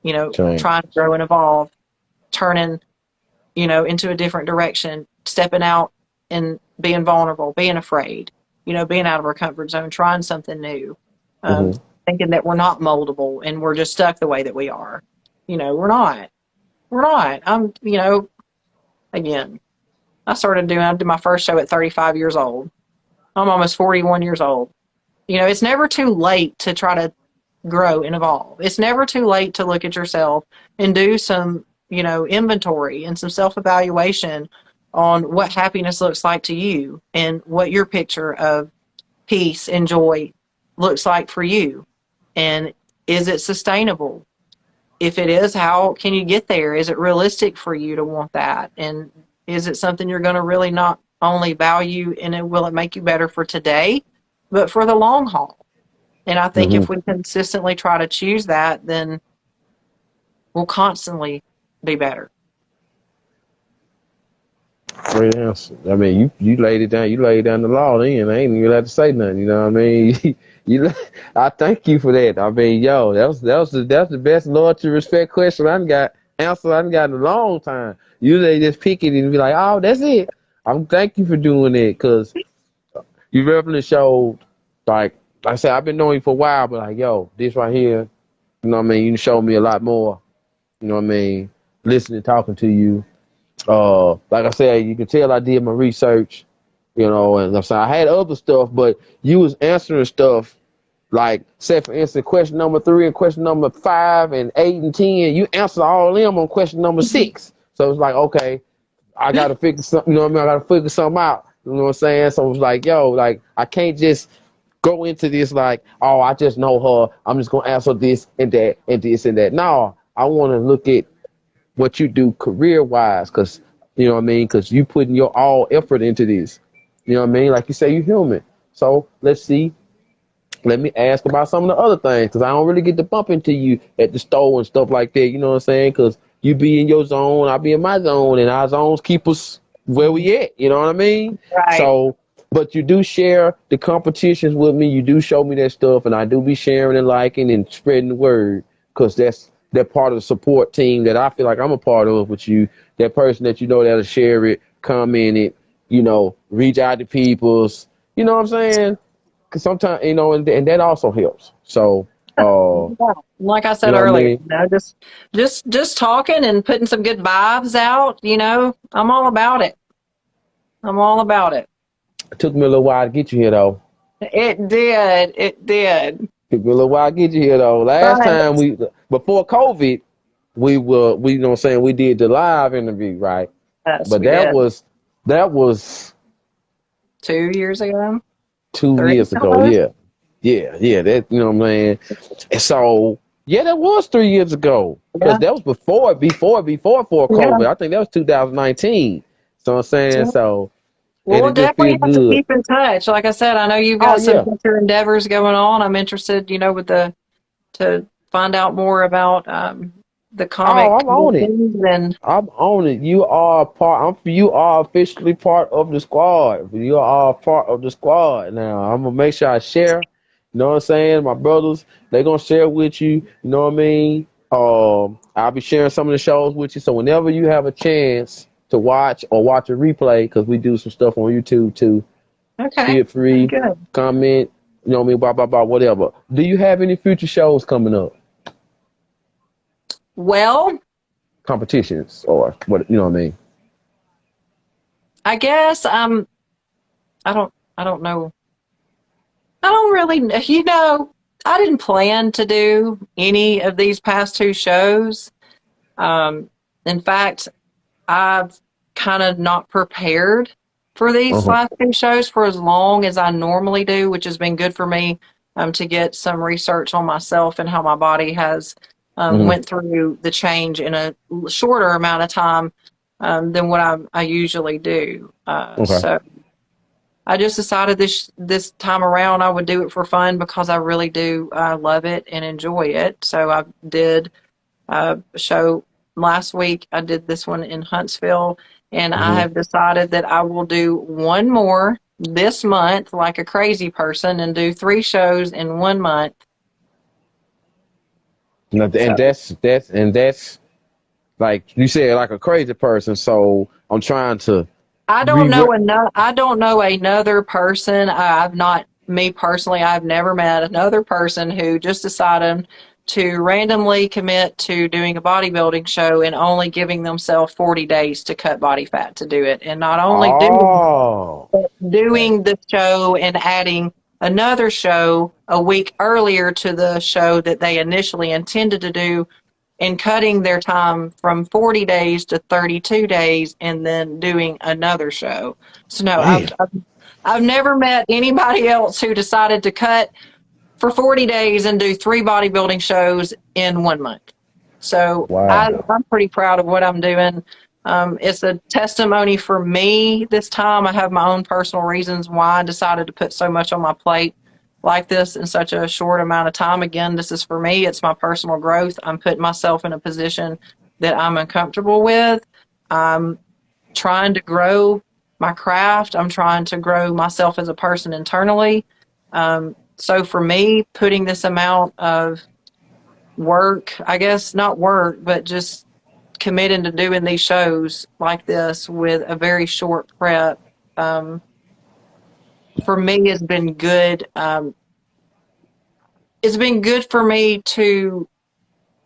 Change. Trying to grow and evolve, turning, into a different direction, stepping out and being vulnerable, being afraid, being out of our comfort zone, trying something new, um, Mm-hmm. thinking that we're not moldable and we're just stuck the way that we are. We're not. We're not. Again, I did my first show at 35 years old. I'm almost 41 years old. You know, it's never too late to try to grow and evolve. It's never too late to look at yourself and do some, you know, inventory and some self evaluation on what happiness looks like to you and what your picture of peace and joy looks like for you. And is it sustainable? If it is, how can you get there? Is it realistic for you to want that? And is it something you're going to really not only value and will it make you better for today, but for the long haul? And I think if we consistently try to choose that, then we'll constantly be better. Great answer. I mean, you laid it down. You laid down the law. Then I ain't even have to say nothing. You know what I mean? I thank you for that. I mean, yo, that's the best loyalty respect question I got answer I got in a long time. Usually just pick it and be like, oh, that's it. I'm thank you for doing it because you definitely showed like I said, I've been knowing you for a while, but like, yo, this right here, you know what I mean? You showed me a lot more. You know what I mean? Listening, talking to you. Like I said, you can tell I did my research, you know, and I'm saying I had other stuff, but you was answering stuff like, say for instance, question number 3 and question number 5 and 8 and 10, you answered all of them on question number 6. So it's like, okay, I gotta figure something, you know what I mean? I gotta figure something out. You know what I'm saying? So it's like, yo, like I can't just go into this like, oh, I just know her. I'm just gonna answer this and that and this and that. No, I want to look at what you do career wise, because you know what I mean, because you putting your all effort into this. You know what I mean? Like you say, you're human. So let's see. Let me ask about some of the other things, because I don't really get to bump into you at the store and stuff like that. You know what I'm saying? Because you be in your zone, I be in my zone, and our zones keep us where we at. You know what I mean? Right. So, but you do share the competitions with me. You do show me that stuff, and I do be sharing and liking and spreading the word, because that's that part of the support team that I feel like I'm a part of with you. That person that you know that'll share it, comment it, you know, reach out to people's, you know what I'm saying? Because sometimes, you know, and that also helps. So, like I you said know what I earlier, mean? you know, just talking and putting some good vibes out, you know, I'm all about it. I'm all about it. It took me a little while to get you here, though. It did. It did. Took me a little while to get you here, though. Last But time before COVID, we you know what I'm saying, we did the live interview, right? yes, But we did. that was 2 years ago, 2 3 years ago. almost. Yeah. Yeah. That, you know what I'm saying? And so, yeah, that was 3 years ago. Because Yeah. that was before Yeah. COVID. I think that was 2019. So I'm saying, Yeah. so, Well, and we'll it just feel definitely have to good. keep in touch. Like I said, I know you've Oh, got some yeah. future endeavors going on. I'm interested, you know, to find out more about the Oh, comic I'm on it. things and I'm on it. You are you are officially part of the squad. You are part of the squad now. I'm gonna make sure I share. You know what I'm saying? My brothers, they gonna share with you. You know what I mean? I'll be sharing some of the shows with you. So whenever you have a chance to watch or watch a replay, because we do some stuff on YouTube too, okay, feel free, good. comment. You know what I mean? Blah blah blah. Whatever. Do you have any future shows coming up? Well, Competitions or what? You know what I mean? I guess I don't know. I don't really you know, I didn't plan to do any of these past 2 shows. Um in fact, I've kind of not prepared for Uh these huh. last 2 shows for as long as I normally do, which has been good for me to get some research on myself and how my body has Hmm. went through the change in a shorter amount of time than what I usually do. Okay. So I just decided this time around I would do it for fun because I really do love it and enjoy it. So I did show last week. I did this one in Huntsville, and I Hmm. have decided that I will do one more this month, like a crazy person, and do 3 shows in 1 month. And So that's like you said, like a crazy person. So I'm trying to I don't re. know another. I don't know another person. I've not me personally. I've never met another person who just decided to randomly commit to doing a bodybuilding show and only giving themselves 40 days to cut body fat to do it. And not only Oh, okay. doing the show and adding another show a week earlier to the show that they initially intended to do, and cutting their time from 40 days to 32 days and then doing another show. So no, Man. I've never met anybody else who decided to cut for 40 days and do 3 bodybuilding shows in 1 month. So Wow. I'm pretty proud of what I'm doing. It's a testimony for me this time. I have my own personal reasons why I decided to put so much on my plate like this in such a short amount of time. Again, this is for me. It's my personal growth. I'm putting myself in a position that I'm uncomfortable with. I'm trying to grow my craft. I'm trying to grow myself as a person internally. So for me, putting this amount of work, I guess not work, but just committing to doing these shows like this with a very short prep, for me has been good. It's been good for me to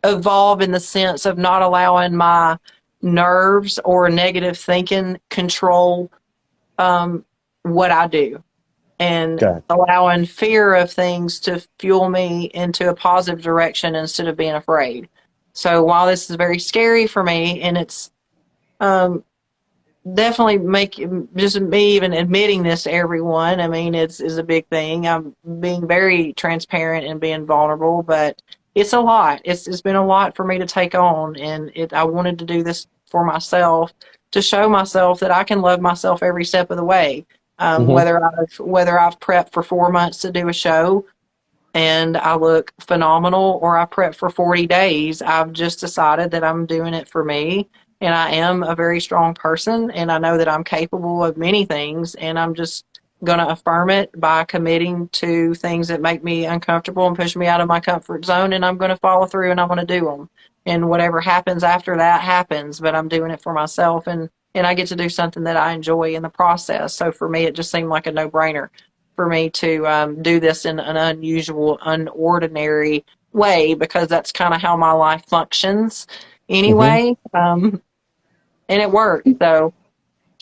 evolve in the sense of not allowing my nerves or negative thinking control what I do, and Got allowing fear of things to fuel me into a positive direction instead of being afraid. So while this is very scary for me, and it's um, definitely make just me even admitting this to everyone. I mean, it's is a big thing. I'm being very transparent and being vulnerable, but it's a lot. It's been a lot for me to take on, and I wanted to do this for myself to show myself that I can love myself every step of the way. hmm Whether I've prepped for 4 months to do a show and I look phenomenal, or I prep for 40 days. I've just decided that I'm doing it for me. And I am a very strong person, and I know that I'm capable of many things. And I'm just going to affirm it by committing to things that make me uncomfortable and push me out of my comfort zone. And I'm going to follow through and I'm going to do them. And whatever happens after that happens, but I'm doing it for myself. And I get to do something that I enjoy in the process. So for me, it just seemed like a no brainer for me to do this in an unusual, unordinary way, because that's kind of how my life functions hmm anyway. And it worked. So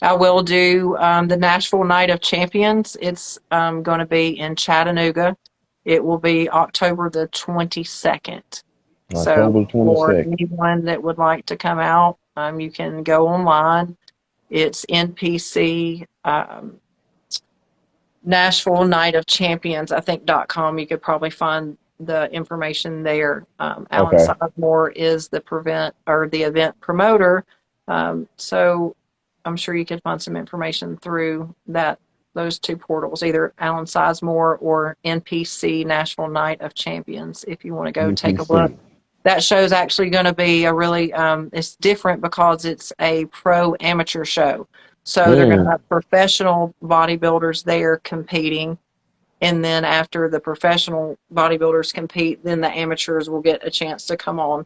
I will do the Nashville Night of Champions. It's going to be in Chattanooga. It will be October the 22nd. So October for 22nd. anyone that would like to come out, you can go online. It's NPC Nashville Night of Champions, I think .com. You could probably find the information there. Alan Okay. Sizemore is the event promoter. So I'm sure you could find some information through those two portals, either Alan Sizemore or NPC Nashville Night of Champions, if you want to go take a look. UPC. That show's actually going to be a really, it's different because it's a pro amateur show. So they're going to Mm. have professional bodybuilders there competing. And then after the professional bodybuilders compete, then the amateurs will get a chance to come on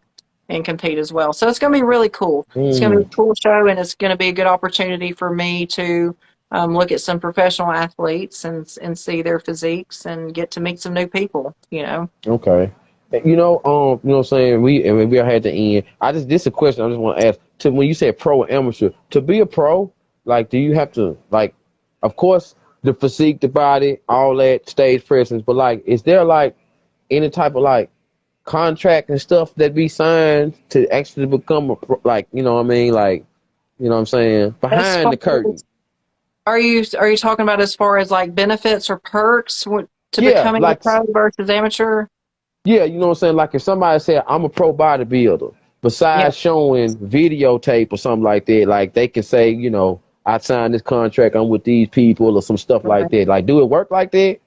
and compete as well. So it's going to be really cool. It's going to be Mm. a cool show, and it's going to be a good opportunity for me to look at some professional athletes and see their physiques and get to meet some new people, you know. Okay. You know what I'm saying? We are at the end. This is a question I just want to ask. To when you say pro and amateur, to be a pro, like, do you have to, like, of course, the physique, the body, all that, stage presence, but like, is there like any type of like contract and stuff that be signed to actually become a pro, like, you know what I mean? Like, you know what I'm saying? As Behind far the curtain. are you talking about as far as like benefits or perks to Yeah, becoming a like pro versus amateur? Yeah, you know what I'm saying? Like if somebody said I'm a pro bodybuilder, Yeah, besides showing videotape or something like that, like they can say, I signed this contract, I'm with these people or some stuff like right. that. Like, do it work like that?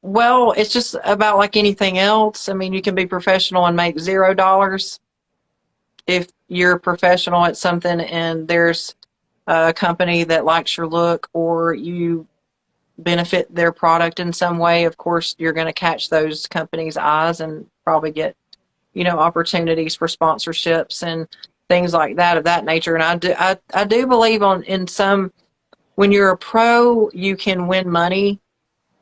Well, it's just about like anything else. I mean, you can be professional and make $0 if you're a professional at something and there's a company that likes your look or you benefit their product in some way. Of course, you're going to catch those companies' eyes and probably get, opportunities for sponsorships and things like that of that nature. And I do believe in some, when you're a pro, you can win money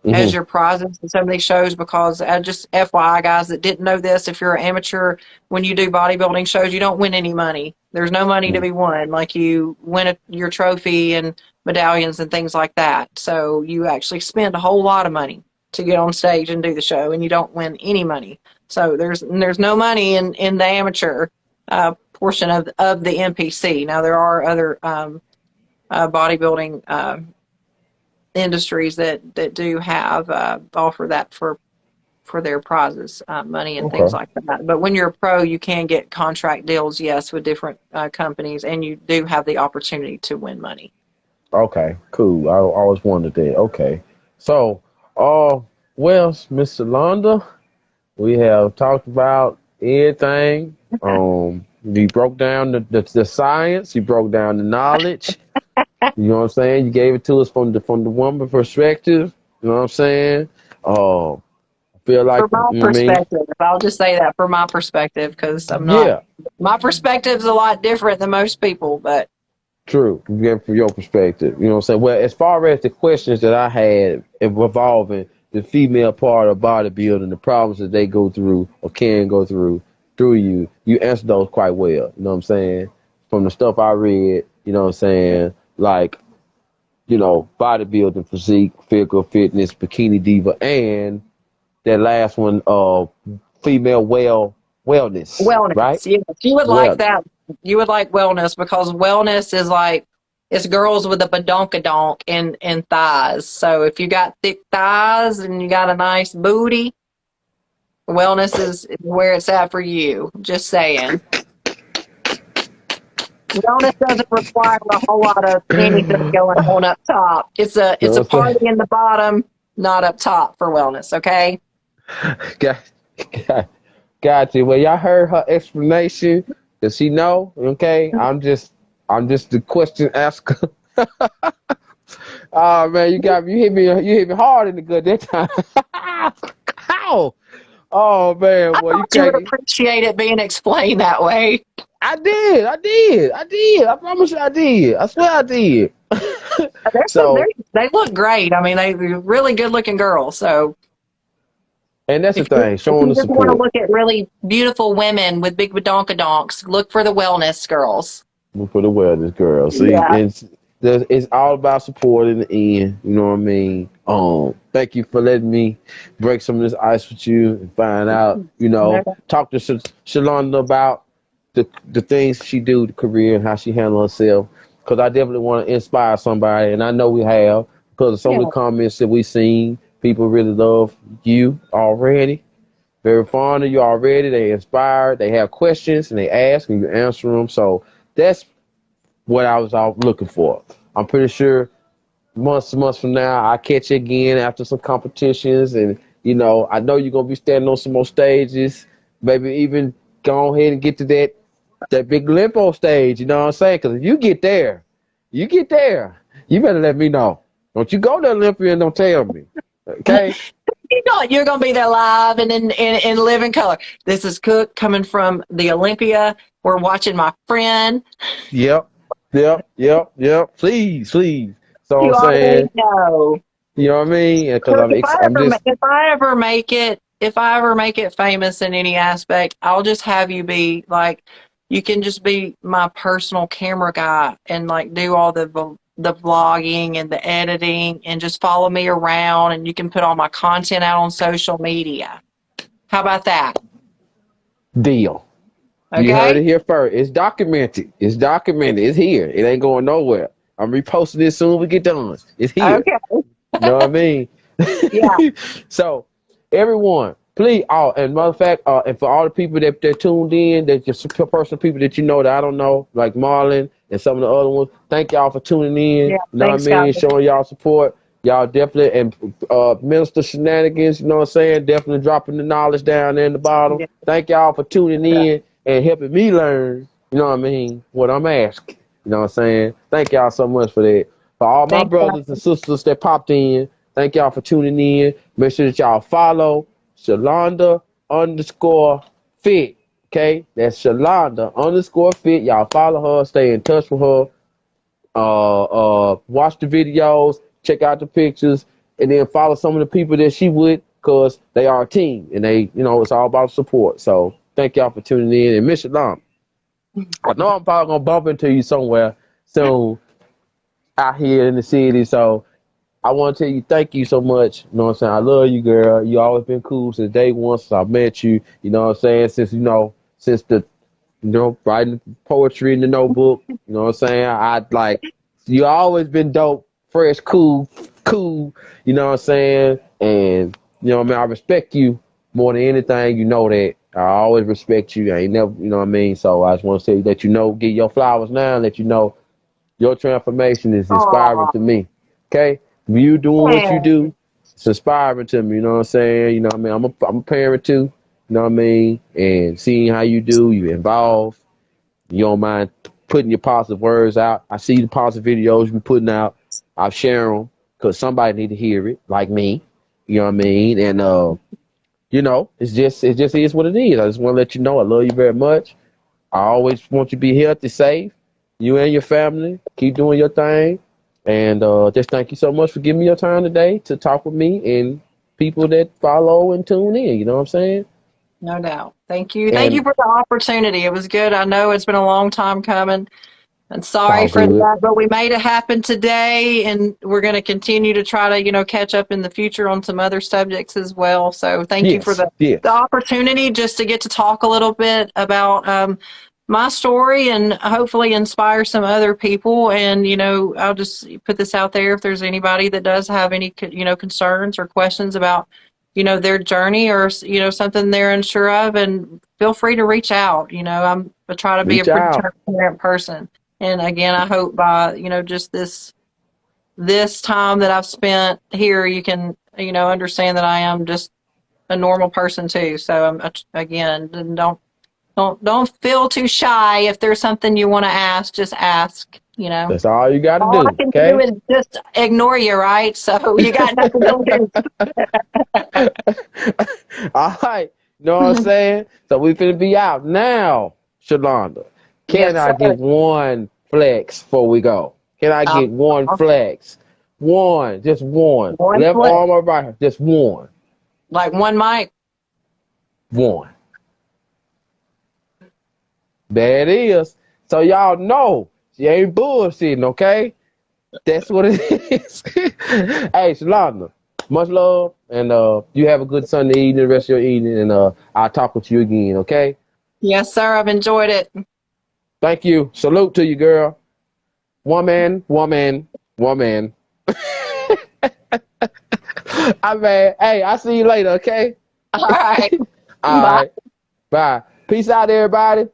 as Mm-hmm. your prizes in some of these shows because just FYI, guys that didn't know this, if you're an amateur, when you do bodybuilding shows, you don't win any money. There's no money to be won. Like you win your trophy and medallions and things like that. So you actually spend a whole lot of money to get on stage and do the show, and you don't win any money. So there's no money in the amateur portion of the NPC. Now there are other bodybuilding industries that do have offer that for their prizes, money and things Okay. like that. But when you're a pro, you can get contract deals, yes, with different companies, and you do have the opportunity to win money. Okay. Cool. I always wondered that. Okay. So, well, Miss Sholanda, we have talked about everything. You broke down the science. You broke down the knowledge. You know what I'm saying? You gave it to us from the woman perspective. You know what I'm saying? I feel like, For my I mean, perspective, I'll just say that for my perspective, because I'm not, yeah, my perspective's a lot different than most people, but true. Again, from your perspective, you know what I'm saying? Well, as far as the questions that I had involving the female part of bodybuilding, the problems that they go through or can go through you, you answered those quite well. You know what I'm saying? From the stuff I read, you know what I'm saying? Like, bodybuilding, physique, physical fitness, bikini diva, and that last one, female wellness, right? wellness, yes, you would like Well, that. You would like wellness because wellness is like it's girls with a badonkadonk and thighs. So if you got thick thighs and you got a nice booty, wellness is where it's at for you. Just saying. Wellness doesn't require a whole lot of anything you going on up top. It's a know what I'm party in the bottom, not up top for wellness. Okay. saying? Got, got you. Well, y'all heard her explanation. Does she know? Okay, I'm just the question asker. Oh man, you hit me hard in the gut that time. Ow! Oh man, I well you thought you would can't. appreciate it being explained that way. I did. I promise you I did. I swear I did. So, They look great. I mean, they're really good looking girls. So and that's the if you thing, if showing you the just want to support. look at really beautiful women with big badonkadonks, look for the wellness girls. For the wellness girl. See, Yeah. it's all about support in the end. You know what I mean? Thank you for letting me break some of this ice with you and find out. No, Talk to Shalonda about the things she do, the career, and how she handle herself. Because I definitely want to inspire somebody, and I know we have. Because of so yeah. many comments that we've seen, people really love you already. Very fond of you already. They inspired. They have questions and they ask and you answer them. So that's what I was all looking for. I'm pretty sure months from now I catch you again after some competitions, and I know you're gonna be standing on some more stages. Maybe even go ahead and get to that big limpo stage. You know what I'm saying? Because if you get there, you better let me know. Don't you go to Olympia and don't tell me, okay? You know, you're going to be there live and in living color. This is Cook coming from the Olympia. We're watching my friend. Yep, yep. Please. So You I'm already saying, know. you know what I mean? Because Cook, I'm just if I ever make it famous in any aspect, I'll just have you be like, you can just be my personal camera guy and like do all the vlogging and the editing and just follow me around and you can put all my content out on social media. How about that? deal. You heard Okay? it here first. It's documented. It's here. It ain't going nowhere. I'm reposting it soon as we get done. It's here. Okay. You know what I mean? Yeah. So, everyone, please, and matter of fact, and for all the people that tuned in, that just personal people that you know that I don't know, like Marlon and some of the other ones, thank y'all for tuning in. Yeah. You know what I Thanks, guys. mean? Showing y'all support. Y'all definitely, and Minister Shenanigans, you know what I'm saying? Definitely dropping the knowledge down there in the bottom. Yeah. Thank y'all for tuning in and helping me learn, you know what I mean, what I'm asking. You know what I'm saying? Thank y'all so much for that. For all my Thanks, brothers and guys. sisters that popped in, thank y'all for tuning in. Make sure that y'all follow Sholanda_fit. Okay? That's Sholanda_fit. Y'all follow her, stay in touch with her. Watch the videos, check out the pictures. and then follow some of the people that she would, because they are a team and they, it's all about support. So thank y'all for tuning in. And Miss Shalom, I know I'm probably gonna bump into you somewhere soon out here in the city. So I want to tell you thank you so much. You know what I'm saying? I love you, girl. You always been cool since day one, since I met you. You know what I'm saying? Since the writing poetry in the notebook. You know what I'm saying? You always been dope, fresh, cool. You know what I'm saying? And I respect you more than anything. You know that. I always respect you. I ain't never, you know what I mean? So I just want to say that get your flowers now, and let you know your transformation is inspiring Aw, to me. Okay? You doing what you man. do, it's inspiring to me. You know what I'm saying? You know what I mean? I'm a parent too. You know what I mean? And seeing how you do, you involve. You don't mind putting your positive words out. I see the positive videos you putting out. I share them because somebody need to hear it, like me. You know what I mean? And it just is what it is. I just want to let you know I love you very much. I always want you to be healthy, safe. You and your family keep doing your thing. And just thank you so much for giving me your time today to talk with me and people that follow and tune in. You know what I'm saying? No doubt. Thank you. Thank you And for the opportunity. It was good. I know it's been a long time coming. And it's sorry all for good. that, but we made it happen today, and we're going to continue to try to, catch up in the future on some other subjects as well. So thank you for Yes, the yes. opportunity just to get to talk a little bit about my story and hopefully inspire some other people. And, I'll just put this out there if there's anybody that does have any, concerns or questions about, their journey or, something they're unsure of, and feel free to reach out. I try to be a Reach pretty out. transparent person. And again, I hope by, just this time that I've spent here, you can, understand that I am just a normal person too. So again, don't feel too shy. If there's something you want to ask, just ask, That's all you got to All I do. can do Okay. is just ignore you, right? So you got nothing to All right. You know what I'm do. saying? So we finna be out now, Shalonda. Can Yes, I sir. get one flex before we go? Can I Um, get one flex? One, just one. one Left flip, arm or right, just one. like one mic. One. There it is. So y'all know she ain't bullshitting, okay? That's what it is. Hey, Shalonda, much love, and you have a good Sunday evening, the rest of your evening, and I'll talk with you again, okay? Yes, sir. I've enjoyed it. Thank you. Salute to you, girl. Woman, woman, woman. I mean, hey, I'll see you later, okay? All right. All Bye. right. Bye. Peace out, everybody.